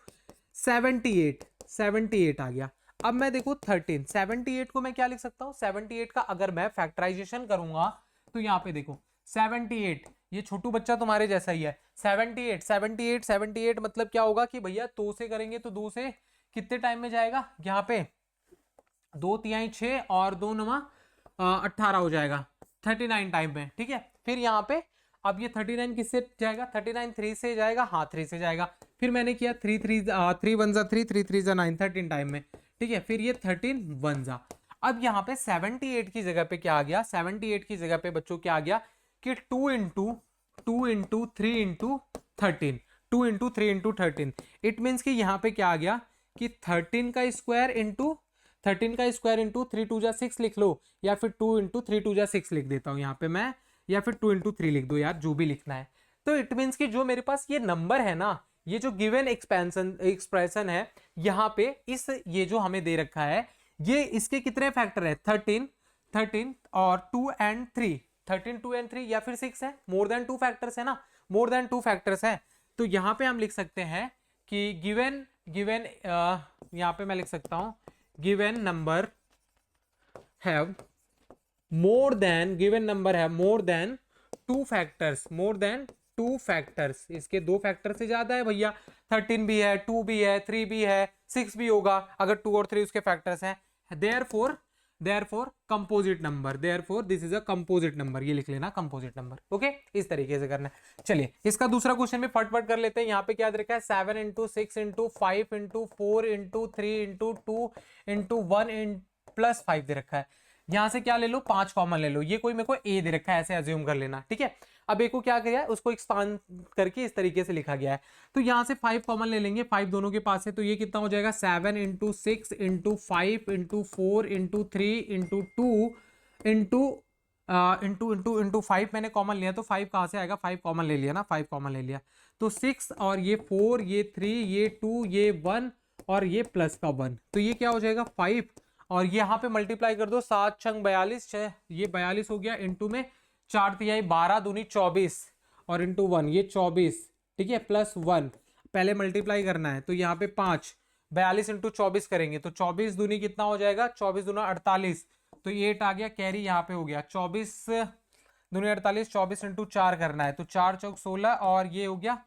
78 आ गया। अब मैं देखो 13 78 को मैं क्या लिख सकता हूँ, 78 का अगर मैं फैक्टराइजेशन करूंगा तो यहाँ पे देखो 78, ये छोटू बच्चा तुम्हारे जैसा ही है, 78 मतलब क्या होगा कि भैया 2 से करेंगे तो 2 से कितने टाइम में जाएगा, यहाँ पे 2 तिहाई 6 और 2 9 18 हो जाएगा 39 टाइम में। ठीक है, फिर यहाँ पे अब ये 39 किससे जाएगा, 39 3 से जाएगा, हाँ 3 से जाएगा। फिर मैंने किया 3 1 3 3 9 13 टाइम में। ठीक है, फिर ये 13 1 जा। अब यहाँ पे 78 की जगह पे क्या आ गया, 78 की जगह पे बच्चों क्या आ गया कि 2 into 3 into 13, 2 into 3 into 13। It means कि यहाँ पे क्या आ गया कि 13 का स्क्वायर इंटू 3 2 जा 6 लिख लो, या फिर 2 इंटू 3 2 जा 6 लिख देता हूँ यहाँ पे मैं, या फिर 2 इंटू 3 लिख दो यार, जो भी लिखना है। तो इट मीन्स कि जो मेरे पास ये नंबर है ना, ये जो गिवन एक्सप्रेशन है यहाँ पे, इस ये जो हमें दे रखा है, ये इसके कितने फैक्टर है 13 और 2 एंड 3, 13 2 एंड 3 या फिर 6 है, मोर देन 2 फैक्टर्स है ना, मोर देन 2 फैक्टर्स है। तो यहाँ पे हम लिख सकते हैं कि गिवन यहाँ पे मैं लिख सकता हूं given number have more than 2 factors, more than 2 factors. इसके 2 फैक्टर से ज्यादा है भैया, 13 भी है, 2 भी है, 3 भी है, 6 भी होगा अगर 2 और 3 उसके फैक्टर्स हैं। Therefore composite number, therefore this is a composite number, ये लिख लेना कंपोजिट नंबर। ओके, इस तरीके से करना है। चलिए इसका दूसरा क्वेश्चन भी फटफट कर लेते हैं। यहाँ पे क्या रखा है 7 into 6 into 5 into 4 into 3 into 2 into 1 plus 5 दे रखा है। यहां से क्या ले लो 5 कॉमन ले लो, ये कोई मेरे को ए दे रखा है ऐसे अज्यूम कर लेना, ठीक है। अब ए को क्या किया है उसको एक्सपांड करके इस तरीके से लिखा गया है। तो यहां से 5 कॉमन ले लेंगे, 5 दोनों के पास है, तो ये कितना हो जाएगा 7 into 6 into 5 into 4 into 3 into 2 into into 5 मैंने कॉमन लिया, तो 5 कहां से आएगा, 5 कॉमन ले लिया ना, 5 कॉमन ले लिया, तो 6 और ये 4 ये 3 ये 2 ये 1 और ये प्लस का 1, तो ये क्या हो जाएगा 5 और यहाँ पे मल्टीप्लाई कर दो 7 छंग 42, ये 42 हो गया, इंटू में 4 तिहाई 12 दूनी 24 और इंटू 1 ये 24, ठीक है, प्लस 1 पहले मल्टीप्लाई करना है, तो यहाँ पे 5 42 इंटू 24 करेंगे तो 24 दूनी कितना हो जाएगा 24 दूना 48, तो 8 आ गया, कैरी यहाँ पे हो गया 24 दूनी 48, 24 इंटू 4 करना है, तो 4 चौक 16 और ये हो गया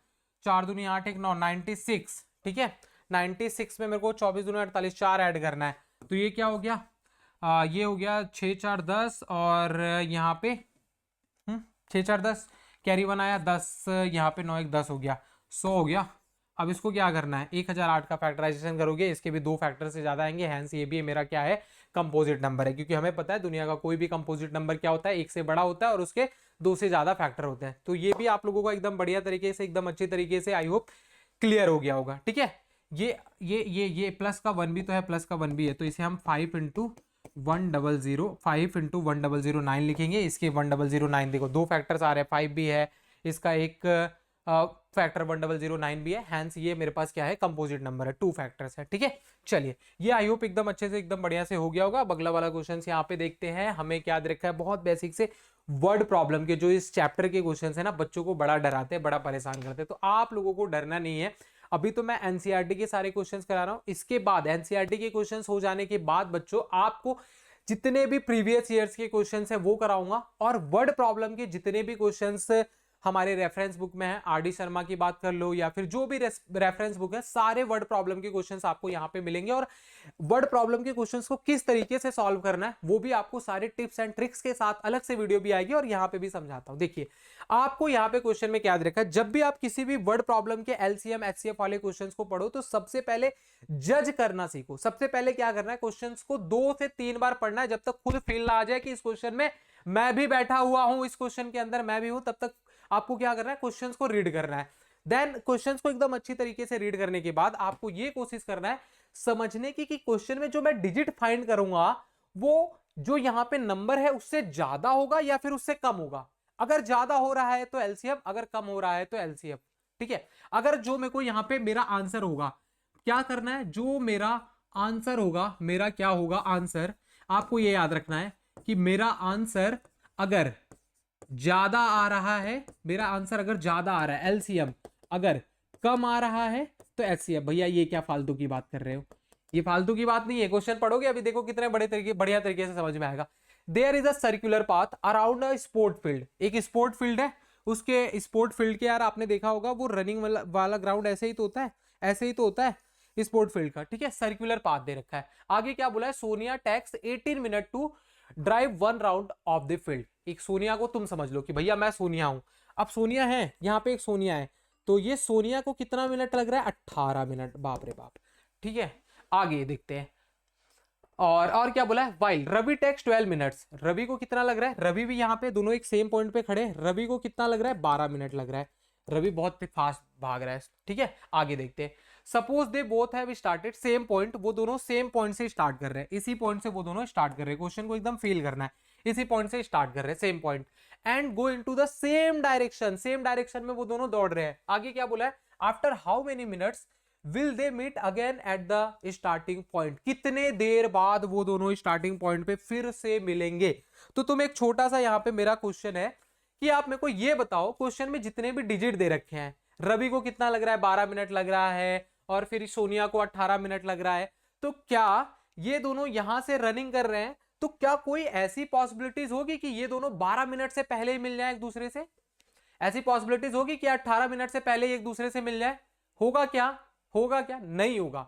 4 दूनी 8 1 9 96, ठीक है। 96 में मेरे को 24 दूनी 48 4 ऐड करना है, तो ये क्या हो गया ये हो गया 6 4 10 और यहाँ पे 6 4 10 कैरी 1 आया 10, यहाँ पे 9 1 10 हो गया 100 हो गया। अब इसको क्या करना है 1008 का फैक्टराइजेशन करोगे, इसके भी 2 फैक्टर से ज्यादा आएंगे, हैंस ये भी मेरा क्या है कंपोजिट नंबर है, क्योंकि हमें पता है दुनिया का कोई भी कंपोजिट नंबर क्या होता है 1 से बड़ा होता है और उसके 2 से ज्यादा फैक्टर होते हैं। तो ये भी आप लोगों को एकदम बढ़िया तरीके से एकदम अच्छी तरीके से आई होप क्लियर हो गया होगा, ठीक है। ये प्लस का 1 भी तो है, प्लस का 1 भी है, तो इसे हम 5 इंटू 100 5 इंटू 1009 लिखेंगे। इसके 1009 देखो 2 फैक्टर्स आ रहे हैं, 5 भी है, इसका एक फैक्टर 1009 भी है, हैंस ये मेरे पास क्या है कंपोजिट नंबर है, 2 फैक्टर्स है, ठीक है। चलिए ये आई होप एकदम अच्छे से एकदम बढ़िया से हो गया होगा। अगला वाला क्वेश्चन यहाँ पे देखते हैं, हमें क्या दे रखा है बहुत बेसिक से वर्ड प्रॉब्लम के, जो इस चैप्टर के क्वेश्चन है ना बच्चों को बड़ा डराते हैं, बड़ा परेशान करते हैं, तो आप लोगों को डरना नहीं है। अभी तो मैं एनसीईआरटी के सारे क्वेश्चंस करा रहा हूं, इसके बाद एनसीईआरटी के क्वेश्चंस हो जाने के बाद बच्चों आपको जितने भी प्रीवियस ईयर्स के क्वेश्चंस है वो कराऊंगा, और वर्ड प्रॉब्लम के जितने भी क्वेश्चंस हमारे रेफरेंस बुक में है, आरडी शर्मा की बात कर लो या फिर जो भी रेफरेंस बुक है, सारे वर्ड प्रॉब्लम के क्वेश्चंस आपको यहाँ पे मिलेंगे, और वर्ड प्रॉब्लम के क्वेश्चंस को किस तरीके से सॉल्व करना है वो भी आपको सारे टिप्स एंड ट्रिक्स के साथ अलग से वीडियो भी आएगी, और यहाँ पे भी समझाता हूँ। देखिए आपको यहाँ पे क्वेश्चन में क्या याद रखा है, जब भी आप किसी भी वर्ड प्रॉब्लम के एलसीएम एचसीएफ वाले क्वेश्चंस को पढ़ो तो सबसे पहले जज करना सीखो। सबसे पहले क्या करना है, क्वेश्चंस को 2 से 3 बार पढ़ना है, जब तक खुद फील ना आ जाए कि इस क्वेश्चन में मैं भी बैठा हुआ हूं, इस क्वेश्चन के अंदर मैं भी हूं, तब तक आपको क्या करना है क्वेश्चंस को रीड करना है। देन क्वेश्चंस को एकदम अच्छी तरीके से रीड करने के बाद आपको ये कोशिश करना है समझने की कि क्वेश्चन में जो मैं डिजिट फाइंड करूंगा वो जो यहां पे नंबर है उससे ज्यादा होगा या फिर उससे कम होगा। अगर ज्यादा हो रहा है तो एलसीएम, अगर कम हो रहा है तो एलसीएम, ठीक है। अगर जो मेरे को यहां पे मेरा आंसर होगा, क्या करना है, जो मेरा आंसर होगा, मेरा क्या होगा आंसर, आपको ये याद रखना है कि मेरा आंसर अगर ज्यादा आ रहा है, मेरा आंसर अगर ज्यादा आ रहा है एलसीएम, अगर कम आ रहा है तो एचसीएफ। भैया ये क्या फालतू की बात कर रहे हो, ये फालतू की बात नहीं है, क्वेश्चन पढ़ोगे अभी देखो कितने बढ़िया तरीके से समझ में आएगा। There is a circular path around a sport field, एक स्पोर्ट फील्ड है, उसके स्पोर्ट फील्ड के यार आपने देखा होगा वो रनिंग वाला ग्राउंड ऐसे ही तो होता है, ऐसे ही तो होता है स्पोर्ट फील्ड का, ठीक है। सर्कुलर पाथ दे रखा है, आगे क्या बोला है, Sonia takes 18 minute to drive 1 round of the field. एक सोनिया को तुम समझ लो कि भैया मैं सोनिया हूं, अब सोनिया है यहाँ पे एक सोनिया है, तो ये सोनिया को कितना मिनट लग रहा है 18 मिनट, बाप रे बाप, ठीक है। आगे देखते हैं, और क्या बोला है, while Ravi takes 12 minutes, Ravi को कितना लग रहा है, रवि भी यहाँ पे दोनों एक सेम पॉइंट पे खड़े, रवि को कितना लग रहा है 12 मिनट लग रहा है, रवि बहुत फास्ट भाग रहा है, ठीक है। आगे देखते हैं, suppose they both have started same point, वो दोनों सेम पॉइंट से स्टार्ट कर रहे हैं, इसी पॉइंट से वो दोनों स्टार्ट कर रहे हैं, क्वेश्चन को एकदम फील करना है, इसी पॉइंट से स्टार्ट कर रहे हैं same point, and go into the same direction, same direction में वो दोनों दौड़ रहे हैं। आगे क्या बोला है, after how many minutes will they meet again at the starting point, कितने देर बाद वो दोनों स्टार्टिंग पॉइंट पे फिर से मिलेंगे। तो तुम एक छोटा सा यहाँ पे मेरा क्वेश्चन है कि आप मेरे को ये बताओ, क्वेश्चन में जितने भी डिजिट दे रखे हैं, रवि को कितना लग रहा है 12 मिनट लग रहा है, और फिर सोनिया को 18 मिनट लग रहा है, तो क्या ये दोनों यहां से रनिंग कर रहे हैं, तो क्या कोई ऐसी पॉसिबिलिटीज होगी कि ये दोनों 12 मिनट से पहले ही मिल जाए एक दूसरे से, ऐसी पॉसिबिलिटीज होगी कि 18 मिनट से पहले एक दूसरे से मिल जाए, होगा क्या, होगा क्या, नहीं होगा।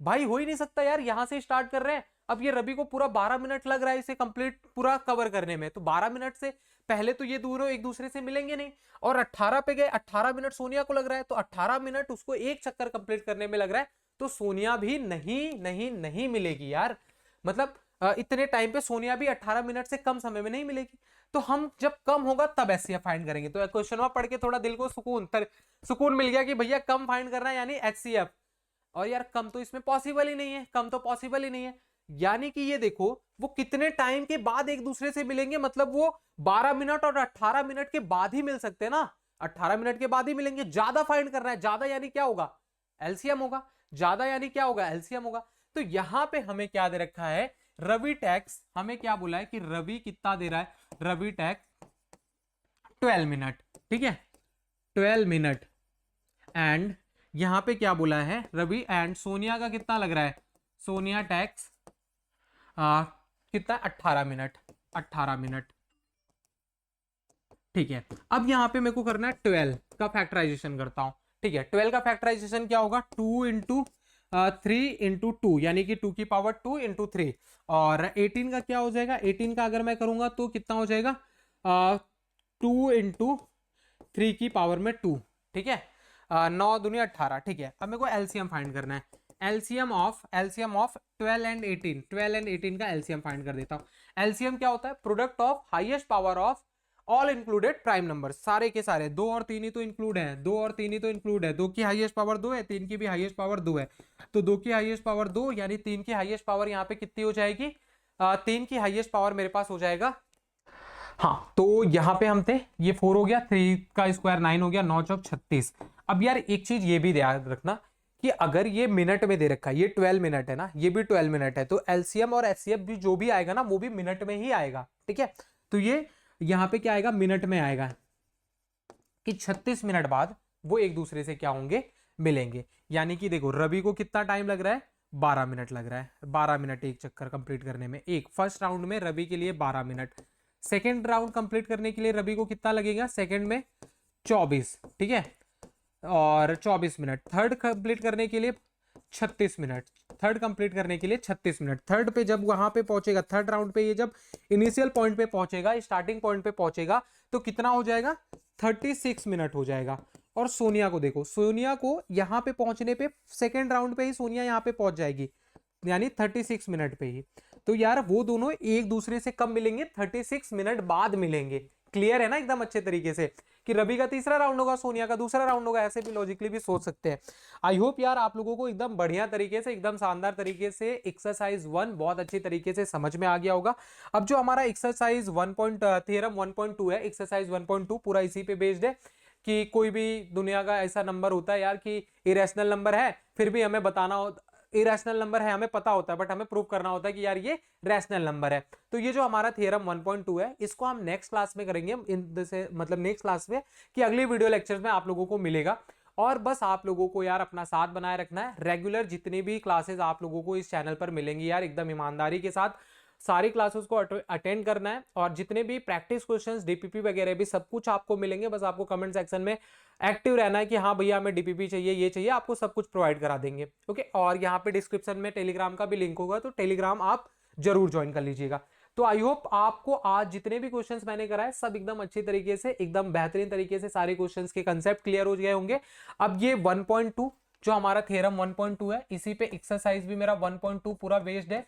भाई हो ही नहीं सकता यार, यहां से स्टार्ट कर रहे हैं, अब ये रवि को पूरा 12 मिनट लग रहा है इसे कंप्लीट पूरा कवर करने में, तो 12 मिनट से पहले तो ये दोनों एक दूसरे से मिलेंगे नहीं। और 18 पे गए, 18 मिनट सोनिया को लग रहा है, तो 18 मिनट उसको एक चक्कर कंप्लीट करने में लग रहा है, तो सोनिया भी नहीं नहीं नहीं मिलेगी यार। मतलब इतने टाइम पे सोनिया भी 18 मिनट से कम समय में नहीं मिलेगी। तो हम जब कम होगा तब एचसीएफ फाइंड करेंगे। तो क्वेश्चन पढ़ के थोड़ा दिल को सुकून मिल गया कि भैया कम फाइंड करना है यानी एचसीएफ। और यार कम तो इसमें पॉसिबल ही नहीं है, कम तो पॉसिबल ही नहीं है। यानी कि ये देखो वो कितने टाइम के बाद एक दूसरे से मिलेंगे, मतलब वो 12 मिनट और 18 मिनट के बाद ही मिल सकते हैं ना, 18 मिनट के बाद ही मिलेंगे। ज्यादा फाइंड करना है, ज्यादा यानी क्या होगा, एलसीएम होगा, ज्यादा यानी क्या होगा, एलसीएम होगा। तो यहां पे हमें क्या दे रखा है, रवि टैक्स हमें क्या बोला है कि रवि कितना दे रहा है, रवि टैक्स 12 मिनट, ठीक है 12 मिनट। एंड यहां पे क्या बोला है रवि, एंड सोनिया का कितना लग रहा है, सोनिया टैक्स कितना 18 मिनट, 18 मिनट, ठीक है। अब यहां पे मेरे को करना है 12 का फैक्टराइजेशन करता हूं, ठीक है। 12 का फैक्टराइजेशन क्या होगा, 2 इंटू 3 इंटू 2 यानी कि 2 की पावर 2 इंटू 3। और 18 का क्या हो जाएगा, 18 का अगर मैं करूंगा तो कितना हो जाएगा 2 इंटू 3 की पावर में 2, ठीक है 9 दुनिया 18, ठीक है। अब मेरे को एलसीएम फाइंड करना है, एलसीएम ऑफ 12 एंड 18, 12 एंड 18 का एलसीएम फाइंड कर देता हूं। एलसीएम क्या होता है, product of highest power of all included prime number, सारे के सारे 2 और 3 ही तो इंक्लूड है, 2 और 3 ही तो इंक्लूड है, 2 की हाईएस्ट पावर 2 है, 3 की भी हाईएस्ट पावर 2 है, तो 2 की हाईएस्ट पावर 2 यानी 3 की हाईएस्ट पावर यहाँ पे कितनी हो जाएगी, 3 की हाईएस्ट पावर मेरे पास हो जाएगा, हाँ तो यहाँ पे हम थे, ये 4 हो गया, 3 का स्क्वायर 9 हो गया, 9 चौक 36। अब यार एक चीज ये भी ध्यान रखना कि अगर ये मिनट में दे रखा है, ये 12 मिनट है ना, ये भी 12 मिनट है, तो एलसीएम और एचसीएफ भी जो भी आएगा ना वो भी मिनट में ही आएगा, ठीक है। तो ये यहाँ पे क्या आएगा, मिनट में आएगा कि 36 मिनट बाद वो एक दूसरे से क्या होंगे, मिलेंगे। यानी कि देखो रवि को कितना टाइम लग रहा है, 12 मिनट लग रहा है, 12 मिनट एक चक्कर कंप्लीट करने में, एक फर्स्ट राउंड में रवि के लिए 12 मिनट, सेकेंड राउंड कंप्लीट करने के लिए रवि को कितना लगेगा, सेकेंड में 24, ठीक है और 24 मिनट, थर्ड कंप्लीट करने के लिए 36 मिनट, थर्ड कंप्लीट करने के लिए 36 मिनट। थर्ड पे जब वहां पे पहुंचेगा, थर्ड राउंड पे ये जब इनिशियल पॉइंट पे पहुंचेगा, स्टार्टिंग पॉइंट पे पहुंचेगा, तो कितना हो जाएगा, 36 मिनट हो जाएगा। और सोनिया को देखो, सोनिया को यहां पे पहुंचने पे सेकेंड राउंड पे ही सोनिया यहां पे पहुंच जाएगी, यानी 36 मिनट पे ही। तो यार वो दोनों एक दूसरे से कब मिलेंगे, 36 मिनट बाद मिलेंगे। क्लियर है ना एकदम अच्छे तरीके से कि रवि का तीसरा राउंड होगा, सोनिया का दूसरा राउंड होगा, ऐसे भी लॉजिकली भी सोच सकते हैं। आई होप यार आप लोगों को एकदम बढ़िया तरीके से, एकदम शानदार तरीके से एक्सरसाइज 1 बहुत अच्छी तरीके से समझ में आ गया होगा। अब जो हमारा एक्सरसाइज 1 थ्योरम 1.2 है, एक्सरसाइज 1.2 पूरा इसी पे बेस्ड है कि कोई भी दुनिया का ऐसा नंबर होता है यार कि इरेशनल नंबर है, फिर भी हमें बताना हो, इरेशनल नंबर है हमें पता होता है बट हमें प्रूव करना होता है कि यार ये रैशनल नंबर है। तो ये जो हमारा थ्योरम 1.2 है इसको हम नेक्स्ट क्लास में करेंगे, मतलब नेक्स्ट क्लास में कि अगले वीडियो लेक्चर्स में आप लोगों को मिलेगा। और बस आप लोगों को यार अपना साथ बनाए रखना है, रेगुलर जितनी भी क्लासेस आप लोगों को इस चैनल पर मिलेंगी यार एकदम ईमानदारी के साथ सारी क्लासेस को अटेंड करना है। और जितने भी प्रैक्टिस क्वेश्चंस डीपीपी वगैरह भी सब कुछ आपको मिलेंगे, बस आपको कमेंट सेक्शन में एक्टिव रहना है कि हाँ भैया हमें डीपीपी चाहिए, ये चाहिए, आपको सब कुछ प्रोवाइड करा देंगे। ओके, और यहाँ पे डिस्क्रिप्शन में टेलीग्राम का भी लिंक होगा, तो टेलीग्राम आप जरूर ज्वाइन कर लीजिएगा। तो आई होप आपको आज जितने भी क्वेश्चंस मैंने कराए सब एकदम अच्छी तरीके से, एकदम बेहतरीन तरीके से सारे क्वेश्चंस के कंसेप्ट क्लियर हो गए होंगे। अब ये 1.2 जो हमारा थ्योरम 1.2 है, इसी पे एक्सरसाइज भी मेरा 1.2 पूरा बेस्ड है।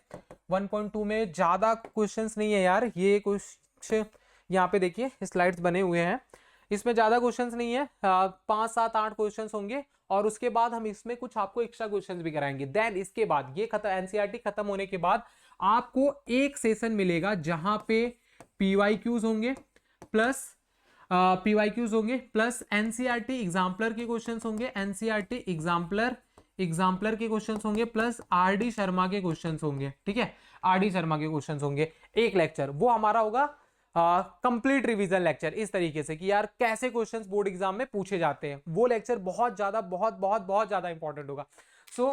1.2 में ज्यादा क्वेश्चंस नहीं है यार, ये कुछ यहाँ पे देखिए स्लाइड्स बने हुए हैं, इसमें ज्यादा क्वेश्चंस नहीं है, 5 7 8 क्वेश्चंस होंगे। और उसके बाद हम इसमें कुछ आपको एक्स्ट्रा क्वेश्चंस भी कराएंगे। देन इसके बाद ये खत्म, एनसीईआरटी खत्म होने के बाद आपको एक सेशन मिलेगा जहां पे पीवाईक्यूज होंगे प्लस पीवाईक्यूज होंगे प्लस एनसीईआरटी एग्जाम्पलर के क्वेश्चंस होंगे, एनसीईआरटी एग्जाम्पलर के क्वेश्चंस होंगे प्लस आरडी शर्मा के क्वेश्चंस होंगे, ठीक है आरडी शर्मा के क्वेश्चंस होंगे। एक लेक्चर वो हमारा होगा कंप्लीट रिवीजन लेक्चर, इस तरीके से कि यार कैसे क्वेश्चंस बोर्ड एग्जाम में पूछे जाते हैं। वो लेक्चर बहुत ज्यादा बहुत ज्यादा इंपॉर्टेंट होगा। सो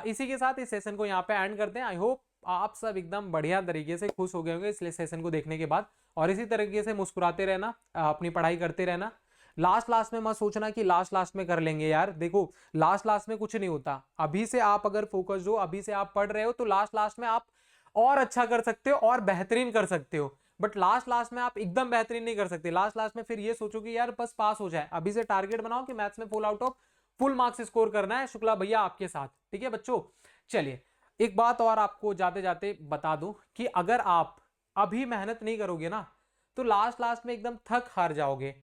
इसी के साथ इस सेशन को यहाँ पे एंड करते हैं। आई होप आप सब एकदम बढ़िया तरीके से खुश हो गए होंगे इस सेशन को देखने के बाद, और इसी तरीके से मुस्कुराते रहना, अपनी पढ़ाई करते रहना, लास्ट लास्ट में मत सोचना कि लास्ट में कर लेंगे यार। देखो लास्ट में कुछ नहीं होता। अभी से आप अगर फोकस्ड हो, अभी से आप पढ़ रहे हो, तो लास्ट में आप और अच्छा कर सकते हो और बेहतरीन कर सकते हो। बट लास्ट में आप एकदम बेहतरीन नहीं कर सकते। लास्ट में फिर ये सोचो कि यार बस पास हो जाए। अभी से टारगेट बनाओ कि मैथ्स में फुल मार्क्स स्कोर करना है। शुक्ला भैया आपके साथ, ठीक है बच्चों। चलिए एक बात और आपको जाते जाते बता दूं कि अगर आप अभी मेहनत नहीं करोगे ना, तो लास्ट में एकदम थक हार जाओगे।